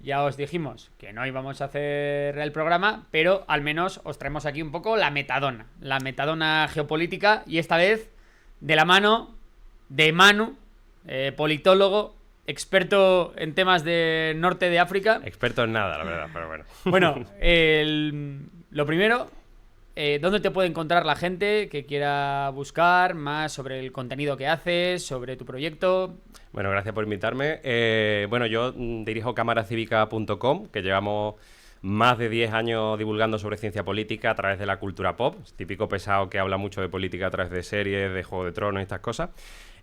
ya os dijimos que no íbamos a hacer el programa, pero al menos os traemos aquí un poco la metadona geopolítica, y esta vez de la mano de Manu, politólogo, experto en temas de norte de África. Experto en nada, la verdad, pero bueno. Bueno, lo primero, ¿dónde te puede encontrar la gente que quiera buscar más sobre el contenido que haces, sobre tu proyecto? Bueno, gracias por invitarme. Bueno, yo dirijo cámaracívica.com, que llevamos más de 10 años divulgando sobre ciencia política a través de la cultura pop. Típico pesado que habla mucho de política a través de series, de Juego de Tronos y estas cosas.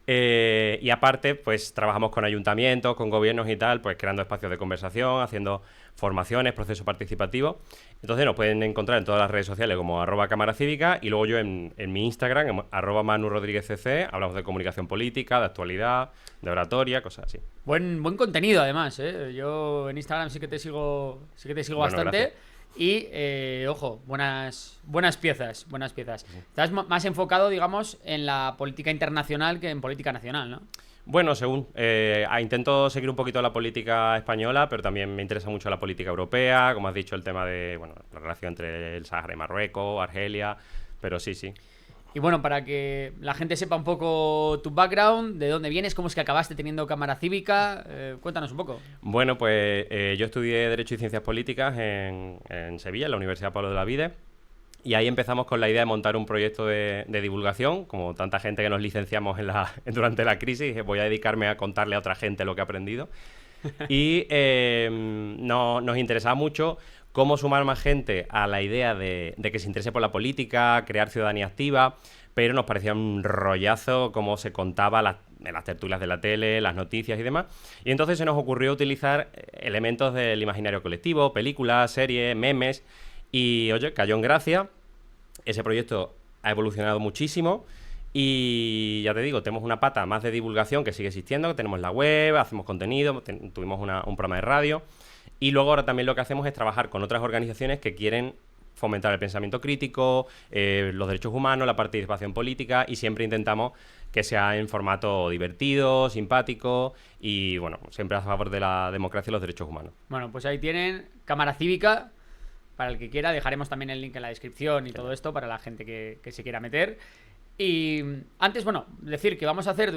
Y aparte, pues trabajamos con ayuntamientos, con gobiernos y tal, pues creando espacios de conversación, haciendo formaciones, proceso participativo. Entonces nos pueden encontrar en todas las redes sociales como @cámaracívica, y luego yo en mi Instagram, @ManuRodríguezCC, hablamos de comunicación política, de actualidad, de oratoria, cosas así. Buen contenido, además, ¿eh? Yo en Instagram sí que te sigo Bueno, bastante. gracias. Y, ojo, buenas piezas. Estás más enfocado, digamos, en la política internacional que en política nacional, ¿no? Bueno, según. Intento seguir un poquito la política española, pero también me interesa mucho la política europea, como has dicho, el tema de, bueno, la relación entre el Sáhara y Marruecos, Argelia, pero sí, sí. Y bueno, para que la gente sepa un poco tu background, de dónde vienes, cómo es que acabaste teniendo cámara cívica, cuéntanos un poco. Bueno, pues yo estudié Derecho y Ciencias Políticas en Sevilla, en la Universidad Pablo de la Vide, y ahí empezamos con la idea de montar un proyecto de divulgación. Como tanta gente que nos licenciamos durante la crisis, dije, voy a dedicarme a contarle a otra gente lo que he aprendido. Y nos interesaba mucho cómo sumar más gente a la idea de que se interese por la política, crear ciudadanía activa, pero nos parecía un rollazo cómo se contaba en las tertulias de la tele, las noticias y demás. Y entonces se nos ocurrió utilizar elementos del imaginario colectivo, películas, series, memes, y oye, cayó en gracia. Ese proyecto ha evolucionado muchísimo. Y ya te digo, tenemos una pata más de divulgación que sigue existiendo, tenemos la web, hacemos contenido, tuvimos un programa de radio, y luego ahora también lo que hacemos es trabajar con otras organizaciones que quieren fomentar el pensamiento crítico, los derechos humanos, la participación política, y siempre intentamos que sea en formato divertido, simpático y, bueno, siempre a favor de la democracia y los derechos humanos. Bueno, pues ahí tienen cámara cívica, para el que quiera, dejaremos también el link en la descripción y todo esto para la gente que se quiera meter. Y antes, bueno, decir que vamos a hacer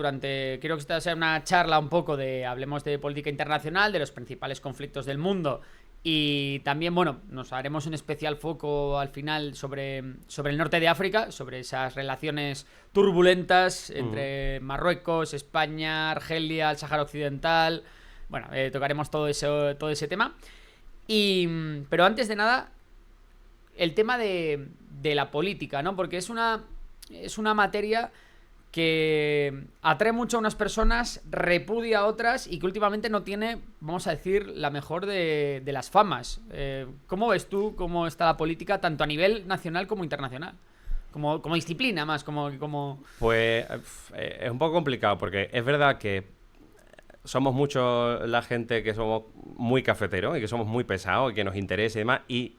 quiero que esta sea una charla un poco hablemos de política internacional, de los principales conflictos del mundo, y también, bueno, nos haremos un especial foco al final sobre el norte de África, sobre esas relaciones turbulentas entre Marruecos, España, Argelia, el Sáhara Occidental. Bueno, tocaremos todo ese tema. Pero antes de nada, el tema de la política, ¿no? Porque es una materia que atrae mucho a unas personas, repudia a otras, y que últimamente no tiene, vamos a decir, la mejor de las famas. ¿Cómo ves tú cómo está la política, tanto a nivel nacional como internacional? Como disciplina más, como... Pues es un poco complicado, porque es verdad que somos muchos la gente que somos muy cafeteros y que somos muy pesados y que nos interesa y demás, y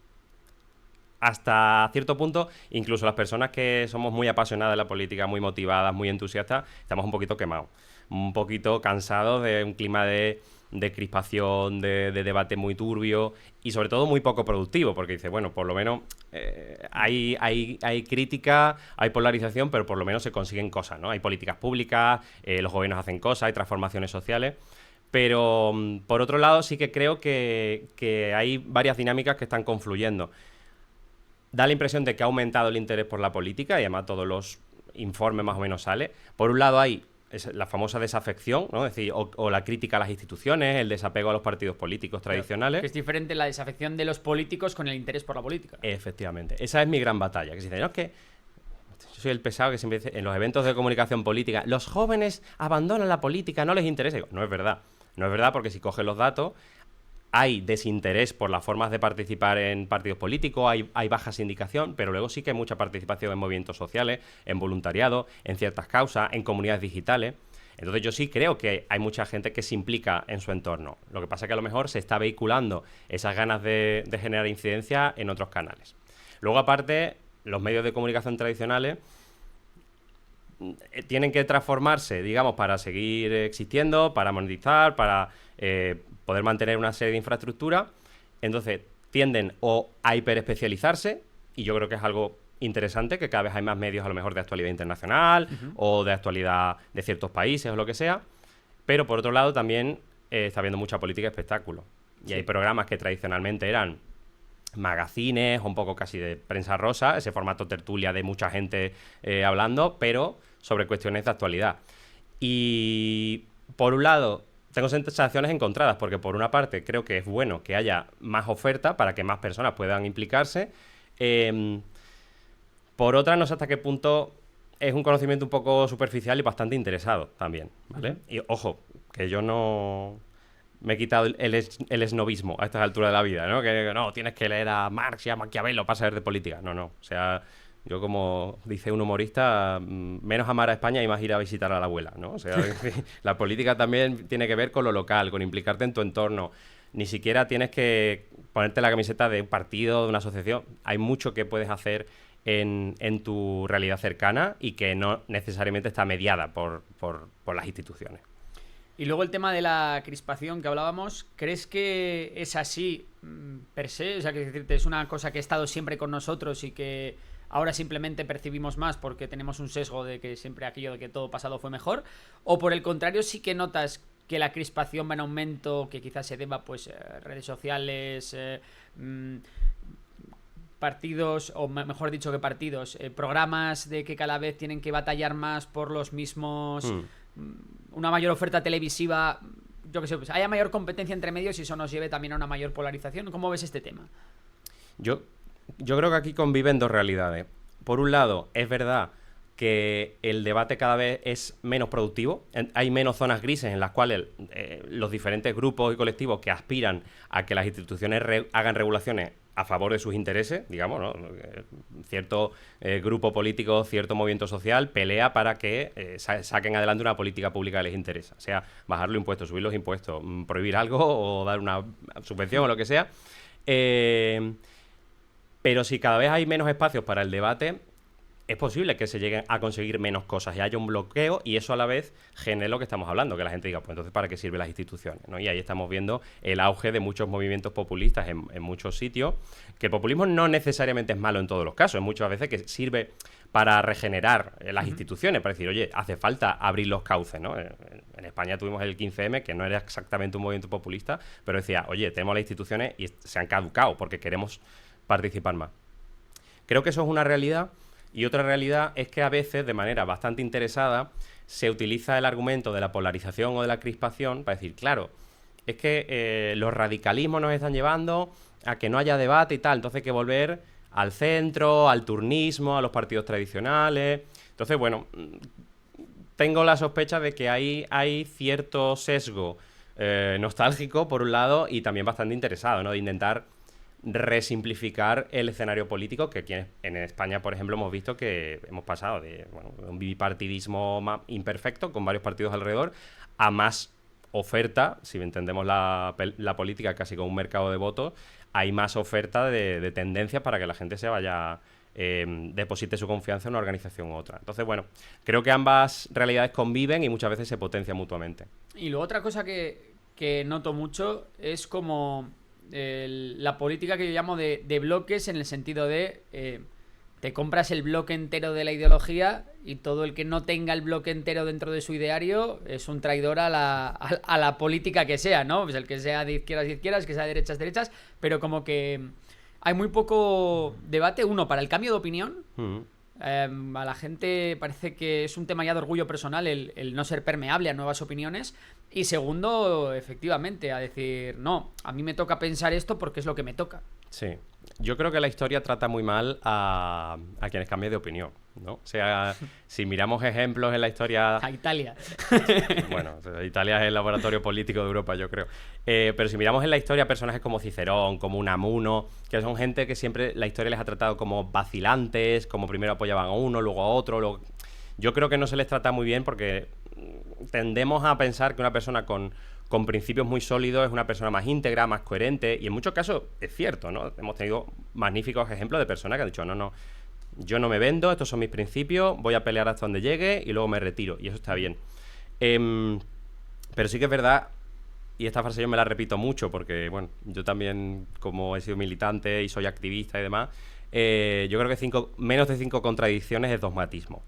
hasta cierto punto, incluso las personas que somos muy apasionadas de la política, muy motivadas, muy entusiastas, estamos un poquito quemados, un poquito cansados de un clima de crispación, de debate muy turbio y sobre todo muy poco productivo, porque dice, bueno, por lo menos hay crítica, hay polarización, pero por lo menos se consiguen cosas, ¿no? Hay políticas públicas, los gobiernos hacen cosas, hay transformaciones sociales. Pero por otro lado sí que creo que hay varias dinámicas que están confluyendo. Da la impresión de que ha aumentado el interés por la política, y además todos los informes más o menos sale. Por un lado hay la famosa desafección, ¿no? Es decir, o la crítica a las instituciones, el desapego a los partidos políticos tradicionales. Que es diferente la desafección de los políticos con el interés por la política. Efectivamente. Esa es mi gran batalla. Que se dice, no, es que yo soy el pesado que siempre dice en los eventos de comunicación política, los jóvenes abandonan la política, no les interesa. Digo, no es verdad. No es verdad, porque si coges los datos, hay desinterés por las formas de participar en partidos políticos, hay baja sindicación, pero luego sí que hay mucha participación en movimientos sociales, en voluntariado, en ciertas causas, en comunidades digitales. Entonces yo sí creo que hay mucha gente que se implica en su entorno. Lo que pasa es que a lo mejor se está vehiculando esas ganas de generar incidencia en otros canales. Luego, aparte, los medios de comunicación tradicionales tienen que transformarse, digamos, para seguir existiendo, para monetizar, para poder mantener una serie de infraestructura. Entonces tienden o a hiperespecializarse, y yo creo que es algo interesante, que cada vez hay más medios a lo mejor de actualidad internacional o de actualidad de ciertos países o lo que sea, pero por otro lado también está habiendo mucha política de espectáculo. Y hay programas que tradicionalmente eran magazines, un poco casi de prensa rosa, ese formato tertulia de mucha gente hablando, pero sobre cuestiones de actualidad. Y por un lado, tengo sensaciones encontradas, porque por una parte creo que es bueno que haya más oferta para que más personas puedan implicarse. Por otra, no sé hasta qué punto es un conocimiento un poco superficial y bastante interesado también, ¿vale? Y ojo, que yo no me he quitado el esnobismo a estas alturas de la vida, ¿no? Que no, tienes que leer a Marx y a Maquiavelo para saber de política. No, no. O sea, yo, como dice un humorista, menos amar a España y más ir a visitar a la abuela, ¿no? O sea, la política también tiene que ver con lo local, con implicarte en tu entorno. Ni siquiera tienes que ponerte la camiseta de un partido, de una asociación. Hay mucho que puedes hacer en tu realidad cercana y que no necesariamente está mediada por las instituciones. Y luego el tema de la crispación que hablábamos, ¿crees que es así per se? O sea, que decirte, es una cosa que ha estado siempre con nosotros y que ahora simplemente percibimos más porque tenemos un sesgo de que siempre aquello de que todo pasado fue mejor, o por el contrario sí que notas que la crispación va en aumento, que quizás se deba pues redes sociales, partidos, o mejor dicho que partidos, programas de que cada vez tienen que batallar más por los mismos, una mayor oferta televisiva, yo que sé, pues haya mayor competencia entre medios y eso nos lleve también a una mayor polarización. ¿Cómo ves este tema? Yo creo que aquí conviven dos realidades. Por un lado, es verdad que el debate cada vez es menos productivo. Hay menos zonas grises en las cuales los diferentes grupos y colectivos que aspiran a que las instituciones hagan regulaciones a favor de sus intereses, digamos, ¿no? Cierto grupo político, cierto movimiento social pelea para que saquen adelante una política pública que les interesa. O sea, bajar los impuestos, subir los impuestos, prohibir algo o dar una subvención o lo que sea. Pero si cada vez hay menos espacios para el debate, es posible que se lleguen a conseguir menos cosas y haya un bloqueo, y eso a la vez genere lo que estamos hablando, que la gente diga, pues entonces ¿para qué sirven las instituciones?, ¿no? Y ahí estamos viendo el auge de muchos movimientos populistas en muchos sitios, que el populismo no necesariamente es malo en todos los casos, es muchas veces que sirve para regenerar las instituciones, para decir, oye, hace falta abrir los cauces, ¿no? En España tuvimos el 15M, que no era exactamente un movimiento populista, pero decía, oye, tenemos las instituciones y se han caducado porque queremos participar más. Creo que eso es una realidad. Y otra realidad es que a veces, de manera bastante interesada, se utiliza el argumento de la polarización o de la crispación para decir, claro, es que los radicalismos nos están llevando a que no haya debate y tal, entonces hay que volver al centro, al turnismo, a los partidos tradicionales. Entonces, bueno, tengo la sospecha de que ahí hay cierto sesgo nostálgico, por un lado, y también bastante interesado, ¿no? De intentar resimplificar el escenario político, que aquí en España, por ejemplo, hemos visto que hemos pasado de un bipartidismo imperfecto, con varios partidos alrededor, a más oferta, si entendemos la política casi como un mercado de votos, hay más oferta de tendencias para que la gente se vaya, deposite su confianza en una organización u otra. Entonces, bueno, creo que ambas realidades conviven y muchas veces se potencian mutuamente. Y luego otra cosa que noto mucho es como la política que yo llamo de bloques, en el sentido de te compras el bloque entero de la ideología y todo el que no tenga el bloque entero dentro de su ideario es un traidor a la política que sea, ¿no? Pues el que sea de izquierdas, que sea de derechas, pero como que hay muy poco debate, uno, para el cambio de opinión. A la gente parece que es un tema ya de orgullo personal el no ser permeable a nuevas opiniones. Y segundo, efectivamente, a decir, no, a mí me toca pensar esto porque es lo que me toca. Sí, yo creo que la historia trata muy mal a quienes cambian de opinión, ¿no? O sea, si miramos ejemplos en la historia... A Italia. Bueno, Italia es el laboratorio político de Europa, yo creo. Pero si miramos en la historia personajes como Cicerón, como Unamuno, que son gente que siempre la historia les ha tratado como vacilantes, como primero apoyaban a uno, luego a otro, luego... Yo creo que no se les trata muy bien porque tendemos a pensar que una persona con principios muy sólidos es una persona más íntegra, más coherente, y en muchos casos es cierto, ¿no? Hemos tenido magníficos ejemplos de personas que han dicho, no, yo no me vendo, estos son mis principios, voy a pelear hasta donde llegue y luego me retiro, y eso está bien. Pero sí que es verdad y esta frase yo me la repito mucho porque, bueno, yo también, como he sido militante y soy activista y demás, yo creo que menos de 5 contradicciones es dogmatismo.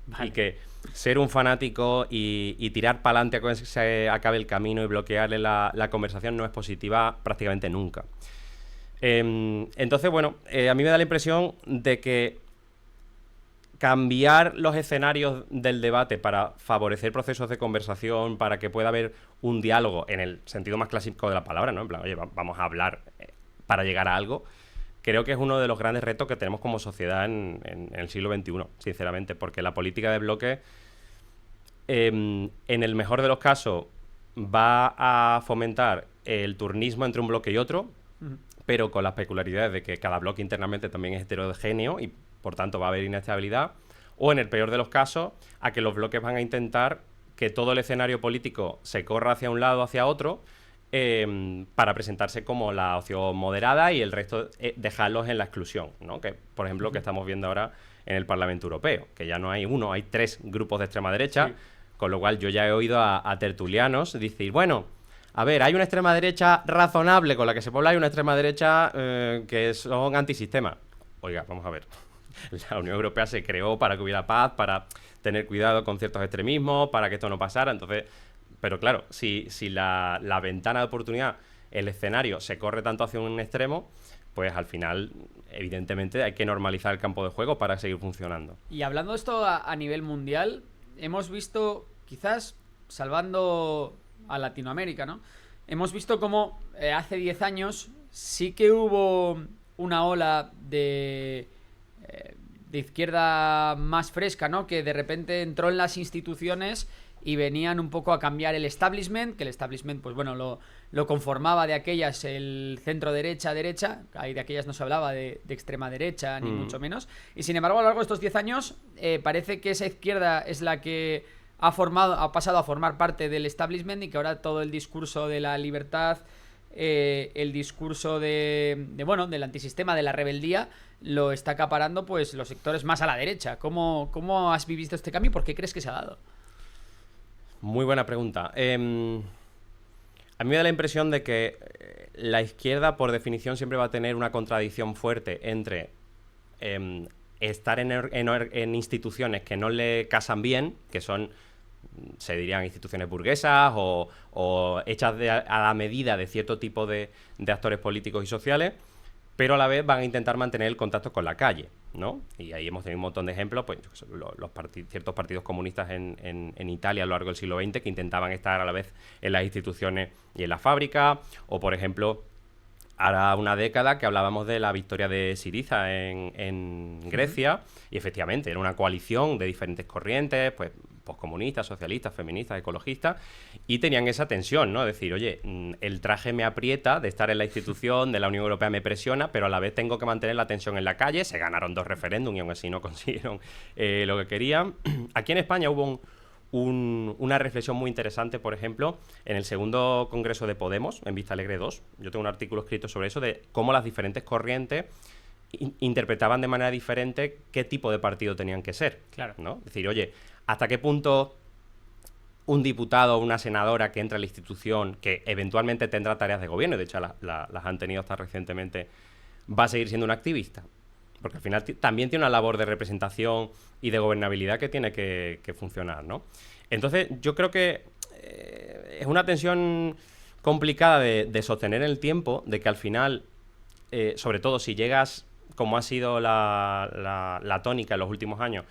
Vale. Y que ser un fanático y tirar para adelante a que se acabe el camino y bloquearle la conversación no es positiva prácticamente nunca. Entonces, bueno, a mí me da la impresión de que cambiar los escenarios del debate para favorecer procesos de conversación, para que pueda haber un diálogo en el sentido más clásico de la palabra, ¿no? En plan, oye, vamos a hablar para llegar a algo. Creo que es uno de los grandes retos que tenemos como sociedad en el siglo XXI, sinceramente, porque la política de bloque, en el mejor de los casos, va a fomentar el turnismo entre un bloque y otro, pero con las peculiaridades de que cada bloque internamente también es heterogéneo y, por tanto, va a haber inestabilidad, o en el peor de los casos, a que los bloques van a intentar que todo el escenario político se corra hacia un lado o hacia otro, para presentarse como la opción moderada y el resto dejarlos en la exclusión, ¿no? Que, por ejemplo, lo que estamos viendo ahora en el Parlamento Europeo, que ya no hay uno, hay 3 grupos de extrema derecha, sí. Con lo cual yo ya he oído a tertulianos decir, bueno, a ver, hay una extrema derecha razonable con la que se puede hablar y una extrema derecha que son antisistema. Oiga, vamos a ver, la Unión Europea se creó para que hubiera paz, para tener cuidado con ciertos extremismos, para que esto no pasara, entonces... Pero claro, si la ventana de oportunidad, el escenario, se corre tanto hacia un extremo, pues al final, evidentemente, hay que normalizar el campo de juego para seguir funcionando. Y hablando de esto a nivel mundial, hemos visto, quizás salvando a Latinoamérica, ¿no? Hemos visto cómo hace 10 años sí que hubo una ola de izquierda más fresca, ¿no? Que de repente entró en las instituciones y venían un poco a cambiar el establishment, que el establishment, pues bueno, lo conformaba de aquellas el centro derecha, ahí de aquellas no se hablaba de extrema derecha, ni mucho menos, y sin embargo a lo largo de estos 10 años parece que esa izquierda es la que ha pasado a formar parte del establishment y que ahora todo el discurso de la libertad, el discurso del antisistema, de la rebeldía, lo está acaparando pues los sectores más a la derecha. ¿Cómo has vivido este cambio y por qué crees que se ha dado? Muy buena pregunta. A mí me da la impresión de que la izquierda, por definición, siempre va a tener una contradicción fuerte entre estar en instituciones que no le casan bien, que son, se dirían, instituciones burguesas o hechas a la medida de cierto tipo de actores políticos y sociales, pero a la vez van a intentar mantener el contacto con la calle, ¿no? Y ahí hemos tenido un montón de ejemplos, pues ciertos partidos comunistas en Italia a lo largo del siglo XX que intentaban estar a la vez en las instituciones y en la fábrica, o por ejemplo, hará una década que hablábamos de la victoria de Syriza en Grecia, y efectivamente era una coalición de diferentes corrientes, pues poscomunistas, socialistas, feministas, ecologistas, y tenían esa tensión, ¿no? Decir, oye, el traje me aprieta de estar en la institución, de la Unión Europea me presiona, pero a la vez tengo que mantener la tensión en la calle. Se ganaron 2 referéndums y aún así no consiguieron lo que querían. Aquí en España hubo una reflexión muy interesante, por ejemplo, en el segundo congreso de Podemos, en Vista Alegre 2. Yo tengo un artículo escrito sobre eso, de cómo las diferentes corrientes interpretaban de manera diferente qué tipo de partido tenían que ser. Claro. ¿No? Es decir, oye, ¿hasta qué punto un diputado o una senadora que entra a la institución, que eventualmente tendrá tareas de gobierno, de hecho las han tenido hasta recientemente, va a seguir siendo un activista? Porque al final también tiene una labor de representación y de gobernabilidad que tiene que funcionar, ¿no? Entonces, yo creo que es una tensión complicada de sostener en el tiempo, de que al final, sobre todo si llegas, como ha sido la tónica en los últimos años,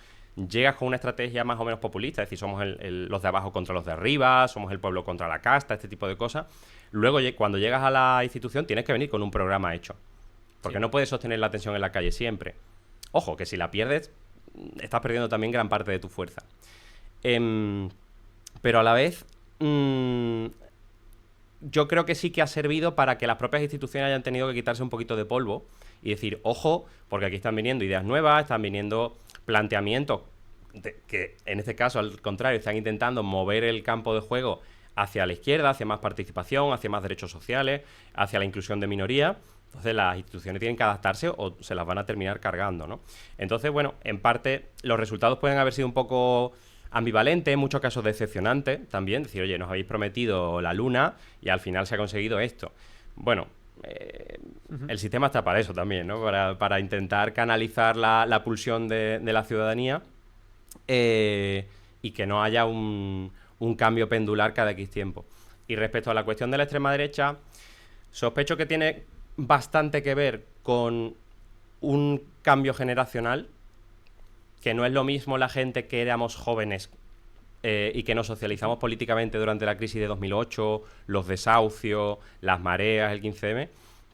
llegas con una estrategia más o menos populista, es decir, somos los de abajo contra los de arriba, somos el pueblo contra la casta, este tipo de cosas. Luego, cuando llegas a la institución, tienes que venir con un programa hecho. Porque no puedes sostener la tensión en la calle siempre. Ojo, que si la pierdes, estás perdiendo también gran parte de tu fuerza. Pero a la vez, yo creo que sí que ha servido para que las propias instituciones hayan tenido que quitarse un poquito de polvo y decir, ojo, porque aquí están viniendo ideas nuevas, están viniendo planteamientos que, en este caso, al contrario, están intentando mover el campo de juego hacia la izquierda, hacia más participación, hacia más derechos sociales, hacia la inclusión de minorías. Entonces las instituciones tienen que adaptarse o se las van a terminar cargando, ¿no? Entonces, bueno, en parte los resultados pueden haber sido un poco ambivalente, en muchos casos decepcionante también. Decir, oye, nos habéis prometido la luna y al final se ha conseguido esto. Bueno, el sistema está para eso también, ¿no? Para intentar canalizar la pulsión de la ciudadanía y que no haya un cambio pendular cada X tiempo. Y respecto a la cuestión de la extrema derecha, sospecho que tiene bastante que ver con un cambio generacional, que no es lo mismo la gente que éramos jóvenes y que nos socializamos políticamente durante la crisis de 2008, los desahucios, las mareas, el 15M,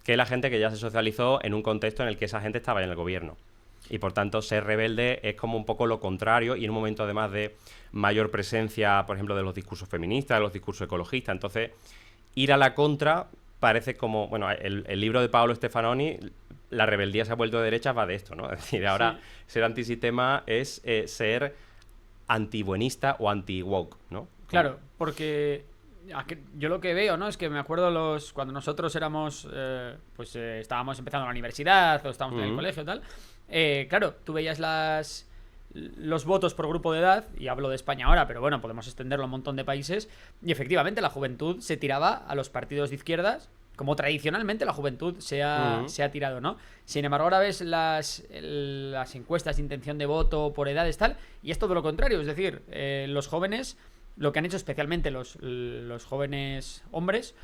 que la gente que ya se socializó en un contexto en el que esa gente estaba en el gobierno. Y por tanto, ser rebelde es como un poco lo contrario, y en un momento además de mayor presencia, por ejemplo, de los discursos feministas, de los discursos ecologistas. Entonces, ir a la contra parece como, bueno, el libro de Paolo Stefanoni, La rebeldía se ha vuelto de derecha, va de esto, ¿no? Es decir, ahora ser antisistema es ser antibuenista o anti-woke, ¿no? Claro, porque yo lo que veo, ¿no? Es que me acuerdo cuando nosotros éramos, estábamos empezando la universidad o estábamos en el colegio y tal. Claro, tú veías los votos por grupo de edad, y hablo de España ahora, pero bueno, podemos extenderlo a un montón de países, y efectivamente la juventud se tiraba a los partidos de izquierdas, como tradicionalmente la juventud se ha tirado, ¿no? Sin embargo, ahora ves las encuestas de intención de voto por edades tal, y es todo lo contrario. Es decir, los jóvenes, lo que han hecho especialmente los jóvenes hombres,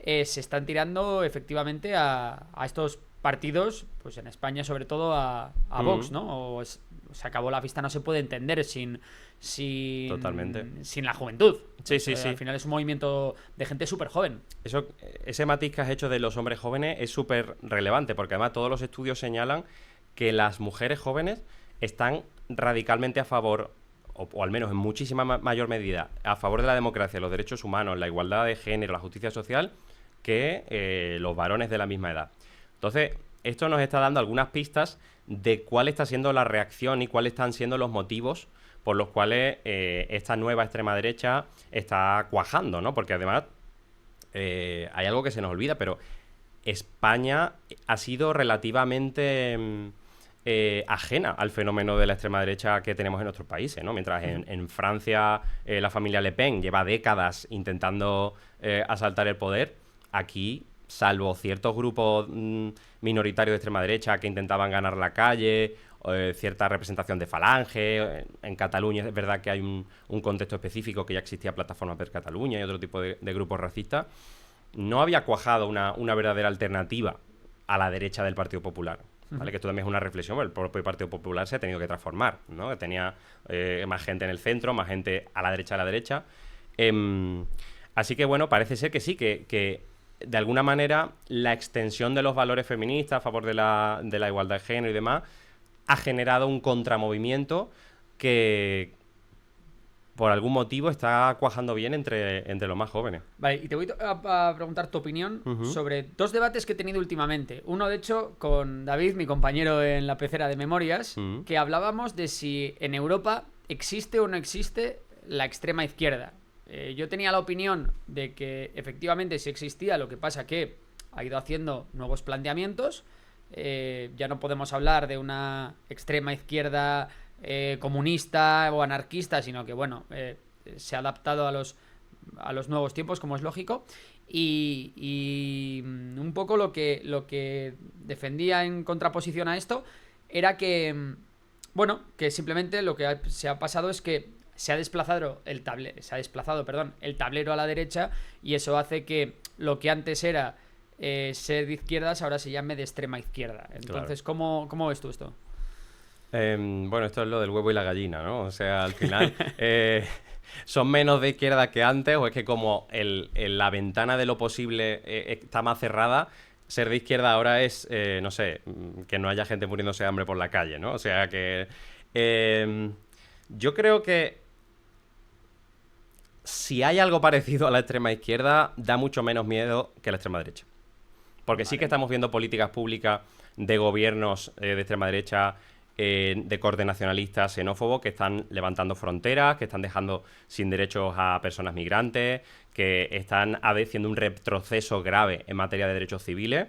se están tirando efectivamente a estos partidos, pues en España sobre todo a Vox, ¿no? Se acabó la fiesta, no se puede entender sin Totalmente. sin la juventud. Sí, sí, sí. Al final es un movimiento de gente súper joven. Ese matiz que has hecho de los hombres jóvenes es súper relevante, porque además todos los estudios señalan que las mujeres jóvenes están radicalmente a favor, o al menos en muchísima mayor medida, a favor de la democracia, los derechos humanos, la igualdad de género, la justicia social, que los varones de la misma edad. Entonces, esto nos está dando algunas pistas de cuál está siendo la reacción y cuáles están siendo los motivos por los cuales esta nueva extrema derecha está cuajando, ¿no? Porque además hay algo que se nos olvida, pero España ha sido relativamente ajena al fenómeno de la extrema derecha que tenemos en otros países, ¿no? Mientras en Francia la familia Le Pen lleva décadas intentando asaltar el poder, aquí, salvo ciertos grupos minoritarios de extrema derecha que intentaban ganar la calle, cierta representación de Falange, en Cataluña es verdad que hay un contexto específico, que ya existía Plataforma per Cataluña y otro tipo de grupos racistas, no había cuajado una verdadera alternativa a la derecha del Partido Popular, ¿vale? Que esto también es una reflexión, el propio Partido Popular se ha tenido que transformar, ¿no? Que tenía más gente en el centro, más gente a la derecha. Así que bueno, parece ser que sí, que de alguna manera la extensión de los valores feministas a favor de la igualdad de género y demás ha generado un contramovimiento que por algún motivo está cuajando bien entre los más jóvenes. Vale, y te voy a preguntar tu opinión sobre dos debates que he tenido últimamente. Uno, de hecho, con David, mi compañero en la pecera de Memorias, que hablábamos de si en Europa existe o no existe la extrema izquierda. Yo tenía la opinión de que efectivamente sí existía, lo que pasa que ha ido haciendo nuevos planteamientos. Ya no podemos hablar de una extrema izquierda comunista o anarquista, sino que bueno, se ha adaptado a los nuevos tiempos, como es lógico. Y un poco lo que defendía en contraposición a esto era que, bueno, que simplemente lo que se ha pasado es que se ha desplazado el tablero a la derecha, y eso hace que lo que antes era ser de izquierdas ahora se llame de extrema izquierda. Entonces, claro. ¿Cómo ves tú esto? Bueno, esto es lo del huevo y la gallina, ¿no? O sea, al final son menos de izquierda que antes, o es que como la ventana de lo posible está más cerrada, ser de izquierda ahora es, no sé, que no haya gente muriéndose de hambre por la calle, ¿no? O sea que yo creo que si hay algo parecido a la extrema izquierda, da mucho menos miedo que la extrema derecha. Porque sí que estamos viendo políticas públicas de gobiernos de extrema derecha, de corte nacionalista, xenófobo, que están levantando fronteras, que están dejando sin derechos a personas migrantes, que están haciendo un retroceso grave en materia de derechos civiles.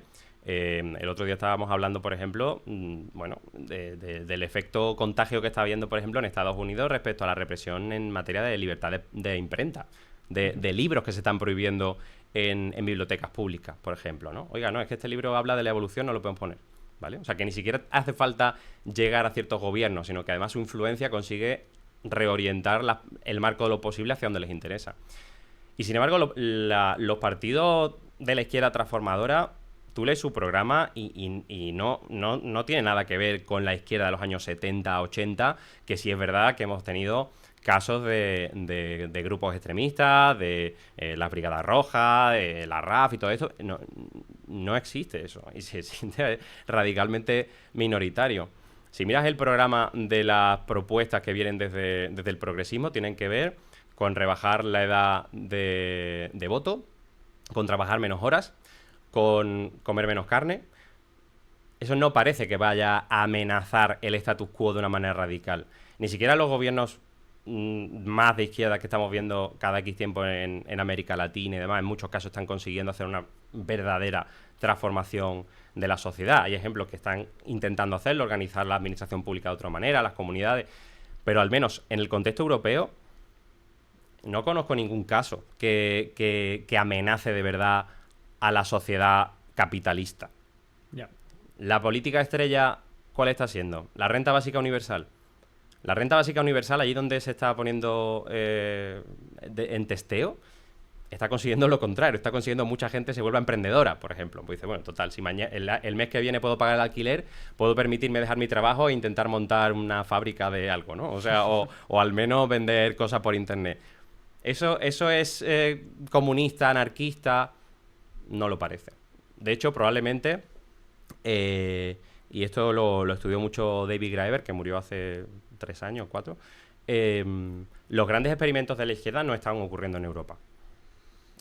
El otro día estábamos hablando, por ejemplo, bueno, del efecto contagio que está habiendo, por ejemplo, en Estados Unidos respecto a la represión en materia de libertad de imprenta, de libros que se están prohibiendo en bibliotecas públicas, por ejemplo, ¿no? Oiga, no, es que este libro habla de la evolución, no lo podemos poner, ¿vale? O sea, que ni siquiera hace falta llegar a ciertos gobiernos, sino que además su influencia consigue reorientar el marco de lo posible hacia donde les interesa. Y sin embargo, los partidos de la izquierda transformadora, tú lees su programa y no tiene nada que ver con la izquierda de los años 70, 80, que sí es verdad que hemos tenido casos de grupos extremistas, de las Brigadas Rojas, de la RAF y todo eso. No existe eso y se siente radicalmente minoritario. Si miras el programa de las propuestas que vienen desde el progresismo, tienen que ver con rebajar la edad de voto, con trabajar menos horas, con comer menos carne. Eso no parece que vaya a amenazar el status quo de una manera radical. Ni siquiera los gobiernos más de izquierda que estamos viendo cada X tiempo en América Latina y demás, en muchos casos están consiguiendo hacer una verdadera transformación de la sociedad. Hay ejemplos que están intentando hacerlo, organizar la administración pública de otra manera, las comunidades, pero al menos en el contexto europeo no conozco ningún caso que amenace de verdad a la sociedad capitalista. Ya. La política estrella, ¿cuál está siendo? La renta básica universal. La renta básica universal, allí donde se está poniendo en testeo, está consiguiendo lo contrario. Está consiguiendo mucha gente se vuelva emprendedora, por ejemplo. Pues dice, bueno, total, si el mes que viene puedo pagar el alquiler, puedo permitirme dejar mi trabajo e intentar montar una fábrica de algo, ¿no? O sea, o al menos vender cosas por internet. ¿Eso es comunista, anarquista? No lo parece. De hecho, probablemente, y esto lo estudió mucho David Graeber, que murió hace 3 años, 4, los grandes experimentos de la izquierda no están ocurriendo en Europa.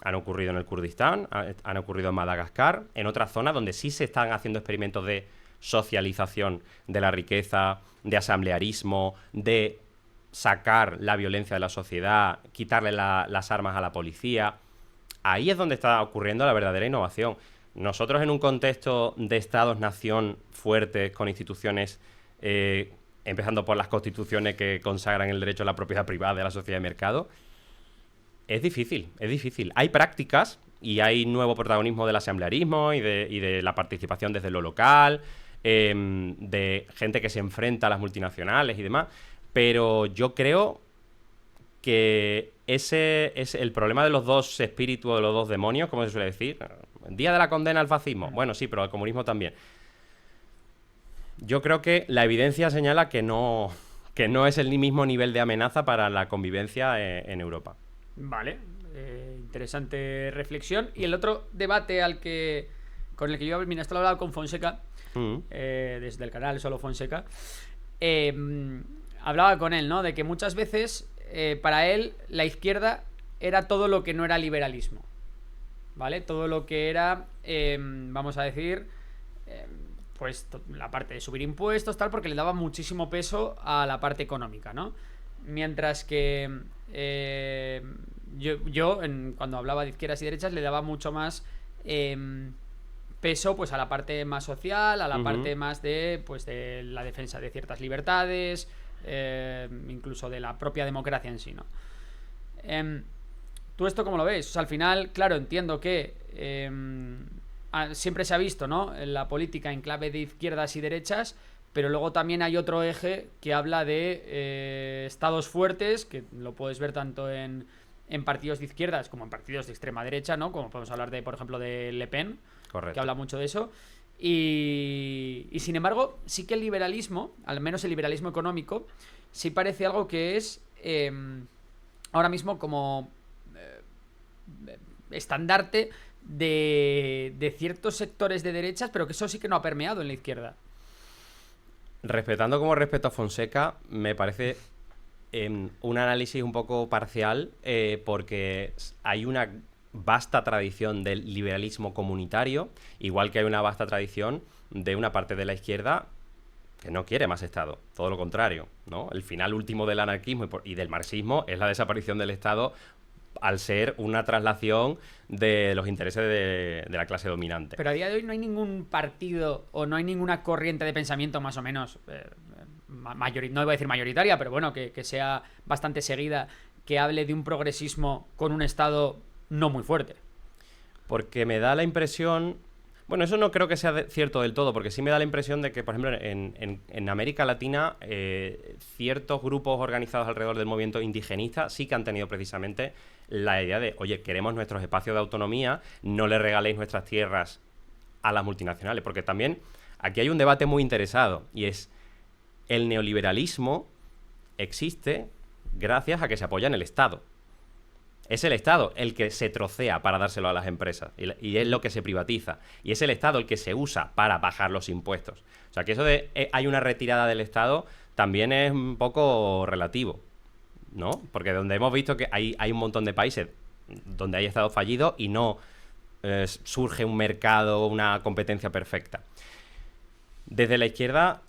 Han ocurrido en el Kurdistán, han ocurrido en Madagascar, en otras zonas donde sí se están haciendo experimentos de socialización de la riqueza, de asamblearismo, de sacar la violencia de la sociedad, quitarle las armas a la policía. Ahí es donde está ocurriendo la verdadera innovación. Nosotros en un contexto de estados-nación fuertes, con instituciones, empezando por las constituciones que consagran el derecho a la propiedad privada de la sociedad de mercado, es difícil. Hay prácticas y hay nuevo protagonismo del asamblearismo y de la participación desde lo local, de gente que se enfrenta a las multinacionales y demás, pero yo creo que ese es el problema de los dos espíritus, de los dos demonios, como se suele decir. Día de la condena al fascismo. Bueno, sí, pero al comunismo también. Yo creo que la evidencia señala que no es el mismo nivel de amenaza para la convivencia en Europa. Vale, interesante reflexión. Y el otro debate con el que yo, mira, esto lo he hablado con Fonseca, desde el canal Solo Fonseca, hablaba con él, ¿no? De que muchas veces para él la izquierda era todo lo que no era liberalismo, ¿vale? Todo lo que era, vamos a decir, pues la parte de subir impuestos, tal, porque le daba muchísimo peso a la parte económica, ¿no? Mientras que cuando hablaba de izquierdas y derechas le daba mucho más peso pues a la parte más social, a la parte más de la defensa de ciertas libertades, incluso de la propia democracia en sí, ¿no? ¿Tú esto cómo lo ves? O sea, al final, claro, entiendo que siempre se ha visto, ¿no?, en la política en clave de izquierdas y derechas, pero luego también hay otro eje que habla de estados fuertes, que lo puedes ver tanto en partidos de izquierdas como en partidos de extrema derecha, ¿no? Como podemos hablar de, por ejemplo, de Le Pen. Correcto. Que habla mucho de eso. Y sin embargo, sí que el liberalismo, al menos el liberalismo económico, sí parece algo que es ahora mismo como estandarte de ciertos sectores de derechas, pero que eso sí que no ha permeado en la izquierda. Respetando como respeto a Fonseca, me parece un análisis un poco parcial, porque hay una vasta tradición del liberalismo comunitario, igual que hay una vasta tradición de una parte de la izquierda que no quiere más Estado, todo lo contrario, ¿no? El final último del anarquismo y del marxismo es la desaparición del Estado al ser una traslación de los intereses de la clase dominante. Pero a día de hoy no hay ningún partido o no hay ninguna corriente de pensamiento más o menos, no iba a decir mayoritaria, pero bueno, que sea bastante seguida, que hable de un progresismo con un Estado no muy fuerte. Porque me da la impresión... Bueno, eso no creo que sea cierto del todo, porque sí me da la impresión de que, por ejemplo, en América Latina, ciertos grupos organizados alrededor del movimiento indigenista sí que han tenido precisamente la idea de, oye, queremos nuestros espacios de autonomía, no le regaléis nuestras tierras a las multinacionales, porque también aquí hay un debate muy interesado, y es, el neoliberalismo existe gracias a que se apoya en el Estado. Es el Estado el que se trocea para dárselo a las empresas y es lo que se privatiza. Y es el Estado el que se usa para bajar los impuestos. O sea que eso de hay una retirada del Estado también es un poco relativo, ¿no? Porque donde hemos visto que hay un montón de países donde hay Estados fallidos y no surge un mercado, una competencia perfecta. Desde la izquierda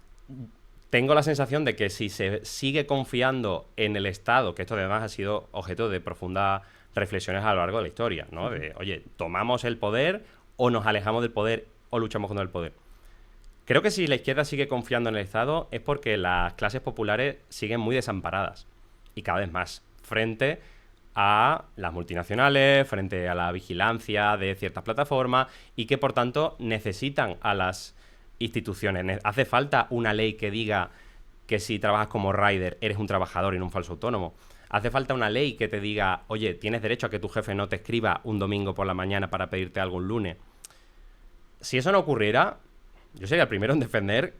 tengo la sensación de que si se sigue confiando en el Estado, que esto además ha sido objeto de profundas reflexiones a lo largo de la historia, ¿no? De, oye, ¿tomamos el poder o nos alejamos del poder o luchamos contra el poder? Creo que si la izquierda sigue confiando en el Estado es porque las clases populares siguen muy desamparadas y cada vez más frente a las multinacionales, frente a la vigilancia de ciertas plataformas y que por tanto necesitan a las instituciones. Hace falta una ley que diga que si trabajas como rider eres un trabajador y no un falso autónomo. Hace falta una ley que te diga, oye, tienes derecho a que tu jefe no te escriba un domingo por la mañana para pedirte algo un lunes. Si eso no ocurriera, yo sería el primero en defender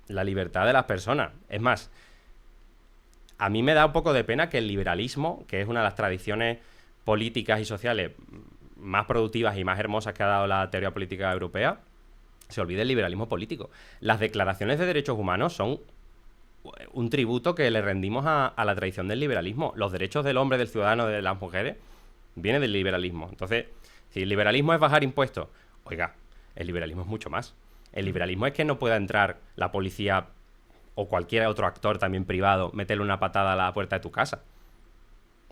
la libertad de las personas. Es más, a mí me da un poco de pena que el liberalismo, que es una de las tradiciones políticas y sociales más productivas y más hermosas que ha dado la teoría política europea, se olvide el liberalismo político. Las declaraciones de derechos humanos son un tributo que le rendimos a la tradición del liberalismo. Los derechos del hombre, del ciudadano, de las mujeres, vienen del liberalismo. Entonces, si el liberalismo es bajar impuestos, oiga, el liberalismo es mucho más. El liberalismo es que no pueda entrar la policía o cualquier otro actor también privado, meterle una patada a la puerta de tu casa.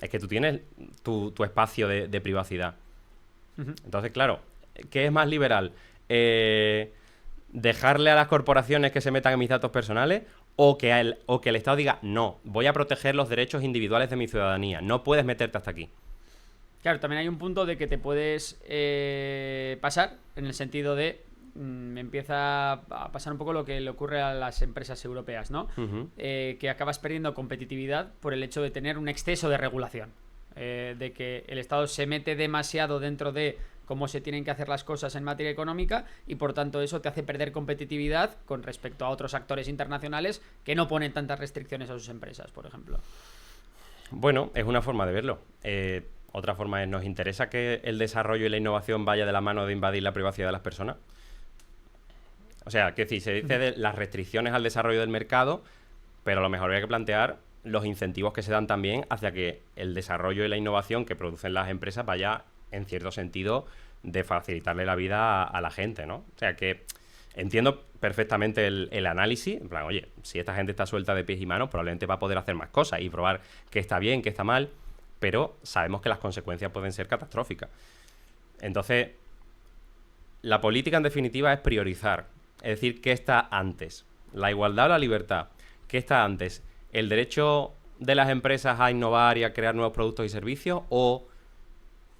Es que tú tienes tu espacio de privacidad. Entonces, claro, ¿qué es más liberal? ¿Dejarle a las corporaciones que se metan en mis datos personales o que el Estado diga, no, voy a proteger los derechos individuales de mi ciudadanía, no puedes meterte hasta aquí? Claro, también hay un punto de que te puedes pasar en el sentido de empieza a pasar un poco lo que le ocurre a las empresas europeas, ¿no? Que acabas perdiendo competitividad por el hecho de tener un exceso de regulación, de que el Estado se mete demasiado dentro de cómo se tienen que hacer las cosas en materia económica y por tanto eso te hace perder competitividad con respecto a otros actores internacionales que no ponen tantas restricciones a sus empresas, por ejemplo. Bueno, es una forma de verlo. Otra forma es, ¿nos interesa que el desarrollo y la innovación vaya de la mano de invadir la privacidad de las personas? O sea, que si se dice de las restricciones al desarrollo del mercado, pero a lo mejor habría que plantear los incentivos que se dan también hacia que el desarrollo y la innovación que producen las empresas vaya en cierto sentido de facilitarle la vida a la gente, ¿no? O sea que entiendo perfectamente el análisis, en plan, oye, si esta gente está suelta de pies y manos, probablemente va a poder hacer más cosas y probar qué está bien, qué está mal, pero sabemos que las consecuencias pueden ser catastróficas. Entonces, la política en definitiva es priorizar, es decir, ¿qué está antes? ¿La igualdad o la libertad? ¿Qué está antes? ¿El derecho de las empresas a innovar y a crear nuevos productos y servicios o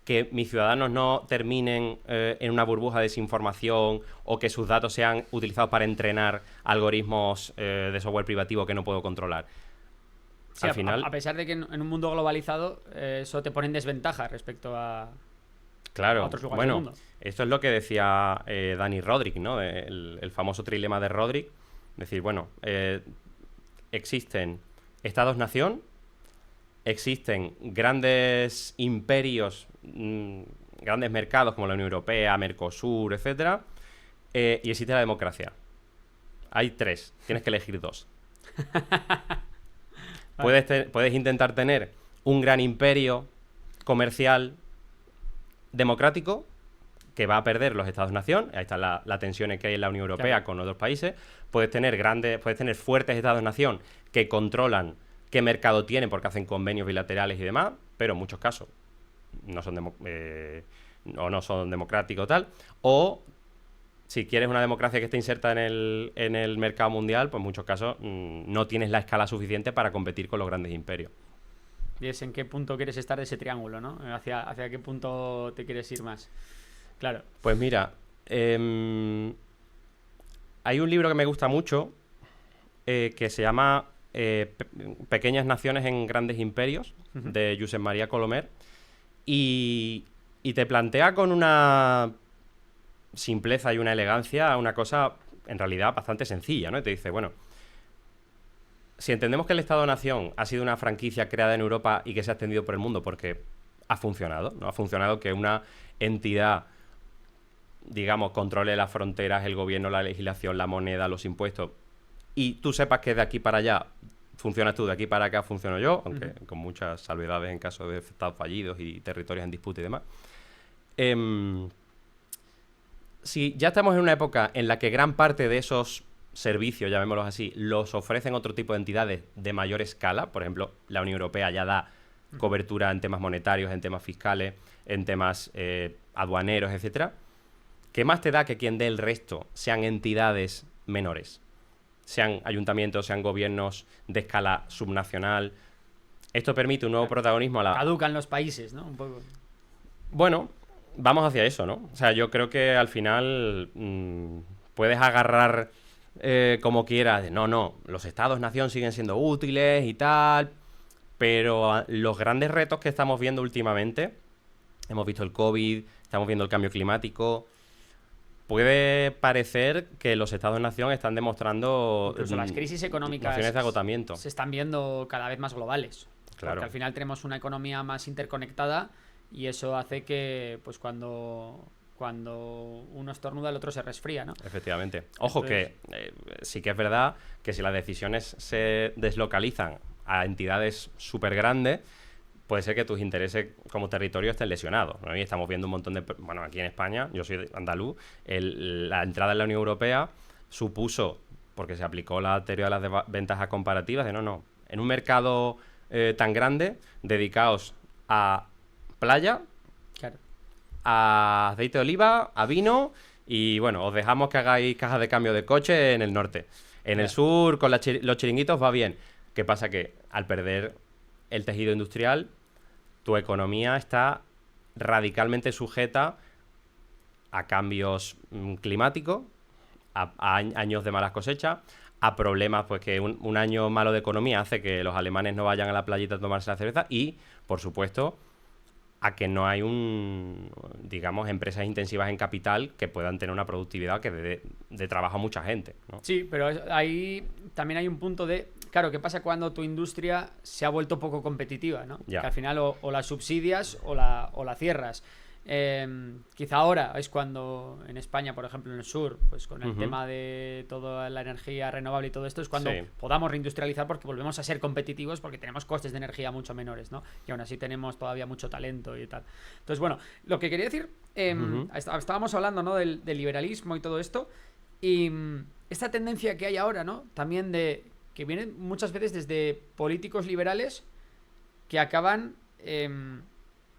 que mis ciudadanos no terminen en una burbuja de desinformación o que sus datos sean utilizados para entrenar algoritmos de software privativo que no puedo controlar? Sí, al final, a pesar de que en un mundo globalizado eso te pone en desventaja respecto a otros lugares del mundo. Esto es lo que decía Dani Rodrik, ¿no? El famoso trilema de Rodrik. Es decir, bueno, existen estados-nación, existen grandes imperios, grandes mercados como la Unión Europea, Mercosur, etcétera, y existe la democracia. Hay tres, tienes que elegir dos. Puedes intentar tener un gran imperio comercial democrático que va a perder los estados-nación. Ahí están las tensiones que hay en la Unión Europea con otros países. Puedes tener fuertes estados-nación que controlan qué mercado tienen porque hacen convenios bilaterales y demás, pero en muchos casos no son no son democráticos tal, o si quieres una democracia que esté inserta en el mercado mundial, pues en muchos casos no tienes la escala suficiente para competir con los grandes imperios. Y es en qué punto quieres estar de ese triángulo, ¿no? Hacia qué punto te quieres ir más. Claro. Pues mira, hay un libro que me gusta mucho que se llama Pequeñas naciones en grandes imperios, de Josep María Colomer, y te plantea con una simpleza y una elegancia una cosa en realidad bastante sencilla, ¿no? Y te dice, bueno, si entendemos que el Estado-Nación ha sido una franquicia creada en Europa y que se ha extendido por el mundo porque ha funcionado, ¿no? Ha funcionado que una entidad, digamos, controle las fronteras, el gobierno, la legislación, la moneda, los impuestos, y tú sepas que de aquí para allá funcionas tú, de aquí para acá funciono yo, aunque con muchas salvedades en caso de estados fallidos y territorios en disputa y demás. Si ya estamos en una época en la que gran parte de esos servicios, llamémoslos así, los ofrecen otro tipo de entidades de mayor escala, por ejemplo, la Unión Europea ya da cobertura en temas monetarios, en temas fiscales, en temas aduaneros, etcétera. ¿Qué más te da que quien dé el resto sean entidades menores? Sean ayuntamientos, sean gobiernos de escala subnacional. Esto permite un nuevo protagonismo a la... Caducan los países, ¿no? Un poco. Bueno, vamos hacia eso, ¿no? O sea, yo creo que al final puedes agarrar como quieras. No, los estados-nación siguen siendo útiles y tal, pero los grandes retos que estamos viendo últimamente, hemos visto el COVID, estamos viendo el cambio climático, puede parecer que los estados-nación están demostrando... Incluso las crisis económicas nociones de agotamiento. Se están viendo cada vez más globales. Claro. Porque al final tenemos una economía más interconectada y eso hace que, pues cuando uno estornuda, el otro se resfría, ¿no? Efectivamente. Ojo, Entonces... que sí que es verdad que si las decisiones se deslocalizan a entidades súper grandes, puede ser que tus intereses como territorio estén lesionados, ¿no? Y estamos viendo un montón de... Bueno, aquí en España, yo soy andaluz, la entrada en la Unión Europea supuso, porque se aplicó la teoría de las ventajas comparativas, de no, en un mercado tan grande, dedicaos a playa, Claro. a aceite de oliva, a vino, y bueno, os dejamos que hagáis cajas de cambio de coche en el norte. En el sur, con los chiringuitos va bien. ¿Qué pasa? Que al perder el tejido industrial, tu economía está radicalmente sujeta a cambios climáticos, a años de malas cosechas, a problemas, pues que un año malo de economía hace que los alemanes no vayan a la playita a tomarse la cerveza y, por supuesto, a que no hay digamos, empresas intensivas en capital que puedan tener una productividad que dé de trabajo a mucha gente, ¿no? Sí, pero ahí también hay un punto de... Claro, ¿qué pasa cuando tu industria se ha vuelto poco competitiva, ¿no? Ya. Que al final o la subsidias o la cierras. Quizá ahora es cuando en España, por ejemplo en el sur, pues con el tema de toda la energía renovable y todo esto, es cuando Sí. podamos reindustrializar porque volvemos a ser competitivos porque tenemos costes de energía mucho menores, ¿no? Y aún así tenemos todavía mucho talento y tal. Entonces, bueno, lo que quería decir, estábamos hablando, ¿no? del liberalismo y todo esto, y esta tendencia que hay ahora, ¿no? También que viene muchas veces desde políticos liberales que acaban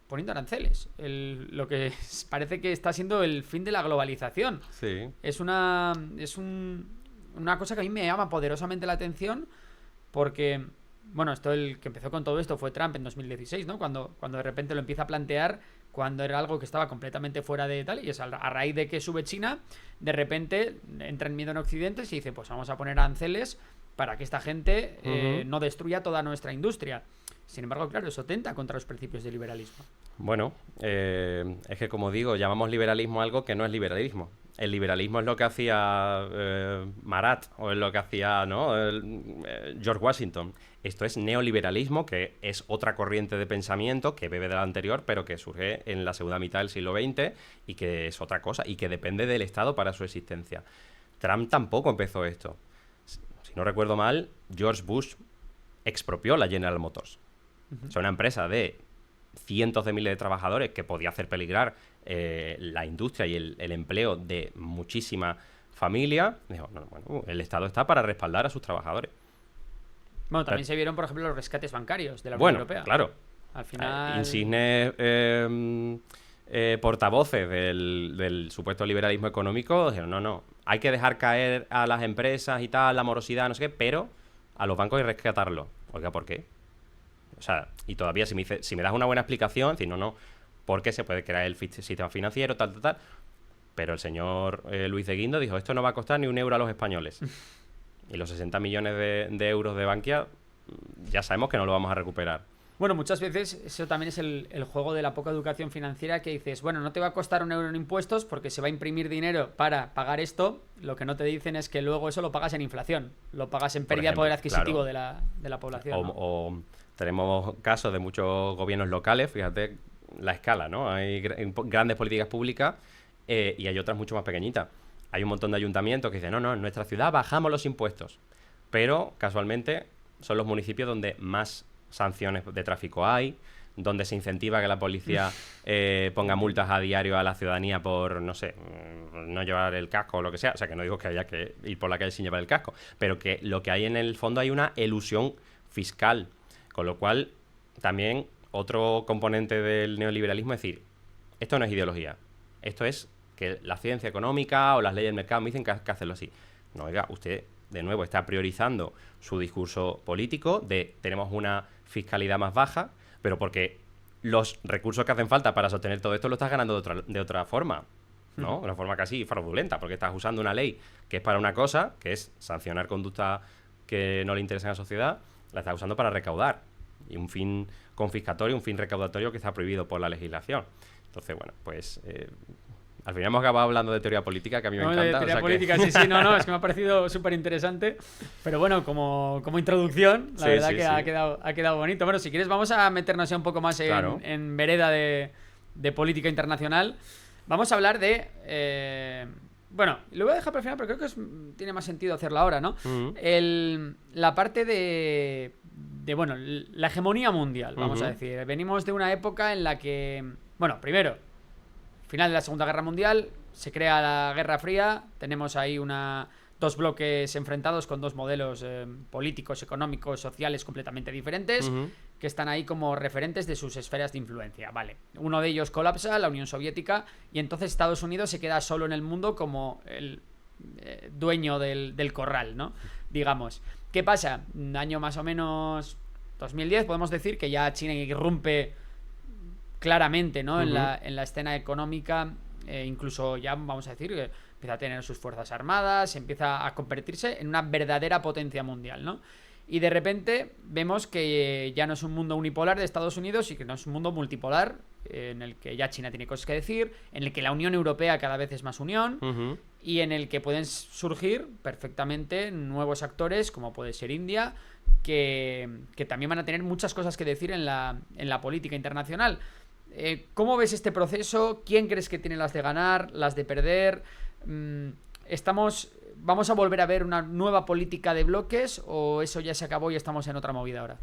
poniendo aranceles. Lo que parece que está siendo el fin de la globalización. Sí. Es una cosa que a mí me llama poderosamente la atención porque, bueno, el que empezó con todo esto fue Trump en 2016, ¿no? Cuando de repente lo empieza a plantear cuando era algo que estaba completamente fuera de tal, y es a raíz de que sube China, de repente entra en miedo en Occidente y se dice, pues vamos a poner aranceles para que esta gente no destruya toda nuestra industria. Sin embargo, claro, eso tenta contra los principios del liberalismo. Bueno, es que como digo, llamamos liberalismo a algo que no es liberalismo. El liberalismo es lo que hacía Marat o es lo que hacía, ¿no? George Washington. Esto es neoliberalismo, que es otra corriente de pensamiento que bebe de la anterior, pero que surge en la segunda mitad del siglo XX y que es otra cosa y que depende del Estado para su existencia. Trump tampoco empezó esto. Si no recuerdo mal, George Bush expropió la General Motors. O sea, una empresa de cientos de miles de trabajadores que podía hacer peligrar la industria y el empleo de muchísima familia. Dijo, no, bueno, el Estado está para respaldar a sus trabajadores. Bueno, también se vieron, por ejemplo, los rescates bancarios de la Unión Bueno, Europea. claro. Al final... Insignes portavoces del supuesto liberalismo económico dijeron, no, hay que dejar caer a las empresas y tal, la morosidad, no sé qué, pero a los bancos hay que rescatarlos. Oiga, ¿por qué? O sea, y todavía si me das una buena explicación, decir, no, ¿por qué se puede crear el sistema financiero, tal? Pero el señor Luis de Guindos dijo, esto no va a costar ni un euro a los españoles. Y los 60 millones de euros de Bankia ya sabemos que no lo vamos a recuperar. Bueno, muchas veces eso también es el juego de la poca educación financiera, que dices, bueno, no te va a costar un euro en impuestos porque se va a imprimir dinero para pagar esto. Lo que no te dicen es que luego eso lo pagas en inflación, lo pagas en pérdida de poder adquisitivo, claro, de la población. O tenemos casos de muchos gobiernos locales, fíjate la escala, ¿no? Hay grandes políticas públicas y hay otras mucho más pequeñitas. Hay un montón de ayuntamientos que dicen, no, en nuestra ciudad bajamos los impuestos. Pero, casualmente, son los municipios donde más sanciones de tráfico hay, donde se incentiva que la policía ponga multas a diario a la ciudadanía por, no sé, no llevar el casco o lo que sea. O sea, que no digo que haya que ir por la calle sin llevar el casco, pero que lo que hay en el fondo hay una elusión fiscal. Con lo cual, también otro componente del neoliberalismo es decir, esto no es ideología, esto es que la ciencia económica o las leyes del mercado me dicen que hacerlo así. No, oiga, usted de nuevo está priorizando su discurso político de tenemos una fiscalidad más baja, pero porque los recursos que hacen falta para sostener todo esto lo estás ganando de otra forma, ¿no? Una forma casi fraudulenta, porque estás usando una ley que es para una cosa, que es sancionar conducta que no le interesa a la sociedad, la estás usando para recaudar. Y un fin confiscatorio, un fin recaudatorio que está prohibido por la legislación. Entonces, bueno, pues... al final hemos acabado hablando de teoría política, que a mí me encanta. De teoría política, sí, no, es que me ha parecido súper interesante. Pero bueno, como introducción, la verdad que ha quedado bonito. Bueno, si quieres vamos a meternos ya un poco más en vereda de política internacional. Vamos a hablar de... bueno, lo voy a dejar para el final, pero creo que tiene más sentido hacerlo ahora, ¿no? La parte de bueno, la hegemonía mundial, vamos a decir. Venimos de una época en la que... Bueno, primero... Final de la Segunda Guerra Mundial, se crea la Guerra Fría, tenemos ahí dos bloques enfrentados con dos modelos políticos, económicos, sociales completamente diferentes, que están ahí como referentes de sus esferas de influencia, ¿vale? Uno de ellos colapsa, la Unión Soviética, y entonces Estados Unidos se queda solo en el mundo como el dueño del corral, ¿no? Digamos. ¿Qué pasa? Un año más o menos 2010, podemos decir que ya China irrumpe claramente, ¿no? En la escena económica, incluso ya vamos a decir que empieza a tener sus fuerzas armadas, empieza a convertirse en una verdadera potencia mundial, ¿no? Y de repente vemos que ya no es un mundo unipolar de Estados Unidos y que no es un mundo multipolar, en el que ya China tiene cosas que decir, en el que la Unión Europea cada vez es más unión, y en el que pueden surgir perfectamente nuevos actores, como puede ser India, que también van a tener muchas cosas que decir en la política internacional. ¿Cómo ves este proceso? ¿Quién crees que tiene las de ganar, las de perder? ¿Vamos a volver a ver una nueva política de bloques o eso ya se acabó y estamos en otra movida ahora?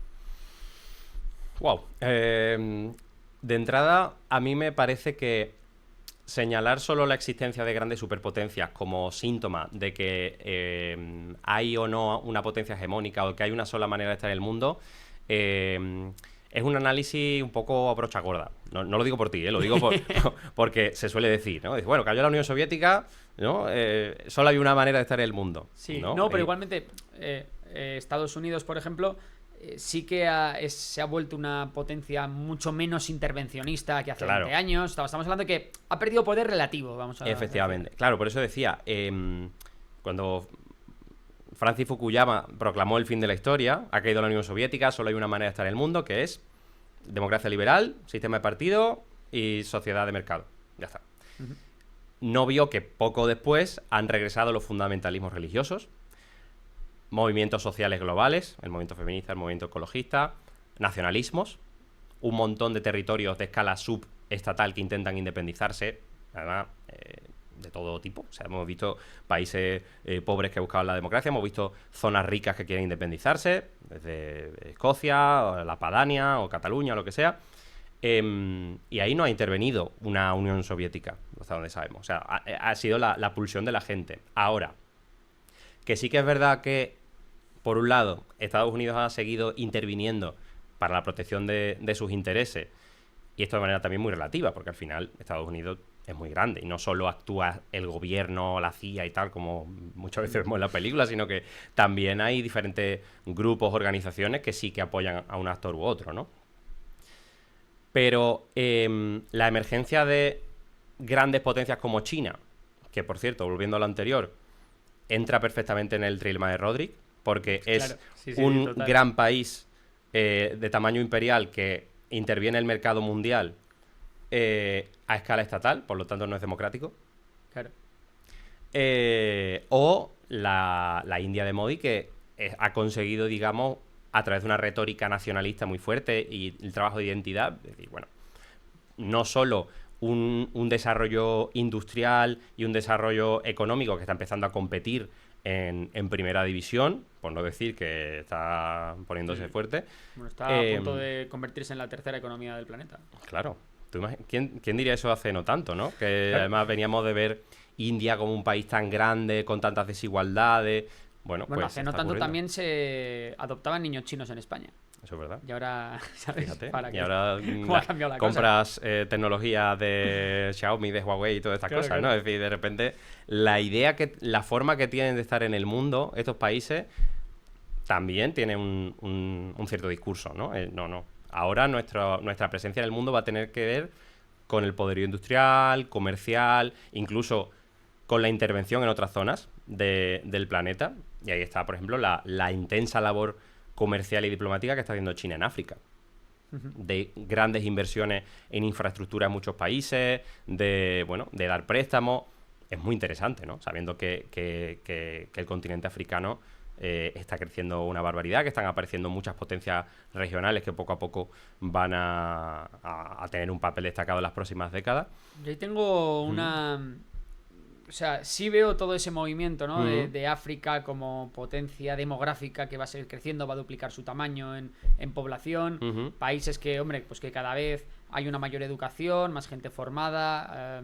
Wow. De entrada, a mí me parece que señalar solo la existencia de grandes superpotencias como síntoma de que hay o no una potencia hegemónica o que hay una sola manera de estar en el mundo es un análisis un poco a brocha gorda. No lo digo por ti, lo digo porque se suele decir, ¿no? Dice, bueno, cayó la Unión Soviética, ¿no? Solo hay una manera de estar en el mundo. Sí, no, pero igualmente Estados Unidos, por ejemplo, sí que se ha vuelto una potencia mucho menos intervencionista que hace 20 años. Estamos hablando de que ha perdido poder relativo, vamos a ver. Efectivamente. Claro, por eso decía, cuando Francis Fukuyama proclamó el fin de la historia, ha caído la Unión Soviética, solo hay una manera de estar en el mundo, que es democracia liberal, sistema de partido y sociedad de mercado. Ya está. No vio que poco después han regresado los fundamentalismos religiosos, movimientos sociales globales, el movimiento feminista, el movimiento ecologista, nacionalismos, un montón de territorios de escala subestatal que intentan independizarse, además de todo tipo. O sea, hemos visto países pobres que buscaban la democracia, hemos visto zonas ricas que quieren independizarse, desde Escocia, o la Padania, o Cataluña, o lo que sea. Y ahí no ha intervenido una Unión Soviética, hasta donde sabemos. O sea, ha sido la pulsión de la gente. Ahora, que sí que es verdad que por un lado, Estados Unidos ha seguido interviniendo para la protección de sus intereses, y esto de manera también muy relativa, porque al final Estados Unidos es muy grande y no solo actúa el gobierno, la CIA y tal, como muchas veces vemos en la película, sino que también hay diferentes grupos, organizaciones que sí que apoyan a un actor u otro, ¿no? Pero la emergencia de grandes potencias como China, que por cierto, volviendo a lo anterior, entra perfectamente en el trilema de Roderick, porque es un total. gran país de tamaño imperial que interviene en el mercado mundial a escala estatal, por lo tanto no es democrático. Claro. O la India de Modi, que ha conseguido, digamos, a través de una retórica nacionalista muy fuerte y el trabajo de identidad, es decir, bueno, no solo un desarrollo industrial y un desarrollo económico que está empezando a competir en primera división, por no decir que está poniéndose fuerte. Bueno, está a punto de convertirse en la tercera economía del planeta. Claro. ¿Quién diría eso hace no tanto, no? Que Claro. además veníamos de ver India como un país tan grande, con tantas desigualdades. Bueno, pues hace no está tanto ocurriendo. también se adoptaban niños chinos en España. Eso es verdad. Y ahora, ¿sabes? Fíjate. ¿Para Y qué? ahora ¿Cómo ha cambiado la cosa? compras tecnología de Xiaomi, de Huawei y todas estas Claro, cosas, claro. ¿no? Es decir, de repente, la forma que tienen de estar en el mundo, estos países, también tiene un cierto discurso, ¿no? No. Ahora nuestra presencia en el mundo va a tener que ver con el poderío industrial, comercial, incluso con la intervención en otras zonas del planeta. Y ahí está, por ejemplo, la intensa labor comercial y diplomática que está haciendo China en África. De grandes inversiones en infraestructura en muchos países, de dar préstamos. Es muy interesante, ¿no? Sabiendo que el continente africano está creciendo una barbaridad, que están apareciendo muchas potencias regionales que poco a poco van a tener un papel destacado en las próximas décadas. Yo ahí tengo una... O sea, sí veo todo ese movimiento, ¿no? De África como potencia demográfica que va a seguir creciendo, va a duplicar su tamaño en población. Países que, hombre, pues que cada vez hay una mayor educación, más gente formada,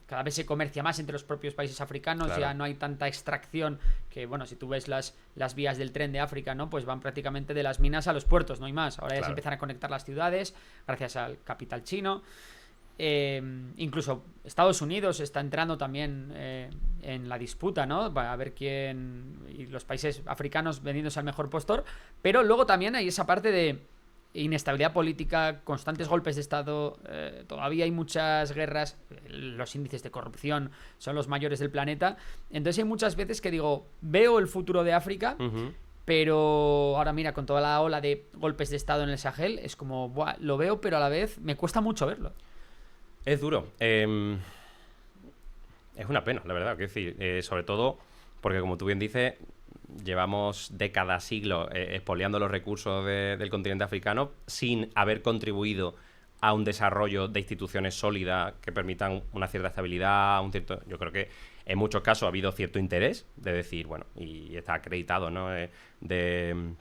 cada vez se comercia más entre los propios países africanos, Claro. ya no hay tanta extracción que, bueno, si tú ves las vías del tren de África, ¿no? Pues van prácticamente de las minas a los puertos, no hay más. Ahora ya Claro. se empiezan a conectar las ciudades gracias al capital chino. Incluso Estados Unidos está entrando también en la disputa, ¿no? A ver quién... Y los países africanos vendiéndose al mejor postor. Pero luego también hay esa parte de inestabilidad política, constantes golpes de estado, todavía hay muchas guerras, los índices de corrupción son los mayores del planeta. Entonces hay muchas veces que digo, veo el futuro de África, pero ahora mira, con toda la ola de golpes de estado en el Sahel, es como, buah, lo veo, pero a la vez me cuesta mucho verlo. Es duro. Es una pena, la verdad. Quiero decir, sobre todo porque, como tú bien dices, llevamos décadas, siglos expoliando los recursos del continente africano sin haber contribuido a un desarrollo de instituciones sólidas que permitan una cierta estabilidad, yo creo que en muchos casos ha habido cierto interés de decir, bueno, y está acreditado, ¿no? De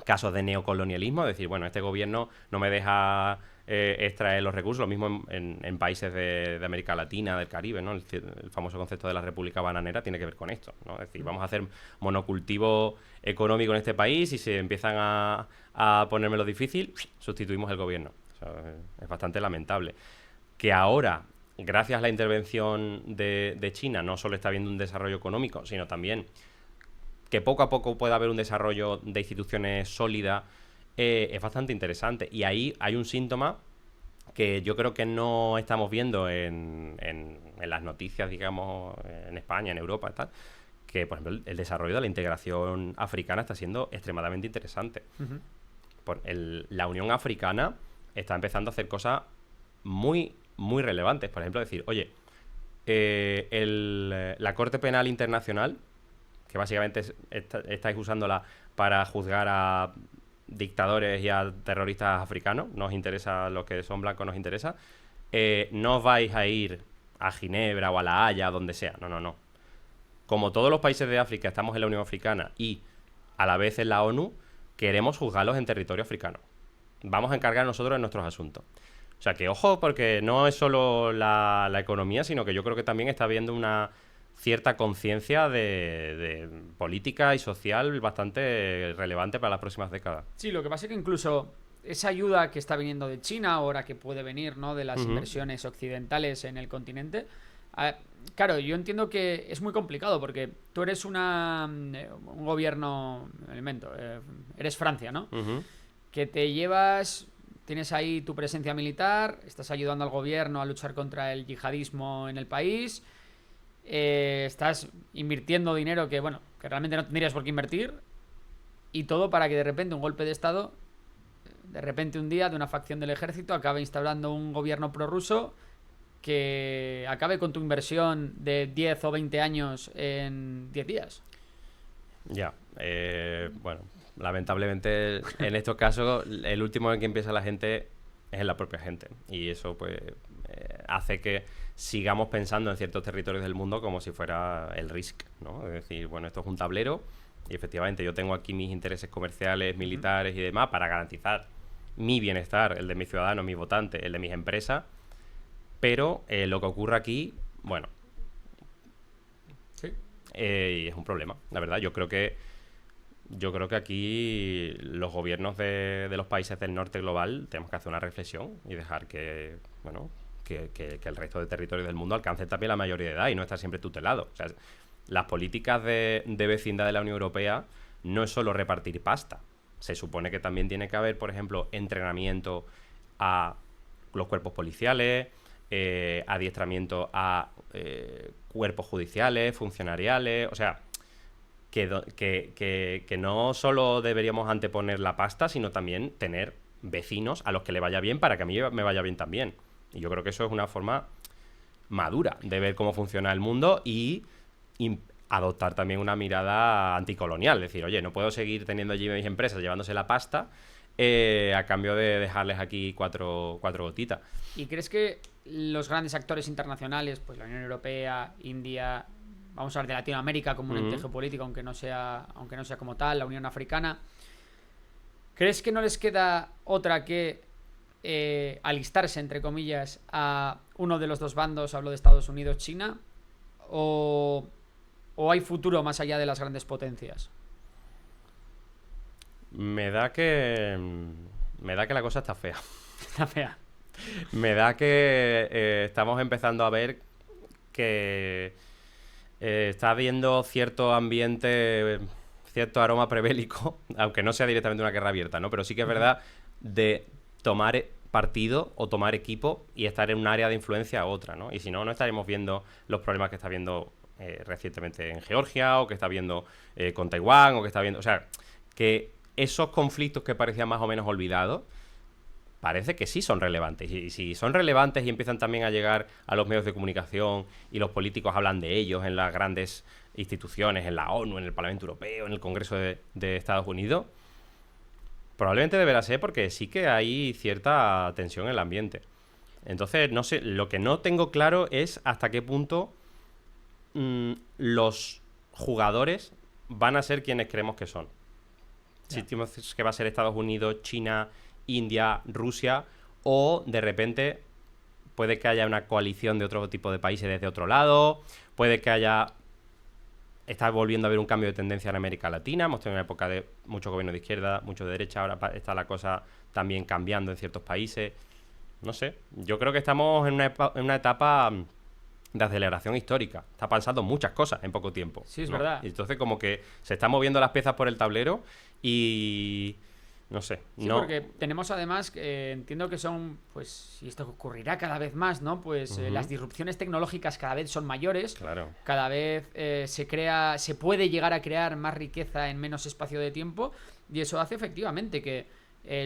casos de neocolonialismo, es decir, bueno, este gobierno no me deja extraer los recursos, lo mismo en países de América Latina, del Caribe, ¿no? El famoso concepto de la República Bananera tiene que ver con esto, ¿no? Es decir, vamos a hacer monocultivo económico en este país y si empiezan a ponérmelo difícil, sustituimos el gobierno. O sea, es bastante lamentable. Que ahora, gracias a la intervención de China, no solo está habiendo un desarrollo económico, sino también que poco a poco pueda haber un desarrollo de instituciones sólidas, es bastante interesante. Y ahí hay un síntoma que yo creo que no estamos viendo en las noticias, digamos, en España, en Europa y tal, que, por ejemplo, el desarrollo de la integración africana está siendo extremadamente interesante. La Unión Africana está empezando a hacer cosas muy, muy relevantes. Por ejemplo, decir, oye, la Corte Penal Internacional, que básicamente estáis usándola para juzgar a dictadores y a terroristas africanos, no os interesa, los que son blancos nos interesa, no os vais a ir a Ginebra o a La Haya, donde sea, no. Como todos los países de África estamos en la Unión Africana y a la vez en la ONU, queremos juzgarlos en territorio africano. Vamos a encargar nosotros de nuestros asuntos. O sea que ojo, porque no es solo la economía, sino que yo creo que también está habiendo una cierta conciencia de política y social bastante relevante para las próximas décadas. Sí, lo que pasa es que incluso esa ayuda que está viniendo de China, ahora que puede venir, ¿no?, de las inversiones occidentales en el continente, claro, yo entiendo que es muy complicado porque tú eres un gobierno, eres Francia, ¿no? Que te llevas, tienes ahí tu presencia militar, estás ayudando al gobierno a luchar contra el yihadismo en el país, estás invirtiendo dinero que, bueno, que realmente no tendrías por qué invertir, y todo para que de repente un golpe de estado, de repente un día de una facción del ejército acabe instaurando un gobierno prorruso que acabe con tu inversión de 10 o 20 años en 10 días. Ya, bueno, lamentablemente en estos casos el último en que empieza la gente es en la propia gente, y eso pues hace que sigamos pensando en ciertos territorios del mundo como si fuera el Risk, ¿no? Es decir, bueno, esto es un tablero y efectivamente yo tengo aquí mis intereses comerciales, militares y demás para garantizar mi bienestar, el de mis ciudadanos, mis votantes, el de mis empresas, pero lo que ocurre aquí, bueno, Sí. y es un problema, la verdad. Yo creo que aquí los gobiernos de los países del norte global tenemos que hacer una reflexión y dejar que, bueno, que el resto de territorios del mundo alcance también la mayoría de edad y no estar siempre tutelado. O sea, las políticas de vecindad de la Unión Europea no es solo repartir pasta. Se supone que también tiene que haber, por ejemplo, entrenamiento a los cuerpos policiales, adiestramiento a cuerpos judiciales, funcionariales, o sea, que no solo deberíamos anteponer la pasta, sino también tener vecinos a los que le vaya bien para que a mí me vaya bien también. Y yo creo que eso es una forma madura de ver cómo funciona el mundo y adoptar también una mirada anticolonial. Es decir, oye, no puedo seguir teniendo allí mis empresas llevándose la pasta a cambio de dejarles aquí cuatro gotitas. ¿Y crees que los grandes actores internacionales, pues la Unión Europea, India, vamos a hablar de Latinoamérica como un ente geopolítico, aunque no sea como tal, la Unión Africana, ¿crees que no les queda otra que alistarse, entre comillas, a uno de los dos bandos, hablo de Estados Unidos, China, o hay futuro más allá de las grandes potencias? Me da que la cosa está fea. Está fea. Me da que estamos empezando a ver que está habiendo cierto ambiente, cierto aroma prebélico, aunque no sea directamente una guerra abierta, ¿no? Pero sí que es verdad de tomar partido o tomar equipo y estar en un área de influencia a otra, ¿no? Y si no, no estaremos viendo los problemas que está viendo recientemente en Georgia, o que está viendo con Taiwán, o que está viendo... O sea, que esos conflictos que parecían más o menos olvidados, parece que sí son relevantes. Y si son relevantes y empiezan también a llegar a los medios de comunicación y los políticos hablan de ellos en las grandes instituciones, en la ONU, en el Parlamento Europeo, en el Congreso de Estados Unidos, probablemente deberá ser porque sí que hay cierta tensión en el ambiente. Entonces, no sé, lo que no tengo claro es hasta qué punto los jugadores van a ser quienes creemos que son. Si decimos que va a ser Estados Unidos, China, India, Rusia, o de repente puede que haya una coalición de otro tipo de países desde otro lado, puede que está volviendo a haber un cambio de tendencia en América Latina. Hemos tenido una época de mucho gobierno de izquierda, mucho de derecha, ahora está la cosa también cambiando en ciertos países. No sé, yo creo que estamos en una etapa de aceleración histórica. Está pasando muchas cosas en poco tiempo. Sí, es verdad. Y entonces como que se están moviendo las piezas por el tablero y... No sé. Sí, no... porque tenemos además, entiendo que son, pues, y esto ocurrirá cada vez más, ¿no? Pues las disrupciones tecnológicas cada vez son mayores. Claro. Cada vez se puede llegar a crear más riqueza en menos espacio de tiempo. Y eso hace efectivamente que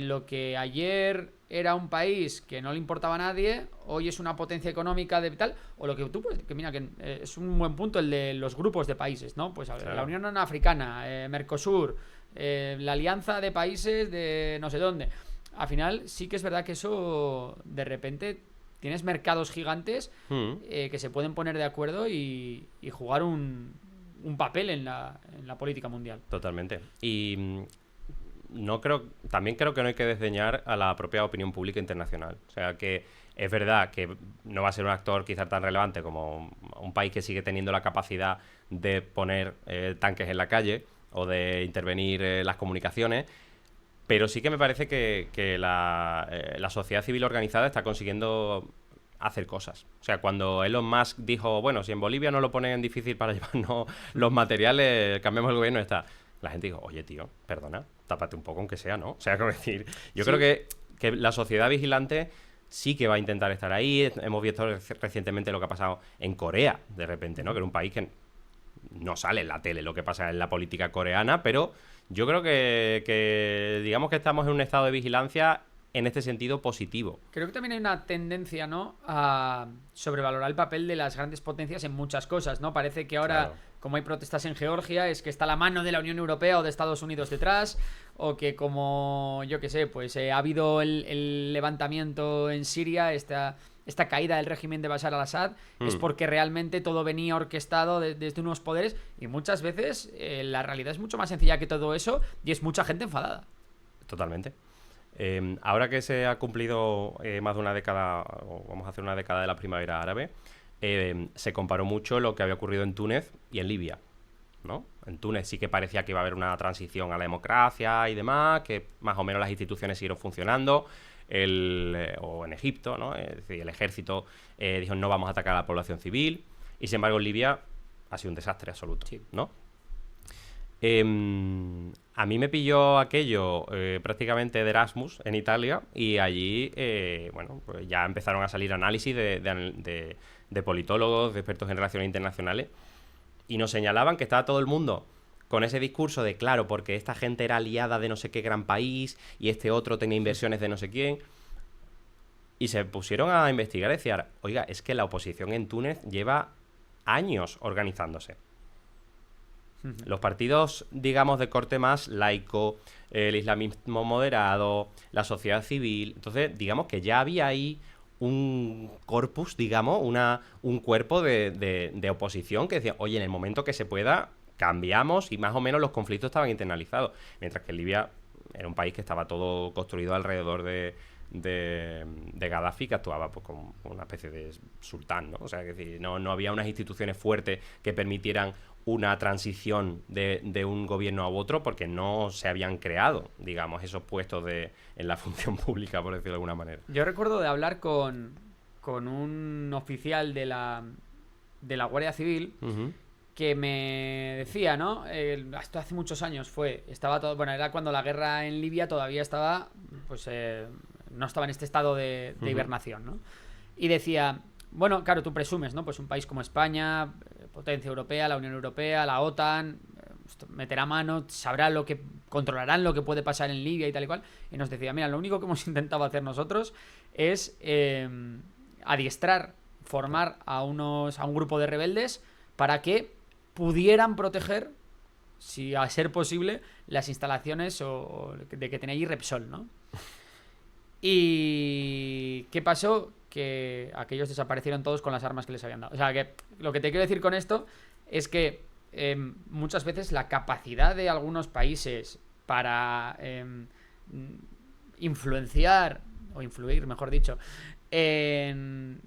lo que ayer era un país que no le importaba a nadie, hoy es una potencia económica de tal, o lo que tú puedes, que mira, que es un buen punto el de los grupos de países, ¿no? Pues claro. La Unión Africana, Mercosur, la alianza de países de no sé dónde. Al final sí que es verdad que eso de repente tienes mercados gigantes que se pueden poner de acuerdo y jugar un papel en la política mundial. Totalmente. Y también creo que no hay que desdeñar a la propia opinión pública internacional. O sea, que es verdad que no va a ser un actor quizás tan relevante como un país que sigue teniendo la capacidad de poner tanques en la calle o de intervenir las comunicaciones, pero sí que me parece que la sociedad civil organizada está consiguiendo hacer cosas. O sea, cuando Elon Musk dijo, bueno, si en Bolivia no lo ponen difícil para llevarnos los materiales, cambiemos el gobierno y está. La gente dijo, oye, tío, perdona, tápate un poco aunque sea, ¿no? O sea, como decir, yo creo que la sociedad vigilante sí que va a intentar estar ahí. Hemos visto recientemente lo que ha pasado en Corea, de repente, ¿no? Que era un país que no sale en la tele lo que pasa en la política coreana, pero yo creo que digamos que estamos en un estado de vigilancia en este sentido positivo. Creo que también hay una tendencia, ¿no?, a sobrevalorar el papel de las grandes potencias en muchas cosas, ¿no? Parece que ahora, Claro. como hay protestas en Georgia, es que está la mano de la Unión Europea o de Estados Unidos detrás, o que como, yo qué sé, pues ha habido el levantamiento en Siria, esta caída del régimen de Bashar al-Assad, es porque realmente todo venía orquestado desde unos poderes, y muchas veces la realidad es mucho más sencilla que todo eso, y es mucha gente enfadada. Totalmente. Ahora que se ha cumplido más de una década, o vamos a hacer una década de la primavera árabe, se comparó mucho lo que había ocurrido en Túnez y en Libia, ¿no? En Túnez sí que parecía que iba a haber una transición a la democracia y demás, que más o menos las instituciones siguieron funcionando, o en Egipto, ¿no? Es decir, el ejército dijo no vamos a atacar a la población civil, y sin embargo en Libia ha sido un desastre absoluto, Sí. ¿no? A mí me pilló aquello prácticamente de Erasmus en Italia, y allí, bueno, pues ya empezaron a salir análisis de politólogos, de expertos en relaciones internacionales, y nos señalaban que estaba todo el mundo con ese discurso de, claro, porque esta gente era aliada de no sé qué gran país y este otro tenía inversiones de no sé quién. Y se pusieron a investigar y decían, oiga, es que la oposición en Túnez lleva años organizándose. Los partidos, digamos, de corte más laico, el islamismo moderado, la sociedad civil. Entonces, digamos que ya había ahí un corpus, digamos, un cuerpo de oposición que decía, oye, en el momento que se pueda, cambiamos, y más o menos los conflictos estaban internalizados. Mientras que Libia era un país que estaba todo construido alrededor de Gaddafi, que actuaba pues como una especie de sultán, ¿no? O sea, que decir, no había unas instituciones fuertes que permitieran una transición de un gobierno a otro, porque no se habían creado, digamos, esos puestos en la función pública, por decirlo de alguna manera. Yo recuerdo de hablar con un oficial de la Guardia Civil que me decía, ¿no? Esto hace muchos años estaba todo, bueno, era cuando la guerra en Libia todavía estaba, pues no estaba en este estado de hibernación, ¿no? Y decía, bueno, claro, tú presumes, ¿no? Pues un país como España, potencia europea, la Unión Europea, la OTAN, meterá mano, controlarán lo que puede pasar en Libia y tal y cual. Y nos decía, mira, lo único que hemos intentado hacer nosotros es adiestrar, formar a un grupo de rebeldes para que pudieran proteger, si a ser posible, las instalaciones de que tenía allí Repsol, ¿no? ¿Y qué pasó? Que aquellos desaparecieron todos con las armas que les habían dado. O sea, que lo que te quiero decir con esto es que muchas veces la capacidad de algunos países para influenciar, o influir, mejor dicho, en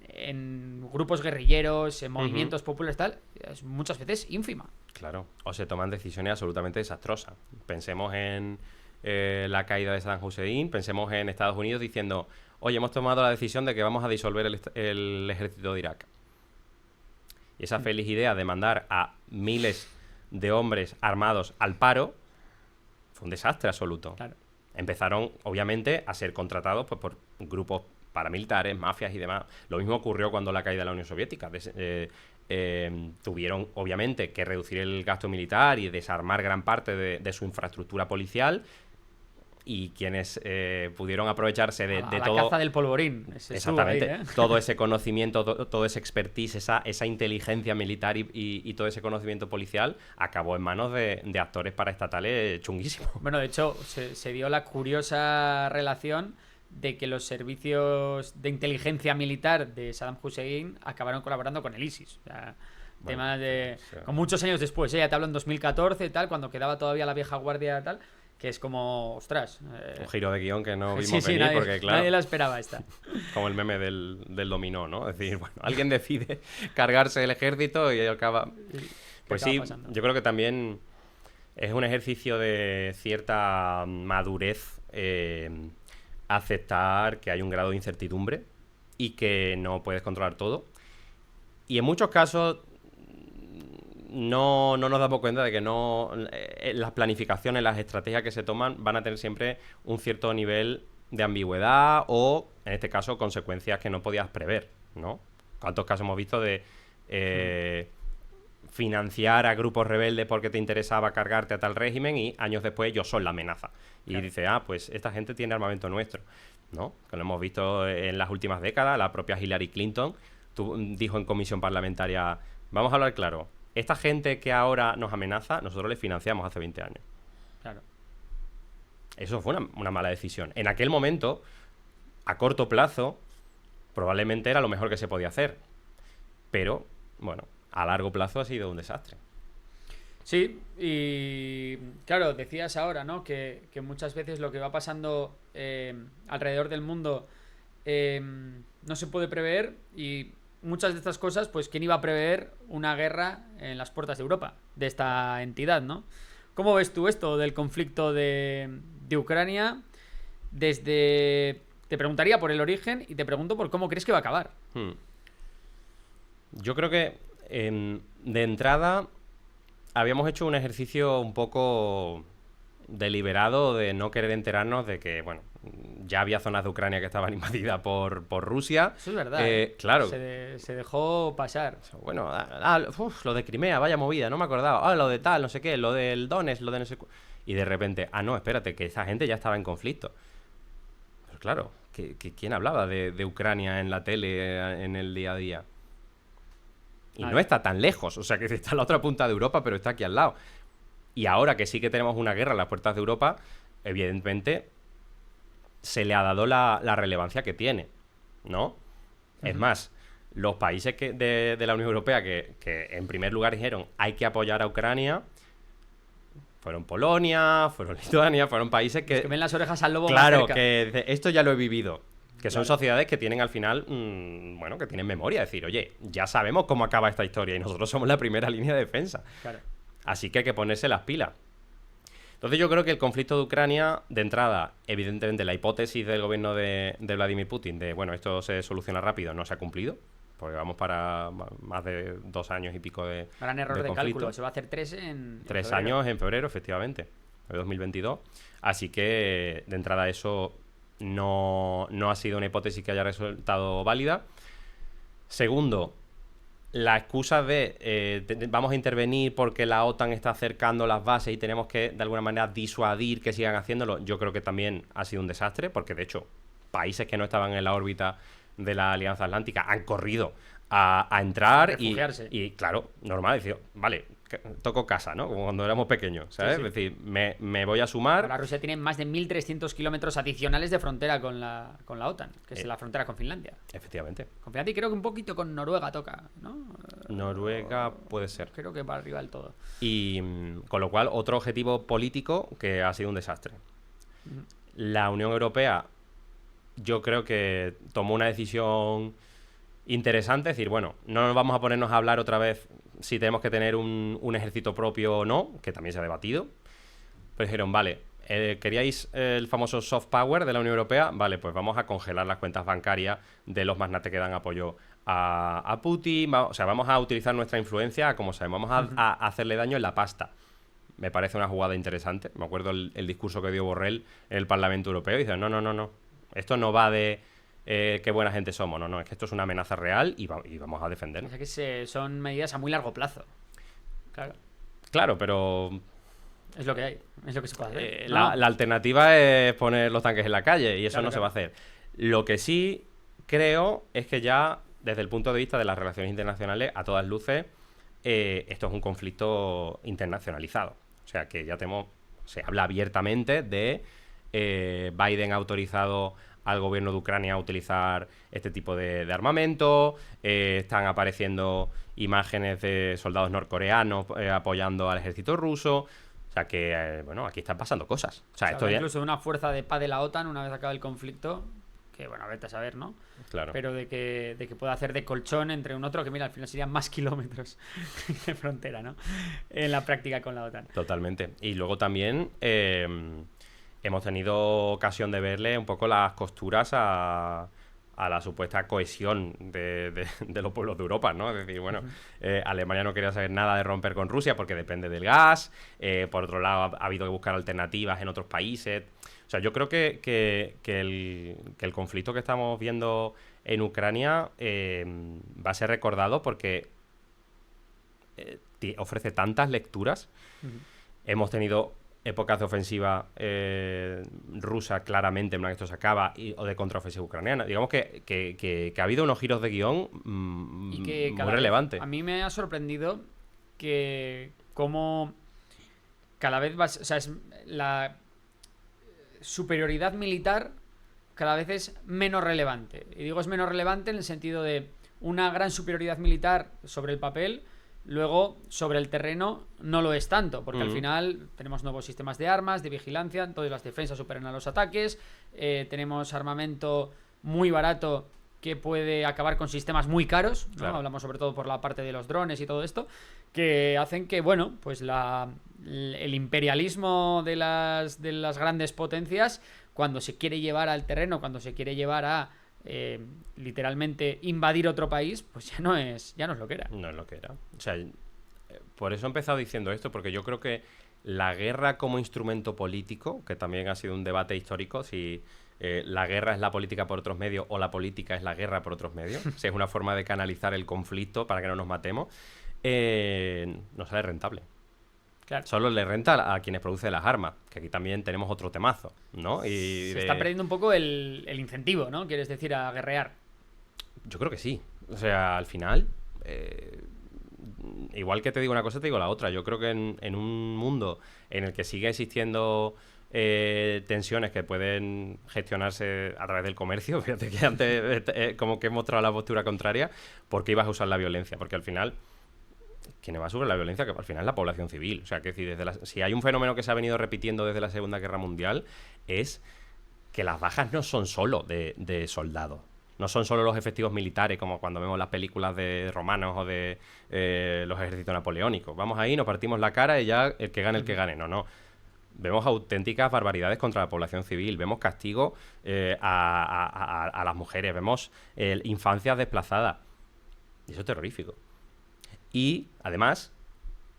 grupos guerrilleros, en movimientos populares, tal, es muchas veces ínfima. Claro, o se toman decisiones absolutamente desastrosas. Pensemos en la caída de Saddam Hussein, pensemos en Estados Unidos diciendo, oye, hemos tomado la decisión de que vamos a disolver el ejército de Irak. Y esa feliz idea de mandar a miles de hombres armados al paro fue un desastre absoluto. Claro. Empezaron, obviamente, a ser contratados pues, por grupos paramilitares, mafias y demás. Lo mismo ocurrió cuando la caída de la Unión Soviética. Tuvieron, obviamente, que reducir el gasto militar y desarmar gran parte de su infraestructura policial, y quienes pudieron aprovecharse de la todo... caza del polvorín. Exactamente. Ahí, ¿eh? Todo ese conocimiento, todo ese expertise, esa inteligencia militar y todo ese conocimiento policial acabó en manos de actores paraestatales chunguísimos. Bueno, de hecho, se dio la curiosa relación de que los servicios de inteligencia militar de Saddam Hussein acabaron colaborando con el ISIS. O sea, Bueno, temas de... o sea, con muchos años después, ya te hablo en 2014 y tal, cuando quedaba todavía la vieja guardia y tal, Que es como, ostras. Un giro de guión que no vimos Sí, venir, porque claro, nadie la esperaba esta. como el meme del dominó, ¿no? Es decir, bueno, alguien decide cargarse el ejército y acaba... Pues acaba sí, pasando? yo creo que también es un ejercicio de cierta madurez aceptar que hay un grado de incertidumbre y que no puedes controlar todo. Y en muchos casos no nos damos cuenta de que las planificaciones, las estrategias que se toman van a tener siempre un cierto nivel de ambigüedad o, en este caso, consecuencias que no podías prever, ¿no? ¿Cuántos casos hemos visto de financiar a grupos rebeldes porque te interesaba cargarte a tal régimen y años después ellos son la amenaza? Y Claro. dice, pues esta gente tiene armamento nuestro, ¿no? Que lo hemos visto en las últimas décadas. La propia Hillary Clinton dijo en comisión parlamentaria, vamos a hablar claro, esta gente que ahora nos amenaza, nosotros les financiamos hace 20 años. Claro. Eso fue una mala decisión. En aquel momento, a corto plazo, probablemente era lo mejor que se podía hacer. Pero, bueno, a largo plazo ha sido un desastre. Sí, y claro, decías ahora, ¿no? Que muchas veces lo que va pasando alrededor del mundo no se puede prever y muchas de estas cosas, pues ¿quién iba a prever una guerra en las puertas de Europa de esta entidad, ¿no? ¿Cómo ves tú esto del conflicto de Ucrania? Te preguntaría por el origen y te pregunto por cómo crees que va a acabar. Yo creo que de entrada habíamos hecho un ejercicio un poco deliberado de no querer enterarnos de que, bueno, ya había zonas de Ucrania que estaban invadidas por Rusia. Eso es verdad. Claro. Se dejó pasar. Bueno, lo de Crimea, vaya movida, no me acordaba. Lo de tal, no sé qué, lo del Donetsk, lo de no sé... Y de repente, no, espérate, que esa gente ya estaba en conflicto. Pero claro, ¿quién hablaba de Ucrania en la tele en el día a día? Y no está tan lejos, o sea que está en la otra punta de Europa, pero está aquí al lado. Y ahora que sí que tenemos una guerra en las puertas de Europa, evidentemente se le ha dado la relevancia que tiene, ¿no? Es más, los países de la Unión Europea que en primer lugar dijeron hay que apoyar a Ucrania, fueron Polonia, fueron Lituania, fueron países que... Los que ven las orejas al lobo más Claro, cerca. que esto ya lo he vivido. Que son Claro. sociedades que tienen al final, bueno, que tienen memoria. Decir, oye, ya sabemos cómo acaba esta historia y nosotros somos la primera línea de defensa. Claro. Así que hay que ponerse las pilas. Entonces yo creo que el conflicto de Ucrania, de entrada, evidentemente la hipótesis del gobierno de Vladimir Putin de, bueno, esto se soluciona rápido, no se ha cumplido. Porque vamos para más de 2 años y pico de Gran error de conflicto. cálculo. Se va a hacer 3 en 3 febrero. años en febrero, efectivamente, de 2022. Así que, de entrada, eso no ha sido una hipótesis que haya resultado válida. Segundo, la excusa de vamos a intervenir porque la OTAN está acercando las bases y tenemos que, de alguna manera, disuadir que sigan haciéndolo, yo creo que también ha sido un desastre, porque, de hecho, países que no estaban en la órbita de la Alianza Atlántica han corrido a entrar refugiarse. y, claro, normal, decir, vale, toco casa, ¿no? Como cuando éramos pequeños, ¿sabes? Sí, sí. Es decir, me voy a sumar. Ahora Rusia tiene más de 1.300 kilómetros adicionales de frontera con la OTAN, que es la frontera con Finlandia. Efectivamente. Con Finlandia y creo que un poquito con Noruega toca, ¿no? Noruega puede ser. Creo que para arriba del todo. Y con lo cual, otro objetivo político que ha sido un desastre. La Unión Europea, yo creo que tomó una decisión interesante, es decir, bueno, no nos vamos a ponernos a hablar otra vez si tenemos que tener un ejército propio o no, que también se ha debatido. Pero dijeron, vale, ¿queríais el famoso soft power de la Unión Europea? Vale, pues vamos a congelar las cuentas bancarias de los magnates que dan apoyo a Putin. O sea, vamos a utilizar nuestra influencia como sabemos, vamos a hacerle daño en la pasta. Me parece una jugada interesante. Me acuerdo el discurso que dio Borrell en el Parlamento Europeo. Y dice, no. Esto no va de qué buena gente somos. No, es que esto es una amenaza real y vamos a O defendernos. sea que son medidas a muy largo plazo. Claro. Claro, pero Es lo que hay. Es lo que se puede hacer. la alternativa es poner los tanques en la calle y eso Claro, no se claro. va a hacer. Lo que sí creo es que ya, desde el punto de vista de las relaciones internacionales, a todas luces, esto es un conflicto internacionalizado. O sea, que ya se habla abiertamente de Biden ha autorizado al gobierno de Ucrania a utilizar este tipo de armamento, están apareciendo imágenes de soldados norcoreanos apoyando al ejército ruso. O sea que, bueno, aquí están pasando cosas. O sea, O sea, esto habrá ya... incluso una fuerza de paz de la OTAN una vez acabe el conflicto, que bueno, vete a saber, ¿no? Claro. Pero de que pueda hacer de colchón entre un otro, que mira, al final serían más kilómetros de frontera, ¿no? En la práctica con la OTAN. Totalmente. Y luego también hemos tenido ocasión de verle un poco las costuras a la supuesta cohesión de los pueblos de Europa, ¿no? Es decir, bueno, Alemania no quería saber nada de romper con Rusia porque depende del gas. Por otro lado, ha habido que buscar alternativas en otros países. O sea, yo creo que el conflicto que estamos viendo en Ucrania va a ser recordado porque ofrece tantas lecturas. Hemos tenido épocas de ofensiva rusa claramente en una que esto se acaba o de contraofensiva ucraniana. Digamos que ha habido unos giros de guión Y que muy relevantes. a mí me ha sorprendido que como cada vez o sea, la superioridad militar cada vez es menos relevante. Y digo es menos relevante en el sentido de una gran superioridad militar sobre el papel, luego sobre el terreno no lo es tanto, porque al final tenemos nuevos sistemas de armas, de vigilancia, entonces las defensas superan a los ataques, tenemos armamento muy barato que puede acabar con sistemas muy caros, ¿no? Claro. Hablamos sobre todo por la parte de los drones y todo esto, que hacen que, bueno, pues el imperialismo de las grandes potencias, cuando se quiere llevar al terreno, cuando se quiere llevar a literalmente invadir otro país, pues ya no es lo que era. No es lo que era. O sea, por eso he empezado diciendo esto, porque yo creo que la guerra como instrumento político, que también ha sido un debate histórico, si la guerra es la política por otros medios o la política es la guerra por otros medios, si es una forma de canalizar el conflicto para que no nos matemos, no sale rentable. Claro. Solo le renta a quienes producen las armas, que aquí también tenemos otro temazo, ¿no? Se está perdiendo un poco el incentivo, ¿no? Quieres decir, a guerrear. Yo creo que sí. O sea, al final, igual que te digo una cosa, te digo la otra. Yo creo que en un mundo en el que sigue existiendo tensiones que pueden gestionarse a través del comercio, fíjate que antes como que he mostrado la postura contraria, ¿por qué ibas a usar la violencia? Porque al final, quien va a sufrir la violencia, que al final es la población civil. O sea, que si hay un fenómeno que se ha venido repitiendo desde la Segunda Guerra Mundial, es que las bajas no son solo de soldados. No son solo los efectivos militares, como cuando vemos las películas de romanos o de los ejércitos napoleónicos. Vamos ahí, nos partimos la cara y ya el que gane. No. Vemos auténticas barbaridades contra la población civil. Vemos castigo a las mujeres. Vemos infancias desplazadas. Y eso es terrorífico. Y, además,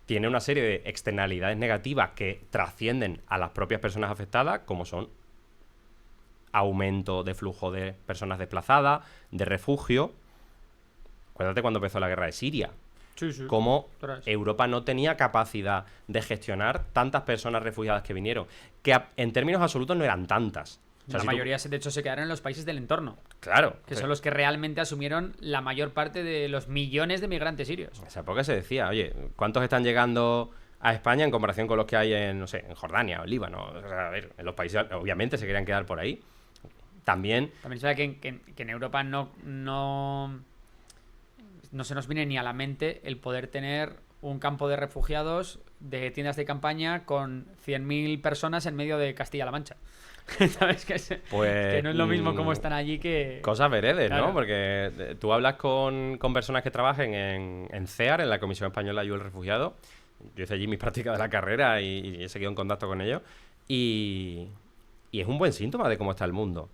tiene una serie de externalidades negativas que trascienden a las propias personas afectadas, como son aumento de flujo de personas desplazadas, de refugio. Acuérdate cuando empezó la guerra de Siria. Sí, sí. Cómo Europa no tenía capacidad de gestionar tantas personas refugiadas que vinieron, que en términos absolutos no eran tantas. O sea, la mayoría, de hecho, se quedaron en los países del entorno. Claro. Que son los que realmente asumieron la mayor parte de los millones de migrantes sirios. En esa época se decía, oye, ¿cuántos están llegando a España en comparación con los que hay en, no sé, en Jordania o en Líbano? O sea, a ver, en los países obviamente se querían quedar por ahí. También se ve que en Europa no se nos viene ni a la mente el poder tener un campo de refugiados de tiendas de campaña con 100.000 personas en medio de Castilla-La Mancha. ¿Sabes? Que no es lo mismo como están allí que... Cosas veredes, claro. ¿no? Porque tú hablas con personas que trabajen en CEAR, en la Comisión Española de Ayuda al Refugiado. Yo hice allí mis prácticas de la carrera y he seguido en contacto con ellos. Y es un buen síntoma de cómo está el mundo.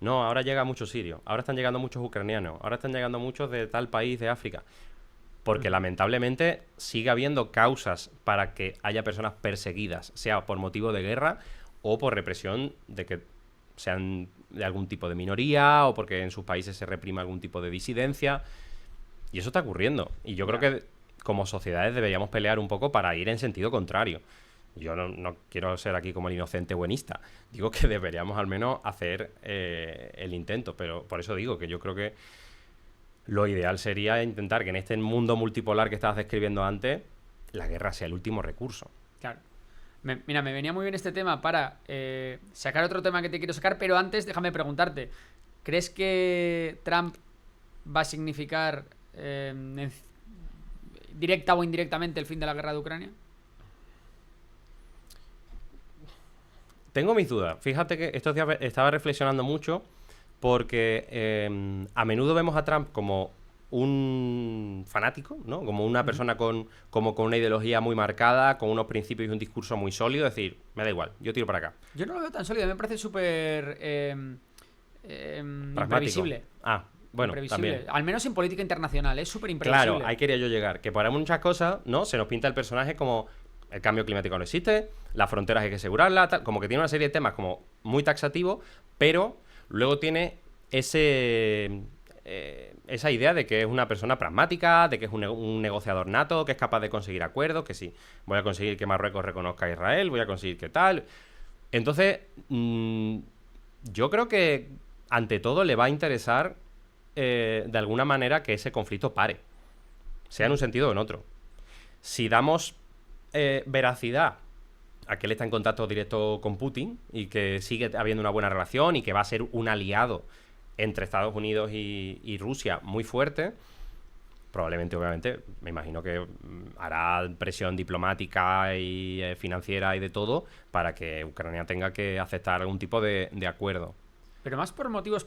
No, ahora llega muchos sirios, ahora están llegando muchos ucranianos, ahora están llegando muchos de tal país de África. Porque lamentablemente sigue habiendo causas para que haya personas perseguidas, sea por motivo de guerra o por represión de que sean de algún tipo de minoría o porque en sus países se reprima algún tipo de disidencia. Y eso está ocurriendo. Y yo creo que como sociedades deberíamos pelear un poco para ir en sentido contrario. Yo no quiero ser aquí como el inocente buenista. Digo que deberíamos al menos hacer el intento. Pero por eso digo que yo creo que lo ideal sería intentar que en este mundo multipolar que estabas describiendo antes, la guerra sea el último recurso. Claro. Mira, me venía muy bien este tema para sacar otro tema que te quiero sacar, pero antes déjame preguntarte, ¿crees que Trump va a significar directa o indirectamente el fin de la guerra de Ucrania? tengo mis dudas. Fíjate que estos días estaba reflexionando mucho porque a menudo vemos a Trump como un fanático, ¿no? Como una persona con una ideología muy marcada, con unos principios y un discurso muy sólido. Es decir, me da igual, yo tiro para acá. Yo no lo veo tan sólido, me parece súper imprevisible. Ah, bueno, imprevisible. también. Al menos en política internacional, es súper imprevisible. Claro, ahí quería yo llegar. Que para muchas cosas, ¿no? Se nos pinta el personaje como el cambio climático no existe, las fronteras hay que asegurarlas, tal, como que tiene una serie de temas como muy taxativos, pero luego tiene esa idea de que es una persona pragmática, de que es un negociador nato, que es capaz de conseguir acuerdos, que sí, voy a conseguir que Marruecos reconozca a Israel, voy a conseguir que tal. Entonces, yo creo que ante todo le va a interesar de alguna manera que ese conflicto pare, sea en un sentido o en otro. Si damos veracidad a que él está en contacto directo con Putin y que sigue habiendo una buena relación y que va a ser un aliado entre Estados Unidos y Rusia muy fuerte, probablemente, obviamente, me imagino que hará presión diplomática y financiera y de todo para que Ucrania tenga que aceptar algún tipo de acuerdo. Pero más por motivos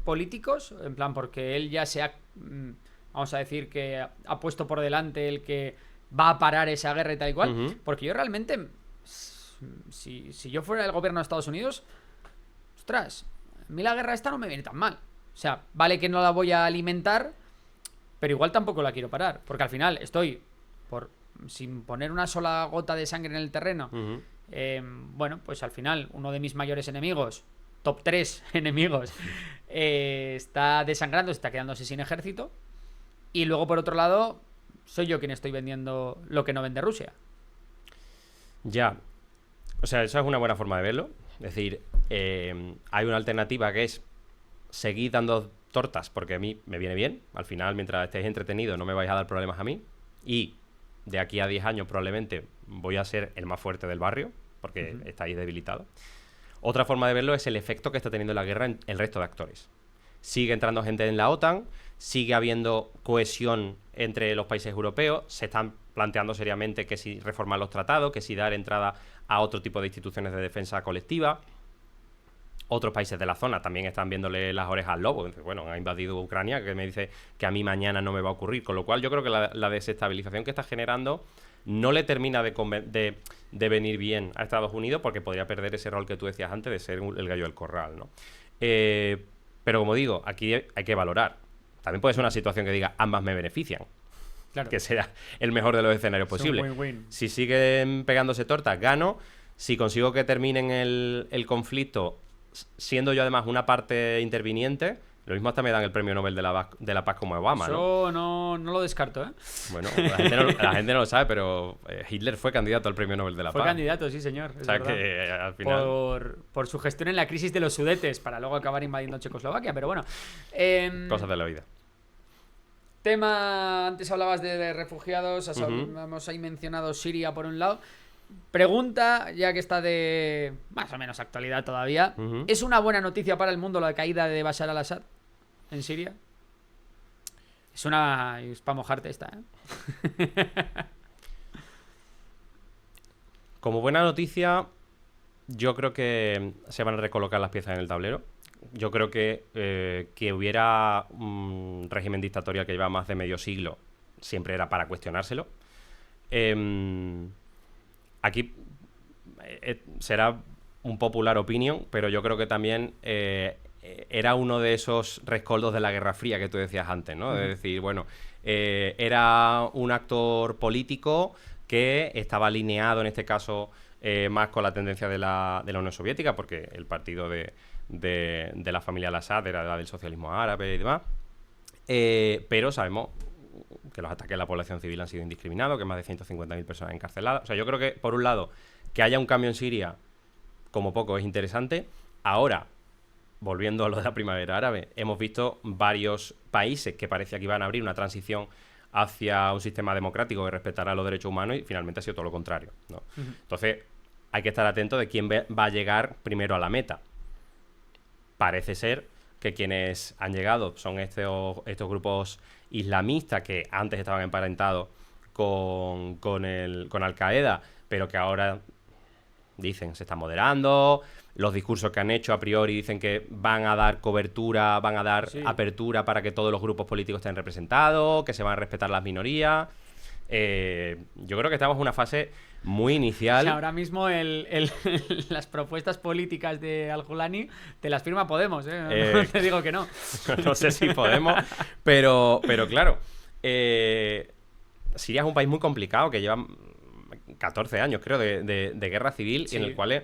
políticos, en plan, porque él ya se ha, vamos a decir, que ha puesto por delante el que va a parar esa guerra y tal y cual. Porque yo realmente, si yo fuera el gobierno de Estados Unidos, ostras, a mí la guerra esta no me viene tan mal. O sea, vale que no la voy a alimentar, pero igual tampoco la quiero parar. Porque al final estoy, sin poner una sola gota de sangre en el terreno, bueno, pues al final uno de mis mayores enemigos, top 3 enemigos, está desangrando, está quedándose sin ejército. Y luego, por otro lado, soy yo quien estoy vendiendo lo que no vende Rusia. Ya. O sea, esa es una buena forma de verlo. Es decir, hay una alternativa que es seguir dando tortas porque a mí me viene bien. Al final, mientras estéis entretenidos, no me vais a dar problemas a mí. Y de aquí a 10 años probablemente voy a ser el más fuerte del barrio porque estáis debilitados. Otra forma de verlo es el efecto que está teniendo la guerra en el resto de actores. Sigue entrando gente en la OTAN, sigue habiendo cohesión entre los países europeos, se están planteando seriamente que si reformar los tratados, que si dar entrada a otro tipo de instituciones de defensa colectiva. Otros países de la zona también están viéndole las orejas al lobo. Bueno, ha invadido Ucrania, que me dice que a mí mañana no me va a ocurrir. Con lo cual yo creo que la desestabilización que está generando no le termina de venir bien a Estados Unidos porque podría perder ese rol que tú decías antes de ser el gallo del corral, ¿no? Pero como digo, aquí hay que valorar. También puede ser una situación que diga ambas me benefician. Claro. Que sea el mejor de los escenarios posibles. Win-win. Si siguen pegándose tortas, gano. Si consigo que terminen el conflicto, siendo yo además una parte interviniente, lo mismo hasta me dan el premio Nobel de la Paz como Obama, Eso no lo descarto, ¿eh? Bueno, la gente no lo sabe, pero Hitler fue candidato al premio Nobel de la Paz. Fue candidato, sí, señor. O sea que al final... Por su gestión en la crisis de los Sudetes, para luego acabar invadiendo Checoslovaquia, pero bueno. Cosas de la vida. Tema, antes hablabas de refugiados, hemos ahí mencionado Siria por un lado. Pregunta, ya que está de más o menos actualidad todavía, ¿es una buena noticia para el mundo la caída de Bashar al-Assad en Siria? Es para mojarte esta, ¿eh? Como buena noticia, yo creo que se van a recolocar las piezas en el tablero. Yo creo que hubiera un régimen dictatorial que lleva más de medio siglo siempre era para cuestionárselo. Aquí será un popular opinion, pero yo creo que también era uno de esos rescoldos de la Guerra Fría que tú decías antes, ¿no? Es decir, bueno, era un actor político que estaba alineado, en este caso, más con la tendencia de la Unión Soviética, porque el partido de la familia al-Assad era la del socialismo árabe y demás. Pero sabemos que los ataques a la población civil han sido indiscriminados, que más de 150.000 personas encarceladas. O sea, yo creo que, por un lado, que haya un cambio en Siria, como poco, es interesante. Ahora, volviendo a lo de la primavera árabe, hemos visto varios países que parecía que iban a abrir una transición hacia un sistema democrático que respetara los derechos humanos y finalmente ha sido todo lo contrario, ¿no? Entonces, hay que estar atento de quién va a llegar primero a la meta. Parece ser que quienes han llegado son estos grupos islamistas que antes estaban emparentados con Al-Qaeda, pero que ahora dicen, se están moderando. Los discursos que han hecho a priori dicen que van a dar cobertura, van a dar apertura para que todos los grupos políticos estén representados, que se van a respetar las minorías. Yo creo que estamos en una fase muy inicial. O sea, ahora mismo las propuestas políticas de Al-Julani te las firma Podemos, ¿eh? No te digo que no. No sé si Podemos, pero claro, Siria es un país muy complicado que lleva 14 años, creo, de guerra civil, y en el cual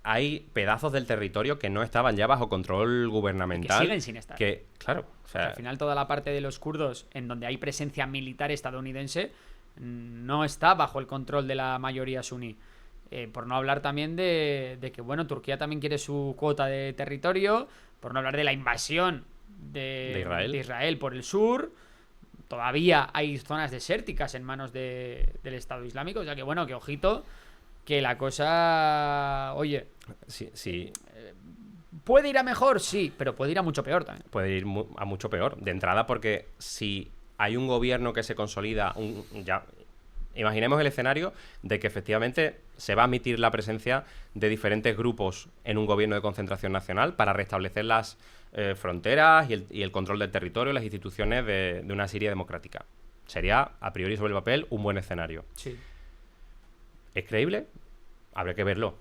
hay pedazos del territorio que no estaban ya bajo control gubernamental. Que siguen sin estar. Claro, o sea, al final toda la parte de los kurdos, en donde hay presencia militar estadounidense, no está bajo el control de la mayoría suní. Por no hablar también de que, bueno, Turquía también quiere su cuota de territorio, por no hablar de la invasión de Israel por el sur. Todavía hay zonas desérticas en manos del Estado Islámico, o sea que, bueno, que ojito, que la cosa, oye, sí. ¿Puede ir a mejor? Sí, pero puede ir a mucho peor también. Puede ir a mucho peor. De entrada, porque si hay un gobierno que se consolida, imaginemos el escenario de que efectivamente se va a admitir la presencia de diferentes grupos en un gobierno de concentración nacional para restablecer las fronteras y el control del territorio y las instituciones de una Siria democrática. Sería, a priori sobre el papel, un buen escenario. Sí. ¿Es creíble? Habría que verlo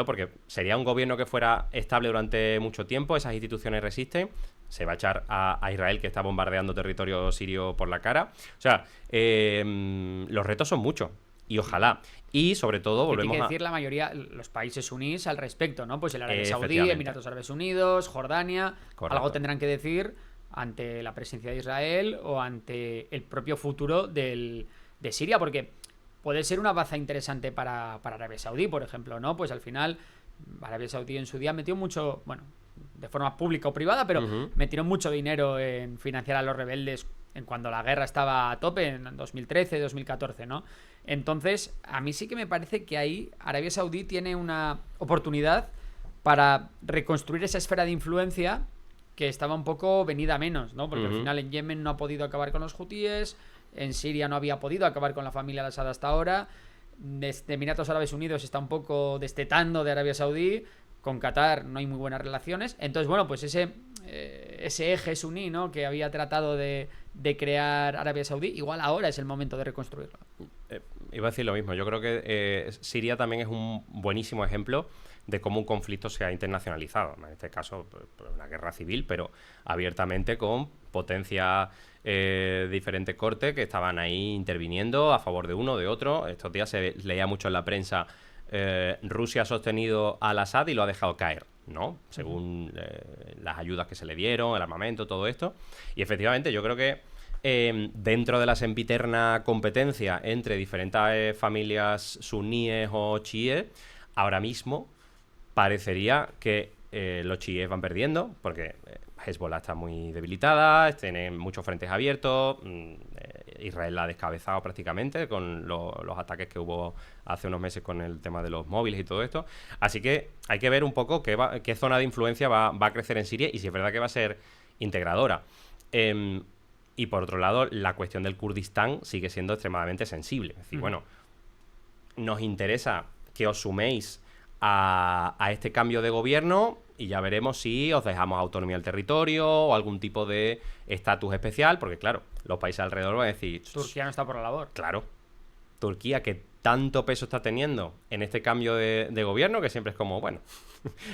porque sería un gobierno que fuera estable durante mucho tiempo, esas instituciones resisten, se va a echar a Israel, que está bombardeando territorio sirio, por la cara. O sea, los retos son muchos, y ojalá. Y sobre todo volvemos tiene que decir la mayoría, los países unís al respecto, ¿no? Pues el Arabia Saudí, Emiratos Árabes Unidos, Jordania. Correcto. Algo tendrán que decir ante la presencia de Israel o ante el propio futuro de Siria, porque puede ser una baza interesante para Arabia Saudí, por ejemplo, ¿no? Pues al final Arabia Saudí en su día metió mucho, bueno, de forma pública o privada, pero metieron mucho dinero en financiar a los rebeldes en cuando la guerra estaba a tope, en 2013, 2014, ¿no? Entonces, a mí sí que me parece que ahí Arabia Saudí tiene una oportunidad para reconstruir esa esfera de influencia que estaba un poco venida a menos, ¿no? Porque al final en Yemen no ha podido acabar con los hutíes, en Siria no había podido acabar con la familia al-Assad hasta ahora, desde Emiratos Árabes Unidos está un poco destetando de Arabia Saudí, con Qatar no hay muy buenas relaciones, entonces, bueno, pues ese eje suní, ¿no?, que había tratado de crear Arabia Saudí, igual ahora es el momento de reconstruirlo. Iba a decir lo mismo. Yo creo que Siria también es un buenísimo ejemplo de cómo un conflicto se ha internacionalizado. En este caso, una guerra civil, pero abiertamente con potencias de diferente corte que estaban ahí interviniendo a favor de uno, de otro. Estos días se leía mucho en la prensa, Rusia ha sostenido al Assad y lo ha dejado caer, ¿no? Según las ayudas que se le dieron, el armamento, todo esto. Y efectivamente, yo creo que dentro de la sempiterna competencia entre diferentes familias suníes o chiíes, ahora mismo parecería que los chiíes van perdiendo, porque Hezbollah está muy debilitada, tienen muchos frentes abiertos, Israel la ha descabezado prácticamente con los ataques que hubo hace unos meses con el tema de los móviles y todo esto. Así que hay que ver un poco qué zona de influencia va a crecer en Siria y si es verdad que va a ser integradora. Y por otro lado, la cuestión del Kurdistán sigue siendo extremadamente sensible. Es decir, bueno, nos interesa que os suméis a este cambio de gobierno y ya veremos si os dejamos autonomía al territorio o algún tipo de estatus especial, porque claro, los países alrededor van a decir... Turquía no está por la labor. Claro. Turquía, que tanto peso está teniendo en este cambio de gobierno, que siempre es como, bueno,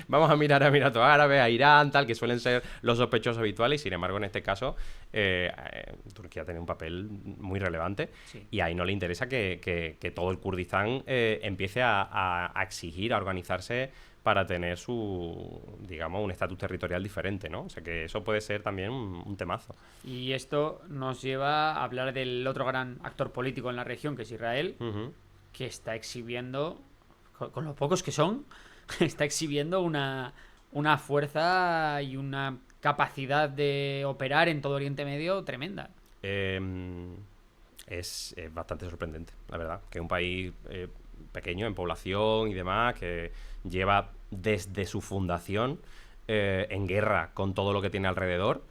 vamos a mirar a Emiratos Árabes, a Irán, tal, que suelen ser los sospechosos habituales, y sin embargo, en este caso, Turquía tiene un papel muy relevante, y ahí no le interesa que todo el Kurdistán empiece a exigir, a organizarse para tener un estatus territorial diferente, ¿no? O sea que eso puede ser también un temazo. Y esto nos lleva a hablar del otro gran actor político en la región, que es Israel, que está exhibiendo, con lo pocos que son, está exhibiendo una fuerza y una capacidad de operar en todo Oriente Medio tremenda. Es bastante sorprendente, la verdad, que un país pequeño en población y demás, que lleva desde su fundación en guerra con todo lo que tiene alrededor,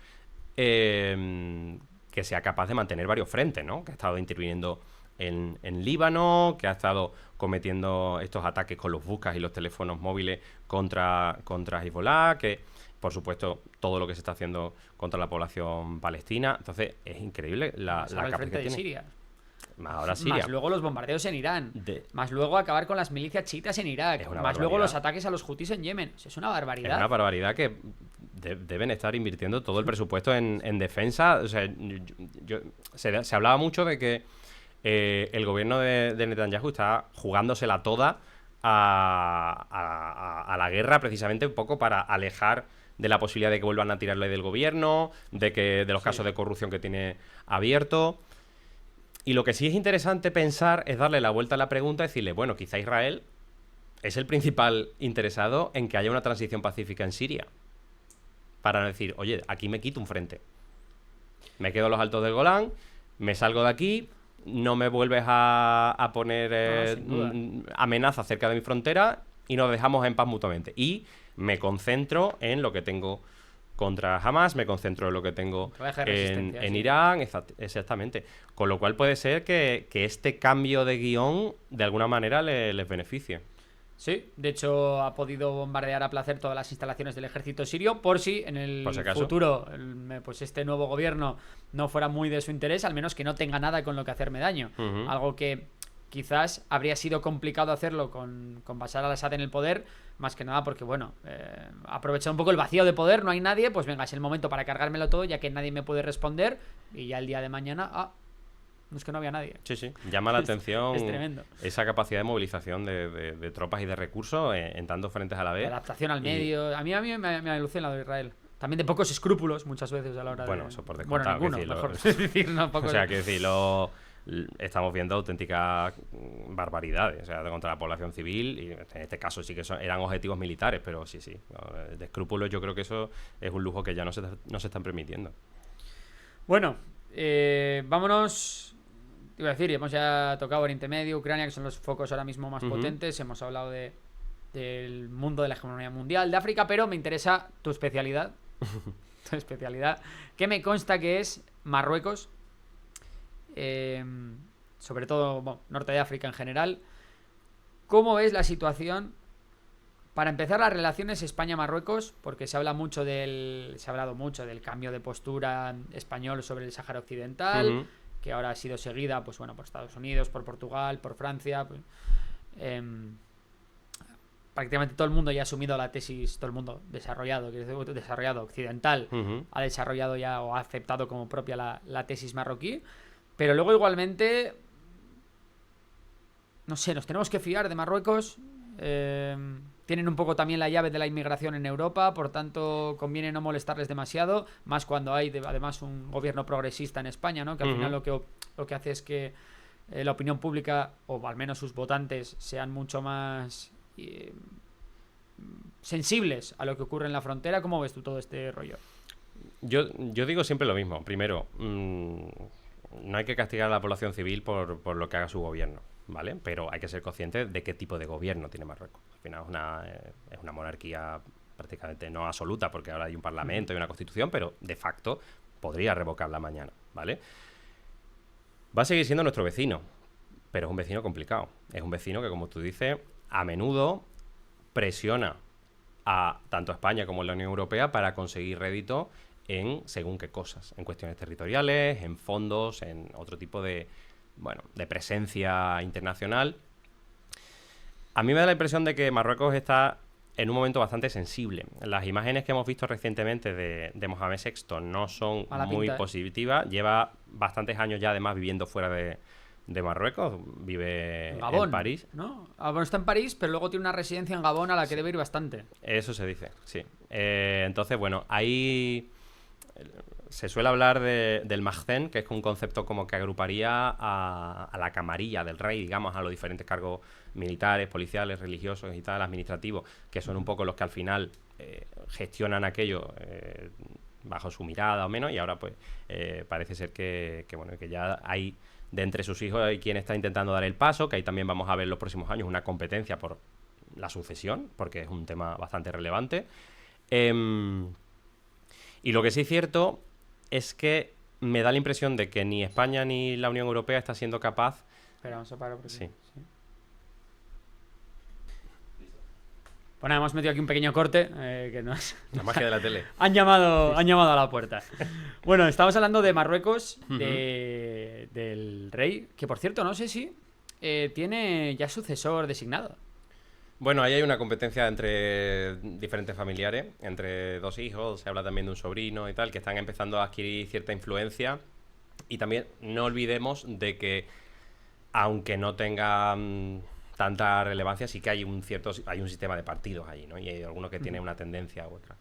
que sea capaz de mantener varios frentes, ¿no? Que ha estado interviniendo en Líbano, que ha estado cometiendo estos ataques con los buscas y los teléfonos móviles contra Hezbollah, que por supuesto todo lo que se está haciendo contra la población palestina. Entonces es increíble la Ahora el capacidad frente que de tiene. Siria. Ahora Siria. Más luego los bombardeos en Irán. De- Más luego acabar con las milicias chiitas en Irak. Es una Más luego barbaridad. los ataques a los hutis en Yemen. Es una Es barbaridad. una barbaridad que deben estar invirtiendo todo el presupuesto en defensa. O sea, se hablaba mucho de que el gobierno de Netanyahu está jugándosela toda a la guerra, precisamente un poco para alejar de la posibilidad de que vuelvan a tirarle del gobierno, de los casos de corrupción que tiene abierto. Y lo que sí es interesante pensar es darle la vuelta a la pregunta y decirle, bueno, quizá Israel es el principal interesado en que haya una transición pacífica en Siria. Para decir, oye, aquí me quito un frente. Me quedo en los altos del Golán, me salgo de aquí, no me vuelves a poner sin duda. amenaza cerca de mi frontera y nos dejamos en paz mutuamente. Y me concentro en lo que tengo contra Hamas, me concentro en lo que tengo Trabaja de resistencia, en sí. Irán, exactamente. Con lo cual puede ser que este cambio de guión de alguna manera les beneficie. Sí, de hecho ha podido bombardear a placer todas las instalaciones del ejército sirio por si en el Por si acaso. futuro pues este nuevo gobierno no fuera muy de su interés, al menos que no tenga nada con lo que hacerme daño. Ujú. Algo que quizás habría sido complicado hacerlo con Bashar al-Assad en el poder, más que nada porque, bueno, aprovechar un poco el vacío de poder, no hay nadie, pues venga, es el momento para cargármelo todo, ya que nadie me puede responder, y ya el día de mañana, no es que no había nadie. Sí, sí. Llama la atención Es tremendo. esa capacidad de movilización de tropas y de recursos en tantos frentes a la vez. La adaptación al Y- medio. A mí me alucina lo de Israel. También de pocos escrúpulos muchas veces a la hora Bueno, de... eso por Bueno, descontado, ninguno, que decirlo. mejor es decir, no, O sea, que decir, estamos viendo auténticas barbaridades, o sea, contra la población civil, y en este caso sí que eran objetivos militares, pero sí, de escrúpulos yo creo que eso es un lujo que ya no se están permitiendo. Bueno, vámonos... Te iba a decir, hemos ya tocado Oriente Medio, Ucrania, que son los focos ahora mismo más potentes. Hemos hablado del mundo de la hegemonía mundial, de África, pero me interesa tu especialidad. Tu especialidad, que me consta que es Marruecos. Sobre todo, bueno, norte de África en general. ¿Cómo ves la situación? Para empezar, las relaciones España-Marruecos, porque se ha hablado mucho del cambio de postura español sobre el Sáhara Occidental, Ujú. que ahora ha sido seguida, pues bueno, por Estados Unidos, por Portugal, por Francia. Pues, prácticamente todo el mundo ya ha asumido la tesis, todo el mundo desarrollado occidental, Ujú. ha desarrollado ya o ha aceptado como propia la tesis marroquí, pero luego igualmente, no sé, nos tenemos que fiar de Marruecos. Tienen un poco también la llave de la inmigración en Europa, por tanto conviene no molestarles demasiado, más cuando hay además un gobierno progresista en España, ¿no? Que al Ujú. final lo que hace es que la opinión pública, o al menos sus votantes, sean mucho más sensibles a lo que ocurre en la frontera. ¿Cómo ves tú todo este rollo? Yo digo siempre lo mismo. Primero, no hay que castigar a la población civil por lo que haga su gobierno, ¿vale? Pero hay que ser consciente de qué tipo de gobierno tiene Marruecos. Al final es una monarquía prácticamente no absoluta, porque ahora hay un parlamento y una constitución, pero de facto podría revocarla mañana, ¿vale? Va a seguir siendo nuestro vecino, pero es un vecino complicado. Es un vecino que, como tú dices, a menudo presiona a tanto a España como a la Unión Europea para conseguir rédito en según qué cosas, en cuestiones territoriales, en fondos, en otro tipo de presencia internacional. A mí me da la impresión de que Marruecos está en un momento bastante sensible. Las imágenes que hemos visto recientemente de Mohamed VI no son Mala muy pinta, ¿eh? positivas. Lleva bastantes años ya además viviendo fuera de Marruecos. Vive Gabón, en París. ¿no? Bueno, está en París, pero luego tiene una residencia en Gabón a la que debe ir bastante. Eso se dice, sí. Entonces, bueno, ahí se suele hablar del Mahzen, que es un concepto como que agruparía a la camarilla del rey, digamos, a los diferentes cargos militares, policiales, religiosos y tal, administrativos, que son un poco los que al final gestionan aquello bajo su mirada o menos, y ahora pues parece ser que ya hay de entre sus hijos hay quien está intentando dar el paso, que ahí también vamos a ver en los próximos años una competencia por la sucesión, porque es un tema bastante relevante. Y lo que sí es cierto es que me da la impresión de que ni España ni la Unión Europea está siendo capaz Espera, vamos a parar porque... Sí. Bueno, hemos metido aquí un pequeño corte que nos... La magia de la tele. Han llamado a la puerta. Bueno, estamos hablando de Marruecos, del rey, que por cierto, no sé si tiene ya sucesor designado. Bueno, ahí hay una competencia entre diferentes familiares, entre dos hijos, se habla también de un sobrino y tal, que están empezando a adquirir cierta influencia. Y también no olvidemos de que, aunque no tenga tanta relevancia, sí que hay un sistema de partidos allí, ¿no? Y hay algunos que tienen una tendencia u otra.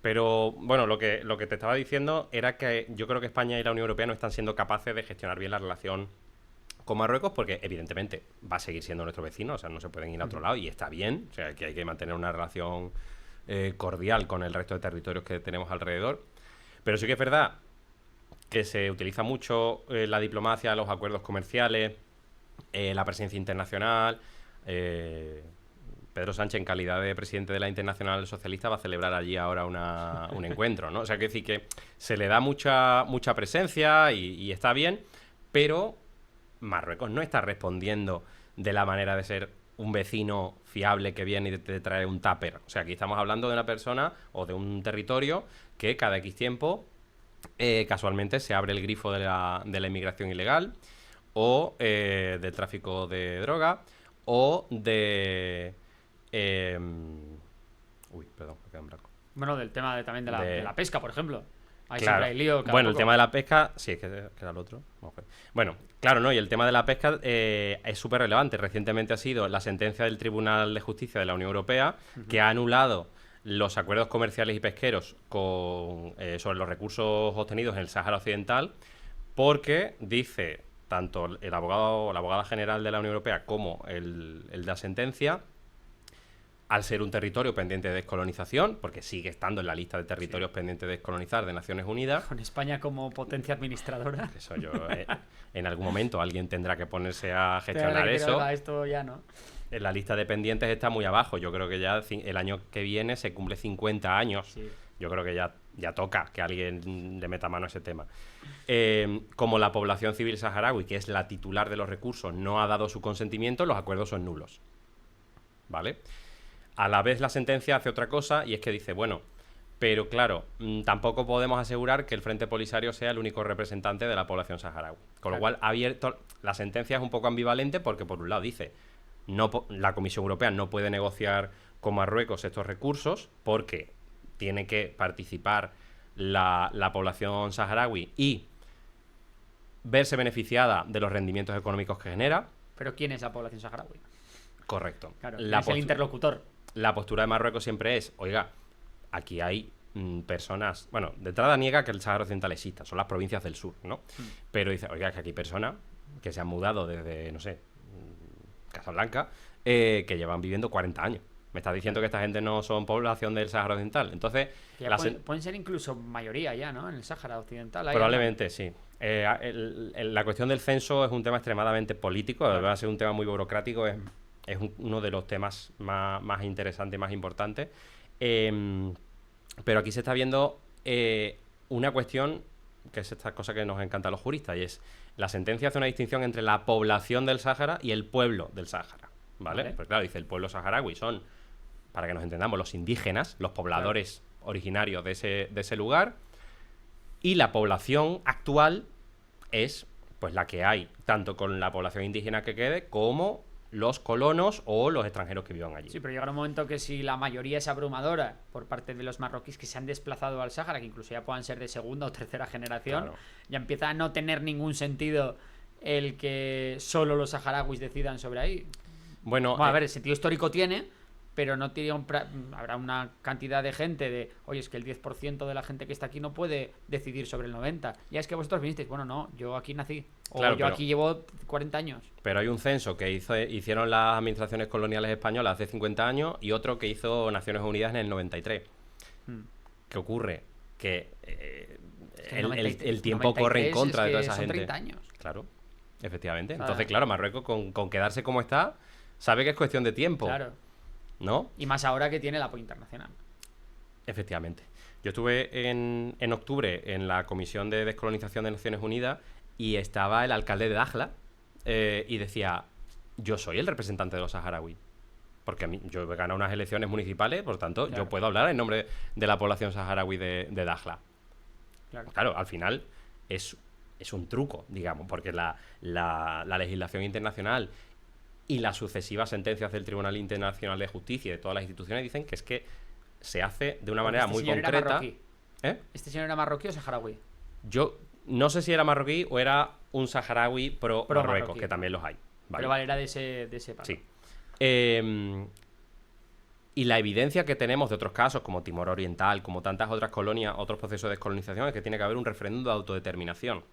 Pero, bueno, lo que te estaba diciendo era que yo creo que España y la Unión Europea no están siendo capaces de gestionar bien la relación con Marruecos, porque evidentemente va a seguir siendo nuestro vecino, o sea, no se pueden ir a otro lado, y está bien, o sea, que hay que mantener una relación cordial con el resto de territorios que tenemos alrededor. Pero sí que es verdad que se utiliza mucho la diplomacia, los acuerdos comerciales, la presencia internacional. Pedro Sánchez, en calidad de presidente de la Internacional Socialista, va a celebrar allí ahora un encuentro, ¿no? O sea, que decir que se le da mucha presencia y está bien, pero Marruecos no está respondiendo de la manera de ser un vecino fiable que viene y te trae un tupper. O sea, aquí estamos hablando de una persona o de un territorio que cada X tiempo casualmente se abre el grifo de la inmigración ilegal, o del tráfico de droga, o de... perdón, me quedé en blanco. Bueno, del tema también de la pesca, por ejemplo. Ahí Claro. siempre hay lío. Bueno, el tema de la pesca, sí, es que era el otro. Bueno, claro, ¿no? Y el tema de la pesca es súper relevante. Recientemente ha sido la sentencia del Tribunal de Justicia de la Unión Europea que ha anulado los acuerdos comerciales y pesqueros sobre los recursos obtenidos en el Sáhara Occidental, porque dice tanto el abogado o la abogada general de la Unión Europea como el de la sentencia, al ser un territorio pendiente de descolonización, porque sigue estando en la lista de territorios pendientes de descolonizar de Naciones Unidas. Con España como potencia administradora. Eso en algún momento alguien tendrá que ponerse a gestionar eso. Esto ya no. En la lista de pendientes está muy abajo. Yo creo que ya el año que viene se cumple 50 años. Sí. Yo creo que ya toca que alguien le meta mano a ese tema. Como la población civil saharaui, que es la titular de los recursos, no ha dado su consentimiento, los acuerdos son nulos. ¿Vale? A la vez la sentencia hace otra cosa, y es que dice, bueno, pero claro, tampoco podemos asegurar que el Frente Polisario sea el único representante de la población saharaui. Con lo cual, la sentencia es un poco ambivalente, porque por un lado dice, la Comisión Europea no puede negociar con Marruecos estos recursos porque tiene que participar la población saharaui y verse beneficiada de los rendimientos económicos que genera. ¿Pero quién es la población saharaui? Correcto. Claro, es el interlocutor. La postura de Marruecos siempre es, oiga, aquí hay personas... Bueno, de entrada niega que el Sáhara Occidental exista, son las provincias del sur, ¿no? Pero dice, oiga, que aquí hay personas que se han mudado desde, no sé, Casablanca, que llevan viviendo 40 años. Me estás diciendo que esta gente no son población del Sáhara Occidental. Entonces... pueden ser incluso mayoría ya, ¿no? En el Sáhara Occidental. Probablemente, sí. La cuestión del censo es un tema extremadamente político, va a ser un tema muy burocrático, es uno de los temas más interesantes, más importantes. Pero aquí se está viendo una cuestión, que es esta cosa que nos encanta a los juristas, y es la sentencia hace una distinción entre la población del Sáhara y el pueblo del Sáhara, ¿vale? Pues claro, dice el pueblo saharaui son, para que nos entendamos, los indígenas, los pobladores originarios de ese lugar, y la población actual es pues la que hay, tanto con la población indígena que quede como los colonos o los extranjeros que vivan allí. Sí, pero llegará un momento que si la mayoría es abrumadora por parte de los marroquíes que se han desplazado al Sáhara, que incluso ya puedan ser de segunda o tercera generación, ya empieza a no tener ningún sentido el que solo los saharauis decidan sobre ahí. Bueno, a ver, el sentido histórico tiene, pero no tiene habrá una cantidad de gente de, oye, es que el 10% de la gente que está aquí no puede decidir sobre el 90%. Ya es que vosotros vinisteis, bueno, no, yo aquí nací, o claro, yo aquí llevo 40 años. Pero hay un censo que hicieron las administraciones coloniales españolas hace 50 años y otro que hizo Naciones Unidas en el 93. ¿Qué ocurre? Que el tiempo corre en contra de toda esa gente. 30 años. Claro, efectivamente. Entonces, claro, Marruecos con quedarse como está, sabe que es cuestión de tiempo. Claro. ¿No? Y más ahora que tiene el apoyo internacional. Efectivamente. Yo estuve en octubre en la Comisión de Descolonización de Naciones Unidas y estaba el alcalde de Dakhla, y decía, yo soy el representante de los saharauis. Porque yo he ganado unas elecciones municipales, por tanto, yo puedo hablar en nombre de la población saharaui de Dakhla. Claro, al final es un truco, digamos, porque la legislación internacional y las sucesivas sentencias del Tribunal Internacional de Justicia y de todas las instituciones dicen que es que se hace de una manera muy concreta. ¿Este señor era marroquí o saharaui? Yo no sé si era marroquí o era un saharaui pro Marruecos, que también los hay. Pero vale, era de ese palo. Sí. Y la evidencia que tenemos de otros casos, como Timor Oriental, como tantas otras colonias, otros procesos de descolonización, es que tiene que haber un referéndum de autodeterminación.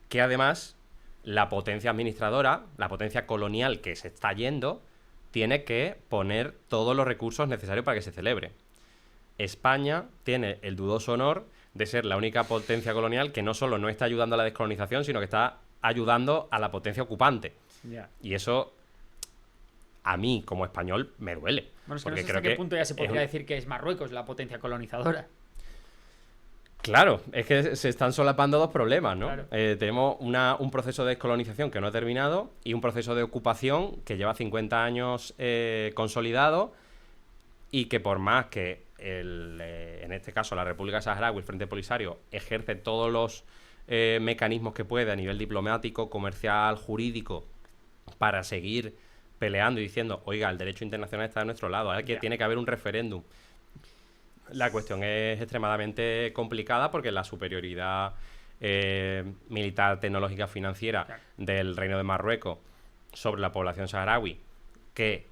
Que además, la potencia administradora, la potencia colonial que se está yendo, tiene que poner todos los recursos necesarios para que se celebre. España tiene el dudoso honor de ser la única potencia colonial que no solo no está ayudando a la descolonización, sino que está ayudando a la potencia ocupante. Y eso, a mí, como español, me duele. Bueno, es que no sé hasta qué punto ya se podría decir que es Marruecos la potencia colonizadora. Claro, es que se están solapando dos problemas, ¿no? Claro. Tenemos un proceso de descolonización que no ha terminado y un proceso de ocupación que lleva 50 años consolidado y que por más que, en este caso, la República Saharaui, el Frente Polisario, ejerce todos los mecanismos que puede a nivel diplomático, comercial, jurídico, para seguir peleando y diciendo, oiga, el derecho internacional está de nuestro lado, ahora que tiene que haber un referéndum. La cuestión es extremadamente complicada porque la superioridad militar, tecnológica, financiera del Reino de Marruecos sobre la población saharaui, que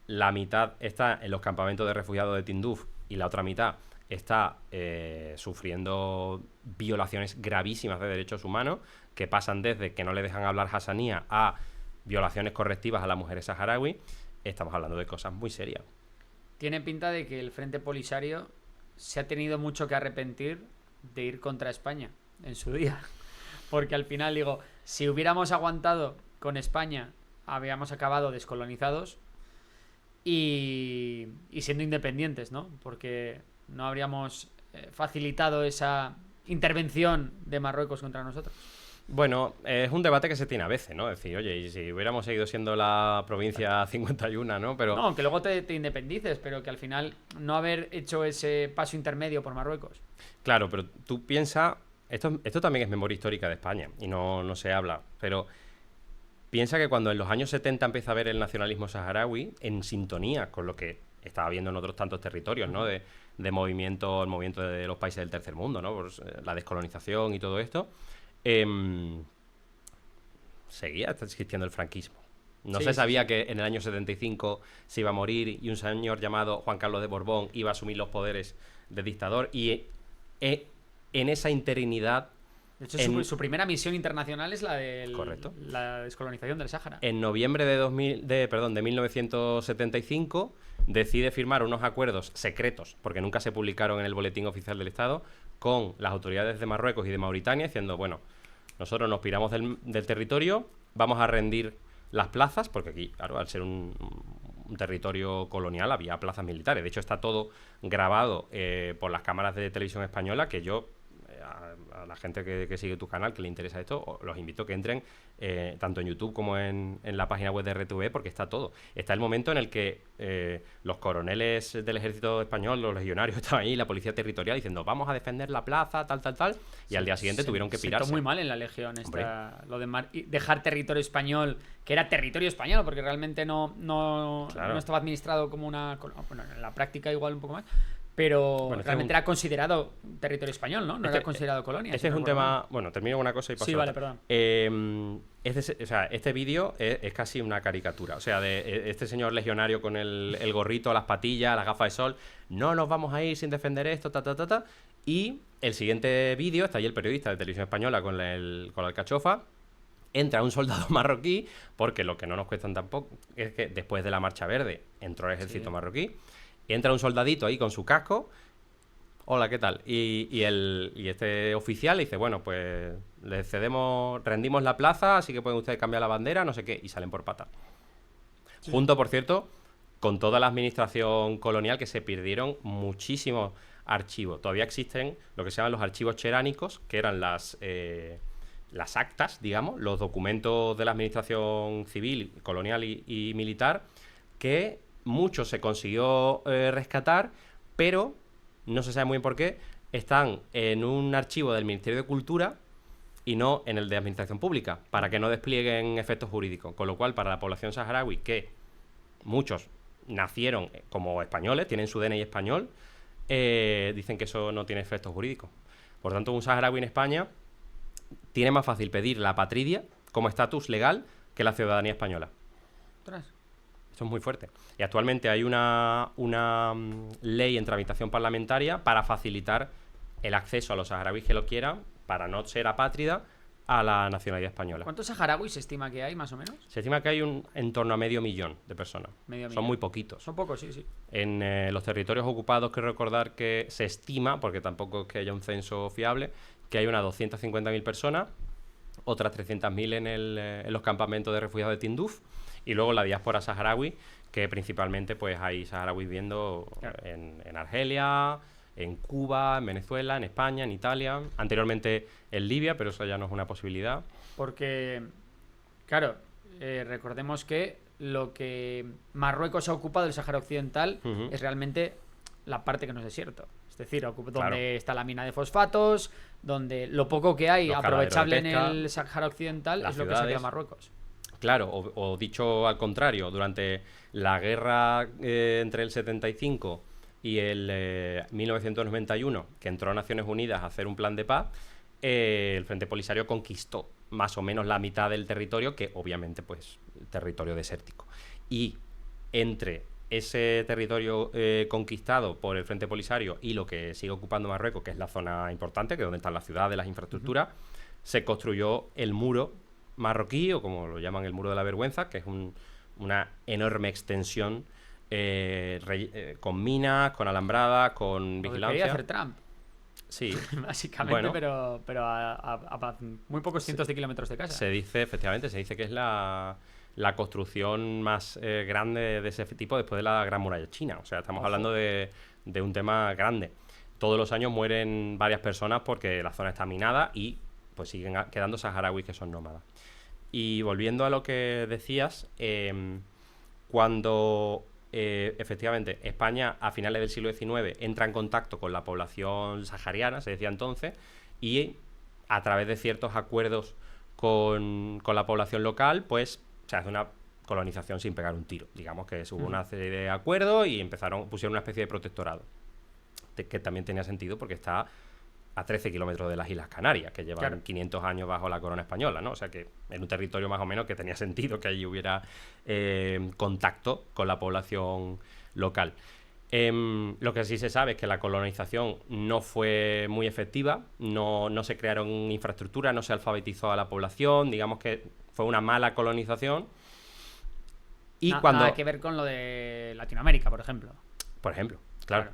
la mitad está en los campamentos de refugiados de Tinduf y la otra mitad está sufriendo violaciones gravísimas de derechos humanos, que pasan desde que no le dejan hablar hasanía a violaciones correctivas a las mujeres saharaui. Estamos hablando de cosas muy serias. Tiene pinta de que el Frente Polisario se ha tenido mucho que arrepentir de ir contra España en su día. Porque al final, digo, si hubiéramos aguantado con España, habíamos acabado descolonizados y siendo independientes, ¿no? Porque no habríamos facilitado esa intervención de Marruecos contra nosotros. Bueno, es un debate que se tiene a veces, ¿no? Es decir, oye, y si hubiéramos seguido siendo la provincia 51, ¿no? Pero no, que luego te independices, pero que al final no haber hecho ese paso intermedio por Marruecos. Claro, pero tú piensas, esto también es memoria histórica de España y no se habla, pero piensa que cuando en los años 70 empieza a haber el nacionalismo saharaui, en sintonía con lo que estaba habiendo en otros tantos territorios, ¿no? De el movimiento de los países del tercer mundo, ¿no? Pues, la descolonización y todo esto. Seguía existiendo el franquismo. No se sabía que en el año 75 se iba a morir y un señor llamado Juan Carlos de Borbón iba a asumir los poderes de dictador, y en esa interinidad. De hecho, su primera misión internacional es la de la descolonización del Sáhara. En noviembre de 1975 decide firmar unos acuerdos secretos, porque nunca se publicaron en el Boletín Oficial del Estado, con las autoridades de Marruecos y de Mauritania, diciendo, bueno, nosotros nos piramos del territorio, vamos a rendir las plazas, porque aquí, claro, al ser un territorio colonial había plazas militares. De hecho, está todo grabado por las cámaras de televisión española, que yo, a la gente que sigue tu canal, que le interesa esto, los invito a que entren tanto en YouTube como en la página web de RTV, porque está todo. Está el momento en el que los coroneles del ejército español, los legionarios, estaban ahí, la policía territorial, diciendo, vamos a defender la plaza, tal, y al día siguiente tuvieron que pirarse. Se muy mal en la legión lo de dejar territorio español, que era territorio español, porque realmente no estaba administrado como una... Bueno, en la práctica igual un poco más, pero realmente era considerado territorio español, ¿no? No era considerado colonia. Este es un tema... Bueno, termino con una cosa y paso a otra. Perdón. Este vídeo es casi una caricatura. O sea, de este señor legionario con el gorrito, las patillas, las gafas de sol. No nos vamos a ir sin defender esto, Y el siguiente vídeo, está ahí el periodista de Televisión Española con la alcachofa. Entra un soldado marroquí, porque lo que no nos cuestan tampoco es que después de la Marcha Verde entró el ejército marroquí. Entra un soldadito ahí con su casco. Hola, ¿qué tal? Y este oficial le dice, bueno, pues rendimos la plaza, así que pueden ustedes cambiar la bandera, no sé qué, y salen por pata. Sí. Junto, por cierto, con toda la administración colonial, que se perdieron muchísimos archivos. Todavía existen lo que se llaman los archivos cheránicos, que eran las actas, digamos, los documentos de la administración civil, colonial y militar, que mucho se consiguió rescatar, pero no se sabe muy bien por qué, están en un archivo del Ministerio de Cultura y no en el de Administración Pública, para que no desplieguen efectos jurídicos. Con lo cual, para la población saharaui, que muchos nacieron como españoles, tienen su DNI español, dicen que eso no tiene efectos jurídicos. Por tanto, un saharaui en España tiene más fácil pedir la apatridia como estatus legal que la ciudadanía española. Ostras. Esto es muy fuerte. Y actualmente hay una ley en tramitación parlamentaria para facilitar el acceso a los saharauis que lo quieran, para no ser apátrida, a la nacionalidad española. ¿Cuántos saharauis se estima que hay, más o menos? Se estima que hay en torno a 500.000 de personas. Son muy poquitos. Son pocos, sí, sí. En los territorios ocupados, quiero recordar que se estima, porque tampoco es que haya un censo fiable, que hay unas 250.000 personas, otras 300.000 en los campamentos de refugiados de Tinduf, y luego la diáspora saharaui, que principalmente pues hay saharauis viviendo en Argelia, en Cuba, en Venezuela, en España, en Italia, anteriormente en Libia, pero eso ya no es una posibilidad. Porque, claro, recordemos que lo que Marruecos ha ocupado del Sáhara Occidental es realmente la parte que no es desierto. Es decir, donde está la mina de fosfatos, donde lo poco que hay aprovechable en el Sáhara Occidental es lo que se queda Marruecos. Claro, o dicho al contrario, durante la guerra entre el 75 y el 1991, que entró a Naciones Unidas a hacer un plan de paz, el Frente Polisario conquistó más o menos la mitad del territorio, que obviamente pues territorio desértico. Y entre ese territorio conquistado por el Frente Polisario y lo que sigue ocupando Marruecos, que es la zona importante, que es donde están las ciudades, las infraestructuras, se construyó el muro marroquí, o como lo llaman el muro de la vergüenza, que es una enorme extensión con minas, con alambradas, con vigilancia. Lo que quería hacer Trump. Sí. Básicamente, bueno, pero a muy pocos cientos de kilómetros de casa. Se dice, efectivamente, se dice que es la construcción más grande de ese tipo después de la Gran Muralla China. O sea, estamos hablando de un tema grande. Todos los años mueren varias personas porque la zona está minada y pues siguen quedando saharauis que son nómadas. Y volviendo a lo que decías, cuando efectivamente España a finales del siglo XIX entra en contacto con la población sahariana, se decía entonces, y a través de ciertos acuerdos con la población local, pues se hace una colonización sin pegar un tiro. Digamos que hubo una serie de acuerdos y pusieron una especie de protectorado, que también tenía sentido porque está a 13 kilómetros de las Islas Canarias, que llevan 500 años bajo la corona española, ¿no? O sea que en un territorio más o menos que tenía sentido que allí hubiera contacto con la población local. Lo que sí se sabe es que la colonización no fue muy efectiva, no se crearon infraestructuras, no se alfabetizó a la población, digamos que fue una mala colonización. Y nada que ver con lo de Latinoamérica, por ejemplo. Por ejemplo, claro.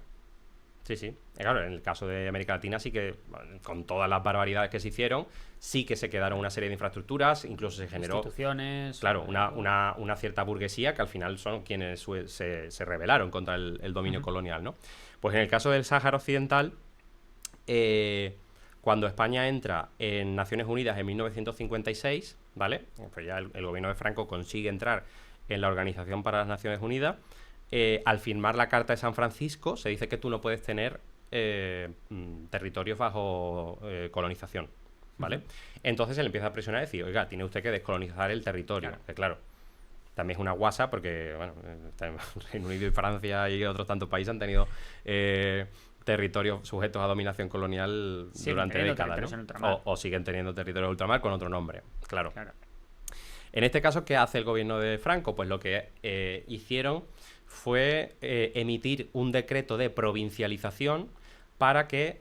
Sí. Claro, en el caso de América Latina sí que, con todas las barbaridades que se hicieron, sí que se quedaron una serie de infraestructuras, incluso se generó... instituciones... Claro, una cierta burguesía que al final son quienes se rebelaron contra el dominio colonial, ¿no? Pues en el caso del Sáhara Occidental, cuando España entra en Naciones Unidas en 1956, ¿vale? Pues ya el gobierno de Franco consigue entrar en la Organización para las Naciones Unidas. Al firmar la Carta de San Francisco se dice que tú no puedes tener territorios bajo colonización, ¿vale? Entonces se le empieza a presionar y decir, oiga, tiene usted que descolonizar el territorio. Claro, también es una guasa porque, bueno, Reino Unido y Francia y otros tantos países han tenido territorios sujetos a dominación colonial durante décadas, ¿no? O siguen teniendo territorios de ultramar con otro nombre, claro. En este caso, ¿qué hace el gobierno de Franco? Pues lo que hicieron fue emitir un decreto de provincialización para que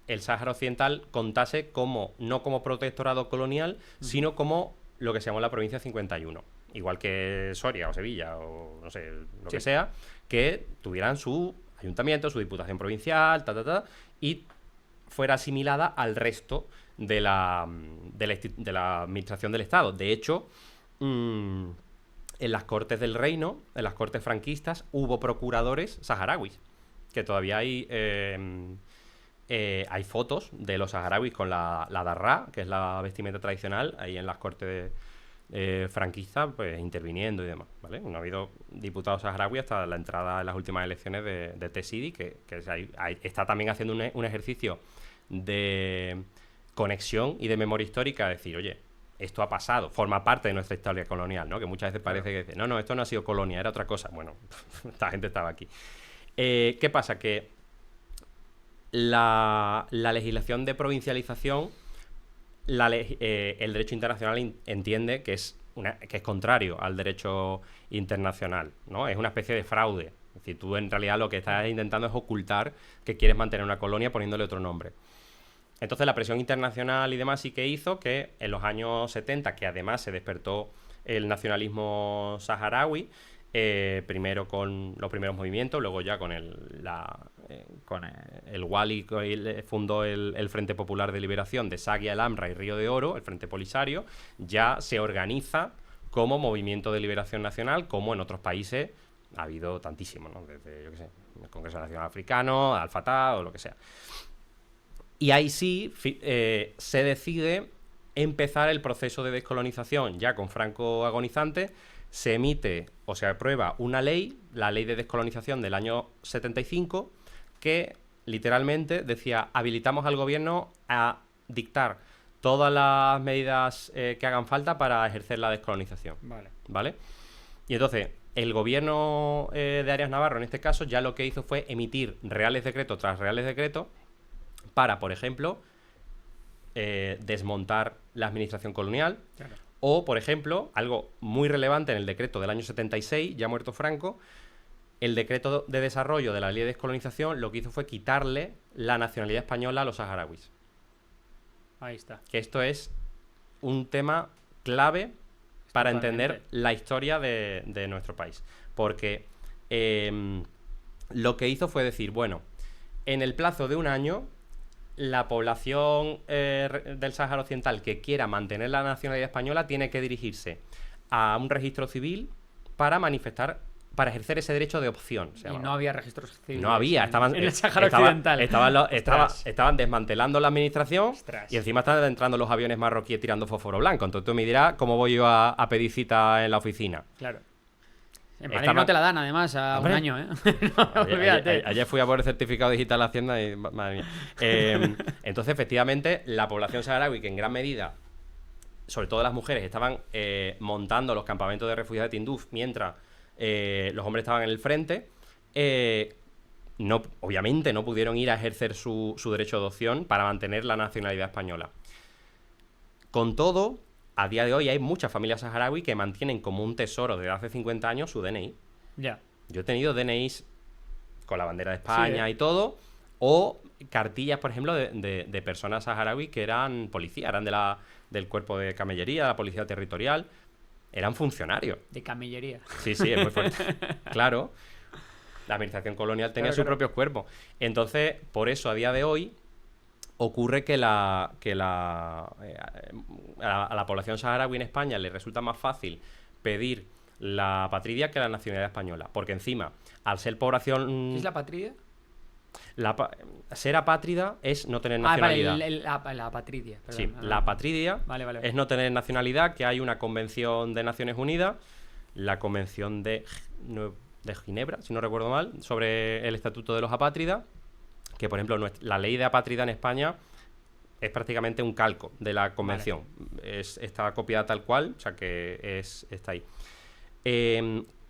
el Sáhara Occidental contase no como protectorado colonial, sino como lo que se llamó la provincia 51. Igual que Soria o Sevilla o no sé, lo que sea, que tuvieran su ayuntamiento, su diputación provincial, y fuera asimilada al resto de la administración del Estado. De hecho, en las Cortes del Reino, en las Cortes franquistas, hubo procuradores saharauis, que todavía hay hay fotos de los saharauis con la darra, que es la vestimenta tradicional, ahí en las cortes franquistas, pues interviniendo y demás, ¿vale? No ha habido diputados saharauis hasta la entrada en las últimas elecciones de Tessidi, que está también haciendo un ejercicio de conexión y de memoria histórica, decir, oye, esto ha pasado, forma parte de nuestra historia colonial, ¿no? Que muchas veces parece que dice, no, esto no ha sido colonia, era otra cosa. Bueno, esta gente estaba aquí. ¿Qué pasa? Que la legislación de provincialización, el derecho internacional entiende que es contrario al derecho internacional, ¿no? Es una especie de fraude. Es decir, tú en realidad lo que estás intentando es ocultar que quieres mantener una colonia poniéndole otro nombre. Entonces la presión internacional y demás sí que hizo que en los años 70, que además se despertó el nacionalismo saharaui, primero con los primeros movimientos, luego ya con el Wali, fundó el Frente Popular de Liberación de Sagia, El Amra y Río de Oro, el Frente Polisario, ya se organiza como movimiento de liberación nacional, como en otros países ha habido tantísimo, ¿no? Desde, yo qué sé, el Congreso Nacional Africano, Al-Fatah o lo que sea. Y ahí sí se decide empezar el proceso de descolonización ya con Franco agonizante. Se emite o se aprueba una ley, la Ley de Descolonización del año 75, que literalmente decía, habilitamos al gobierno a dictar todas las medidas que hagan falta para ejercer la descolonización. ¿Vale? Y entonces, el gobierno de Arias Navarro, en este caso, ya lo que hizo fue emitir reales decretos tras reales decretos para, por ejemplo, desmontar la administración colonial. Claro. O, por ejemplo, algo muy relevante en el decreto del año 76, ya muerto Franco, el decreto de desarrollo de la ley de descolonización lo que hizo fue quitarle la nacionalidad española a los saharauis. Ahí está. Que esto es un tema clave para entender la historia de nuestro país. Porque lo que hizo fue decir, bueno, en el plazo de un año, la población del Sáhara Occidental que quiera mantener la nacionalidad española tiene que dirigirse a un registro civil para manifestar, para ejercer ese derecho de opción. Y no había registros civiles. No había, en el Sáhara Occidental. Estaban desmantelando la administración. Ostras. Y encima están entrando los aviones marroquíes tirando fósforo blanco. Entonces tú me dirás cómo voy yo a pedir cita en la oficina. Claro. En Madrid no te la dan, además, a un año, ¿eh? No, olvídate. Ayer fui a por el certificado digital a Hacienda y... Madre mía. Entonces, efectivamente, la población saharaui, que en gran medida, sobre todo las mujeres, estaban montando los campamentos de refugiados de Tinduf mientras los hombres estaban en el frente, obviamente no pudieron ir a ejercer su derecho de adopción para mantener la nacionalidad española. Con todo, a día de hoy hay muchas familias saharaui que mantienen como un tesoro desde hace 50 años su DNI. Ya. Yo he tenido DNIs con la bandera de España y todo, o cartillas, por ejemplo, de personas saharaui que eran policías, eran del cuerpo de camellería, de la policía territorial, eran funcionarios. De camellería. Sí, es muy fuerte. Claro, la administración colonial tenía sus propios cuerpos. Entonces, por eso, a día de hoy, ocurre que a la población saharaui en España le resulta más fácil pedir la apatridia que la nacionalidad española. Porque encima, al ser población... ¿Qué es la apatridia? Ser apátrida es no tener nacionalidad. La apatridia. Perdón, sí, la apatridia es no tener nacionalidad, que hay una convención de Naciones Unidas, la convención de Ginebra, si no recuerdo mal, sobre el estatuto de los apátridas, que por ejemplo la ley de apátrida en España es prácticamente un calco de la convención. Está copiada tal cual, o sea que está ahí.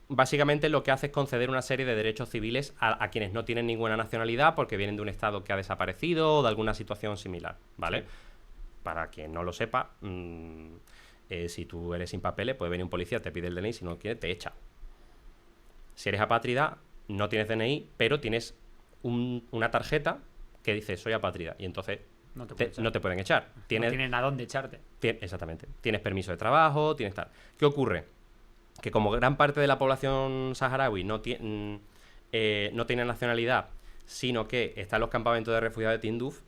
Básicamente lo que hace es conceder una serie de derechos civiles a quienes no tienen ninguna nacionalidad porque vienen de un estado que ha desaparecido o de alguna situación similar, ¿vale? Sí. Para quien no lo sepa, si tú eres sin papeles, puede venir un policía, te pide el DNI, si no quiere, te echa. Si eres apátrida, no tienes DNI, pero tienes una tarjeta que dice soy apátrida y entonces no te pueden echar. No tienen a dónde echarte. Exactamente. Tienes permiso de trabajo, tienes tal. ¿Qué ocurre? Que como gran parte de la población saharaui no tiene nacionalidad, sino que está en los campamentos de refugiados de Tinduf,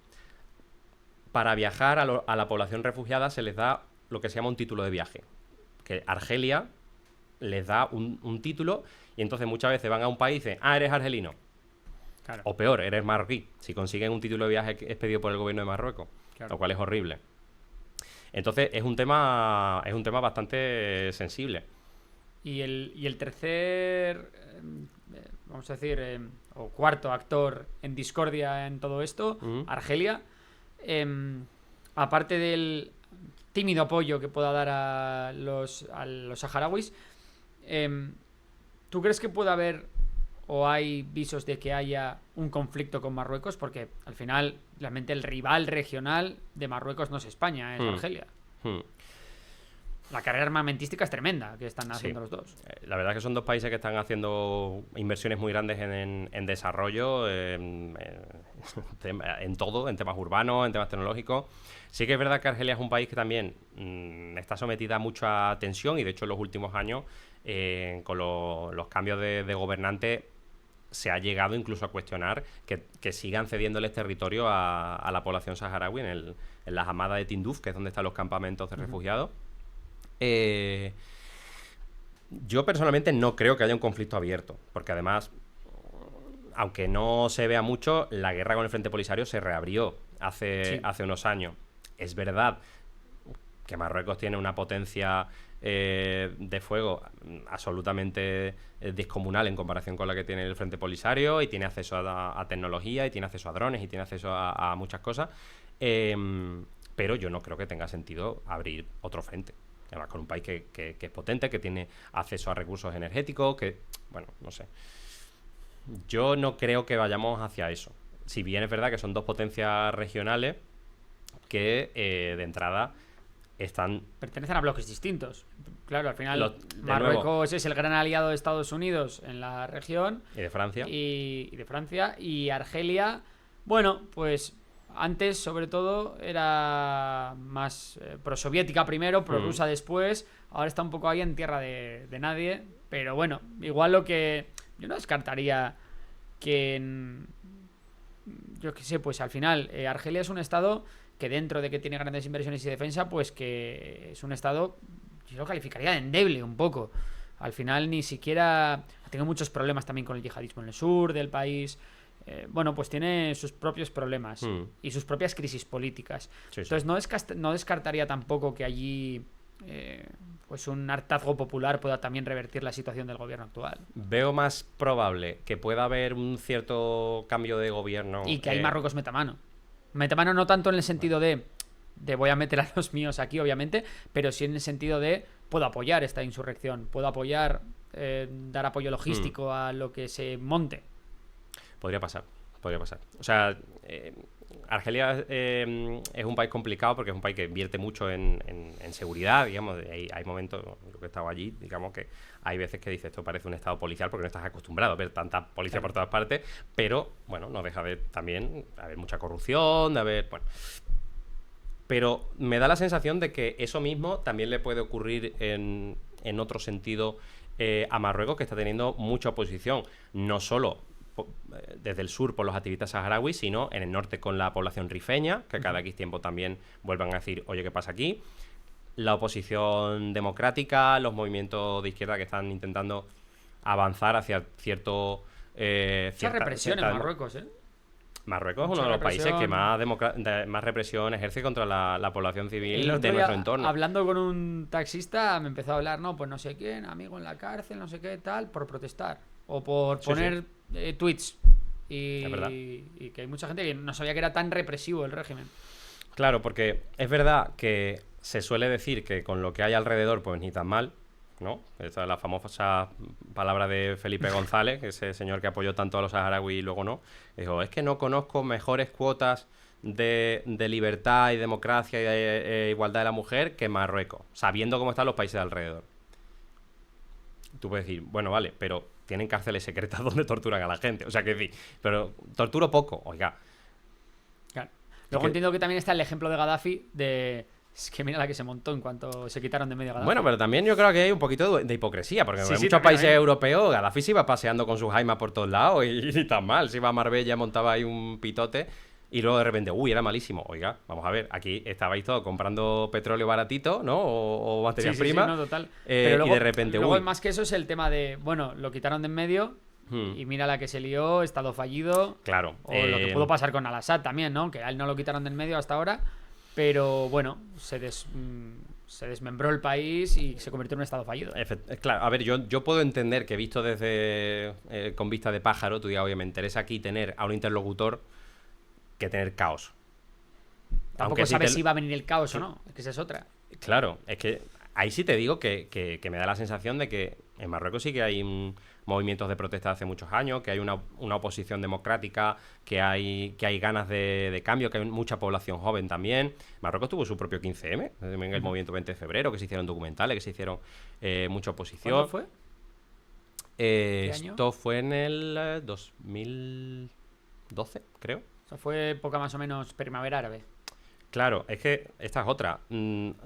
para viajar a la población refugiada se les da lo que se llama un título de viaje. Que Argelia les da un título y entonces muchas veces van a un país y dicen, eres argelino. Claro. O peor, eres marroquí. Si consiguen un título de viaje expedido por el gobierno de Marruecos, Claro. lo cual es horrible. Entonces es un tema bastante sensible. Y el tercer, vamos a decir, o cuarto actor en discordia en todo esto, Argelia, aparte del tímido apoyo que pueda dar a los saharauis, ¿tú crees que puede haber o hay visos de que haya un conflicto con Marruecos? Porque al final, realmente el rival regional de Marruecos no es España, es Argelia. La carrera armamentística es tremenda que están haciendo los dos. La verdad es que son dos países que están haciendo inversiones muy grandes en desarrollo, en todo, en temas urbanos, en temas tecnológicos. Sí que es verdad que Argelia es un país que también está sometida a mucha tensión y de hecho en los últimos años con los cambios de gobernante se ha llegado incluso a cuestionar que sigan cediéndoles territorio a la población saharaui en la Hamada de Tinduf, que es donde están los campamentos de refugiados. Yo personalmente no creo que haya un conflicto abierto, porque además, aunque no se vea mucho, la guerra con el Frente Polisario se reabrió hace unos años. Es verdad que Marruecos tiene una potencia de fuego absolutamente descomunal en comparación con la que tiene el Frente Polisario, y tiene acceso a tecnología, y tiene acceso a drones, y tiene acceso a muchas cosas, pero yo no creo que tenga sentido abrir otro frente. Además, con un país que es potente, que tiene acceso a recursos energéticos, que, bueno, no sé. Yo no creo que vayamos hacia eso. Si bien es verdad que son dos potencias regionales que, de entrada, pertenecen a bloques distintos. Claro, al final Marruecos es el gran aliado de Estados Unidos en la región. Y de Francia. Y de Francia. Y Argelia, bueno, pues antes, sobre todo, era más prosoviética primero, prorrusa después. Ahora está un poco ahí en tierra de nadie. Pero bueno, igual lo que... Yo no descartaría que... yo qué sé, pues al final Argelia es un estado que, dentro de que tiene grandes inversiones y defensa, pues que es un estado, yo lo calificaría de endeble un poco. Al final ni siquiera... Tengo muchos problemas también con el yihadismo en el sur del país. Bueno, pues tiene sus propios problemas y sus propias crisis políticas. Sí. Entonces no descartaría tampoco que allí pues un hartazgo popular pueda también revertir la situación del gobierno actual. Veo más probable que pueda haber un cierto cambio de gobierno. Y que ahí Marruecos meta mano. Meta mano no tanto en el sentido de voy a meter a los míos aquí, obviamente, pero sí en el sentido de puedo apoyar esta insurrección, puedo apoyar, dar apoyo logístico a lo que se monte. Podría pasar. O sea, Argelia es un país complicado porque es un país que invierte mucho en seguridad, digamos. Hay momentos, yo que he estado allí, digamos que hay veces que dices, esto parece un estado policial porque no estás acostumbrado a ver tanta policía por todas partes, pero bueno, no deja de también haber mucha corrupción, de haber... Bueno. Pero me da la sensación de que eso mismo también le puede ocurrir en otro sentido a Marruecos, que está teniendo mucha oposición, no solo desde el sur por los activistas saharauis, sino en el norte con la población rifeña, que cada X tiempo también vuelvan a decir, oye, ¿qué pasa aquí? La oposición democrática, los movimientos de izquierda que están intentando avanzar hacia cierto... Mucha represión en Marruecos, ¿eh? Marruecos es uno de los países que más represión ejerce contra la población civil de nuestro entorno. Hablando con un taxista, me empezó a hablar, no, pues no sé quién, amigo en la cárcel, no sé qué, tal, por protestar. O por poner tweets. Y que hay mucha gente que no sabía que era tan represivo el régimen. Claro, porque es verdad que se suele decir que con lo que hay alrededor, pues ni tan mal, ¿no? Esta es la famosa palabra de Felipe González, ese señor que apoyó tanto a los saharauis y luego no. Dijo, es que no conozco mejores cuotas de libertad y democracia y de igualdad de la mujer que Marruecos, sabiendo cómo están los países de alrededor. Tú puedes decir, bueno, vale, pero tienen cárceles secretas donde torturan a la gente. O sea, que decir, pero torturo poco, oiga. Claro. Luego entiendo que también está el ejemplo de Gaddafi Es que mira la que se montó en cuanto se quitaron de medio Gaddafi. Bueno, pero también yo creo que hay un poquito de hipocresía, porque en muchos países europeos Gaddafi se iba paseando con sus jaimas por todos lados y tan mal. Se iba a Marbella, montaba ahí un pitote y luego de repente, era malísimo. Oiga, vamos a ver, aquí estabais todos comprando petróleo baratito, ¿no? O materias primas. Sí, no, total. Pero luego, y de repente, luego más que eso es el tema de, bueno, lo quitaron de en medio Y mira la que se lió, estado fallido. Claro. O lo que pudo pasar con Al-Assad también, ¿no? Que a él no lo quitaron del medio hasta ahora. Pero bueno, se desmembró el país y se convirtió en un estado fallido. Claro, a ver, yo puedo entender que visto desde con vista de pájaro, tú digas, oye, me interesa aquí tener a un interlocutor que tener caos. Tampoco sabes si va a venir el caos o no, es que esa es otra. Claro, es que ahí sí te digo que me da la sensación de que en Marruecos sí que hay movimientos de protesta hace muchos años, que hay una oposición democrática, que hay ganas de cambio, que hay mucha población joven también. Marruecos tuvo su propio 15M, en el movimiento 20 de febrero, que se hicieron documentales, que se hicieron mucha oposición. ¿Cuándo fue? Esto fue en el 2012, creo. O sea, fue época más o menos primavera árabe. Claro, es que esta es otra.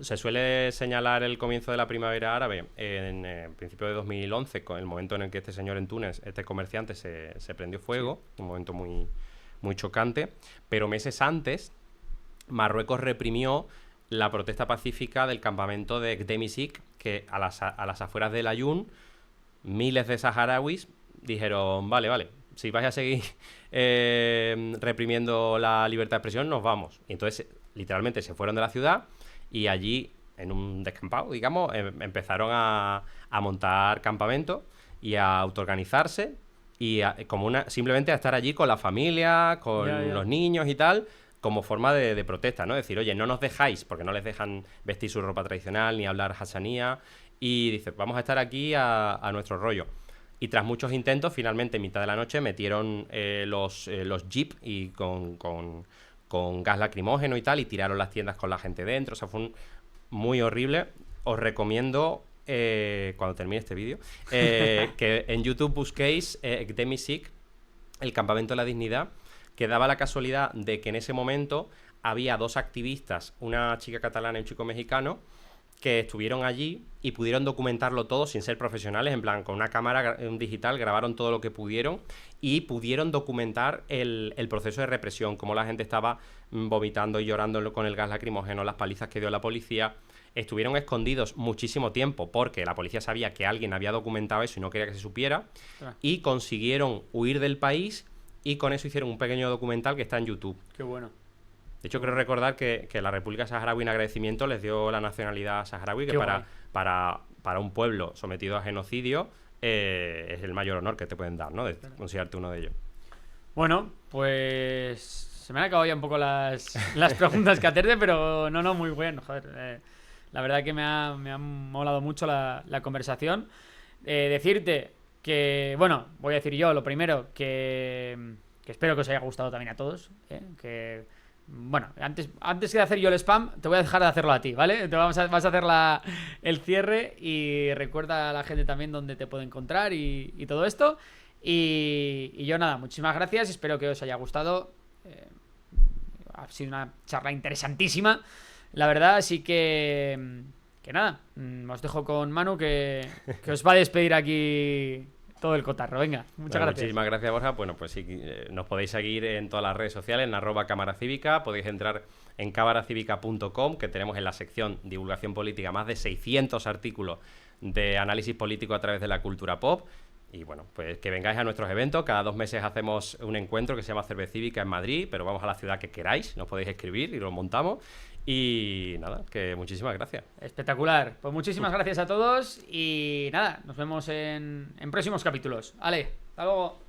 Se suele señalar el comienzo de la primavera árabe en principio de 2011, con el momento en el que este señor en Túnez, este comerciante, se prendió fuego, un momento muy, muy chocante, pero meses antes Marruecos reprimió la protesta pacífica del campamento de Gdemisik, que a las afueras del Aaiún, miles de saharauis dijeron, vale, si vais a seguir reprimiendo la libertad de expresión, nos vamos. Y entonces literalmente se fueron de la ciudad y allí, en un descampado, digamos, empezaron a montar campamentos y a autoorganizarse y simplemente a estar allí con la familia, con los niños y tal, como forma de protesta, ¿no? Decir, oye, no nos dejáis, porque no les dejan vestir su ropa tradicional ni hablar hassanía, y dice, vamos a estar aquí a nuestro rollo. Y tras muchos intentos, finalmente, en mitad de la noche, metieron los jeep y con gas lacrimógeno y tal, y tiraron las tiendas con la gente dentro. O sea, fue muy horrible. Os recomiendo, cuando termine este vídeo, que en YouTube busquéis Gdemisik, el campamento de la dignidad, que daba la casualidad de que en ese momento había dos activistas, una chica catalana y un chico mexicano, que estuvieron allí y pudieron documentarlo todo sin ser profesionales, en plan, con una cámara digital grabaron todo lo que pudieron y pudieron documentar el proceso de represión, cómo la gente estaba vomitando y llorando con el gas lacrimógeno, las palizas que dio la policía. Estuvieron escondidos muchísimo tiempo porque la policía sabía que alguien había documentado eso y no quería que se supiera, y consiguieron huir del país y con eso hicieron un pequeño documental que está en YouTube. Qué bueno. De hecho, creo recordar que la República Saharaui, en agradecimiento, les dio la nacionalidad saharaui, que para un pueblo sometido a genocidio es el mayor honor que te pueden dar, ¿no? De considerarte uno de ellos. Bueno, pues se me han acabado ya un poco las preguntas que hacerte, pero no, muy bueno, joder. La verdad que me ha molado mucho la conversación. Decirte que, bueno, voy a decir yo lo primero, que espero que os haya gustado también a todos, que... Bueno, antes de hacer yo el spam, te voy a dejar de hacerlo a ti, ¿vale? Vas a hacer el cierre y recuerda a la gente también dónde te puede encontrar y todo esto. Y yo nada, muchísimas gracias, espero que os haya gustado. Ha sido una charla interesantísima, la verdad, así que nada, os dejo con Manu que os va a despedir aquí todo el cotarro. Venga, muchas gracias. Muchísimas gracias, Borja. Bueno, pues sí, nos podéis seguir en todas las redes sociales, en @cámaracívica. Podéis entrar en cámaracívica.com, que tenemos en la sección divulgación política más de 600 artículos de análisis político a través de la cultura pop. Y bueno, pues que vengáis a nuestros eventos. Cada 2 meses hacemos un encuentro que se llama Cervecívica en Madrid, pero vamos a la ciudad que queráis, nos podéis escribir y lo montamos. Y nada, que muchísimas gracias. Espectacular. Pues muchísimas gracias a todos y nada, nos vemos en próximos capítulos. Vale, hasta luego.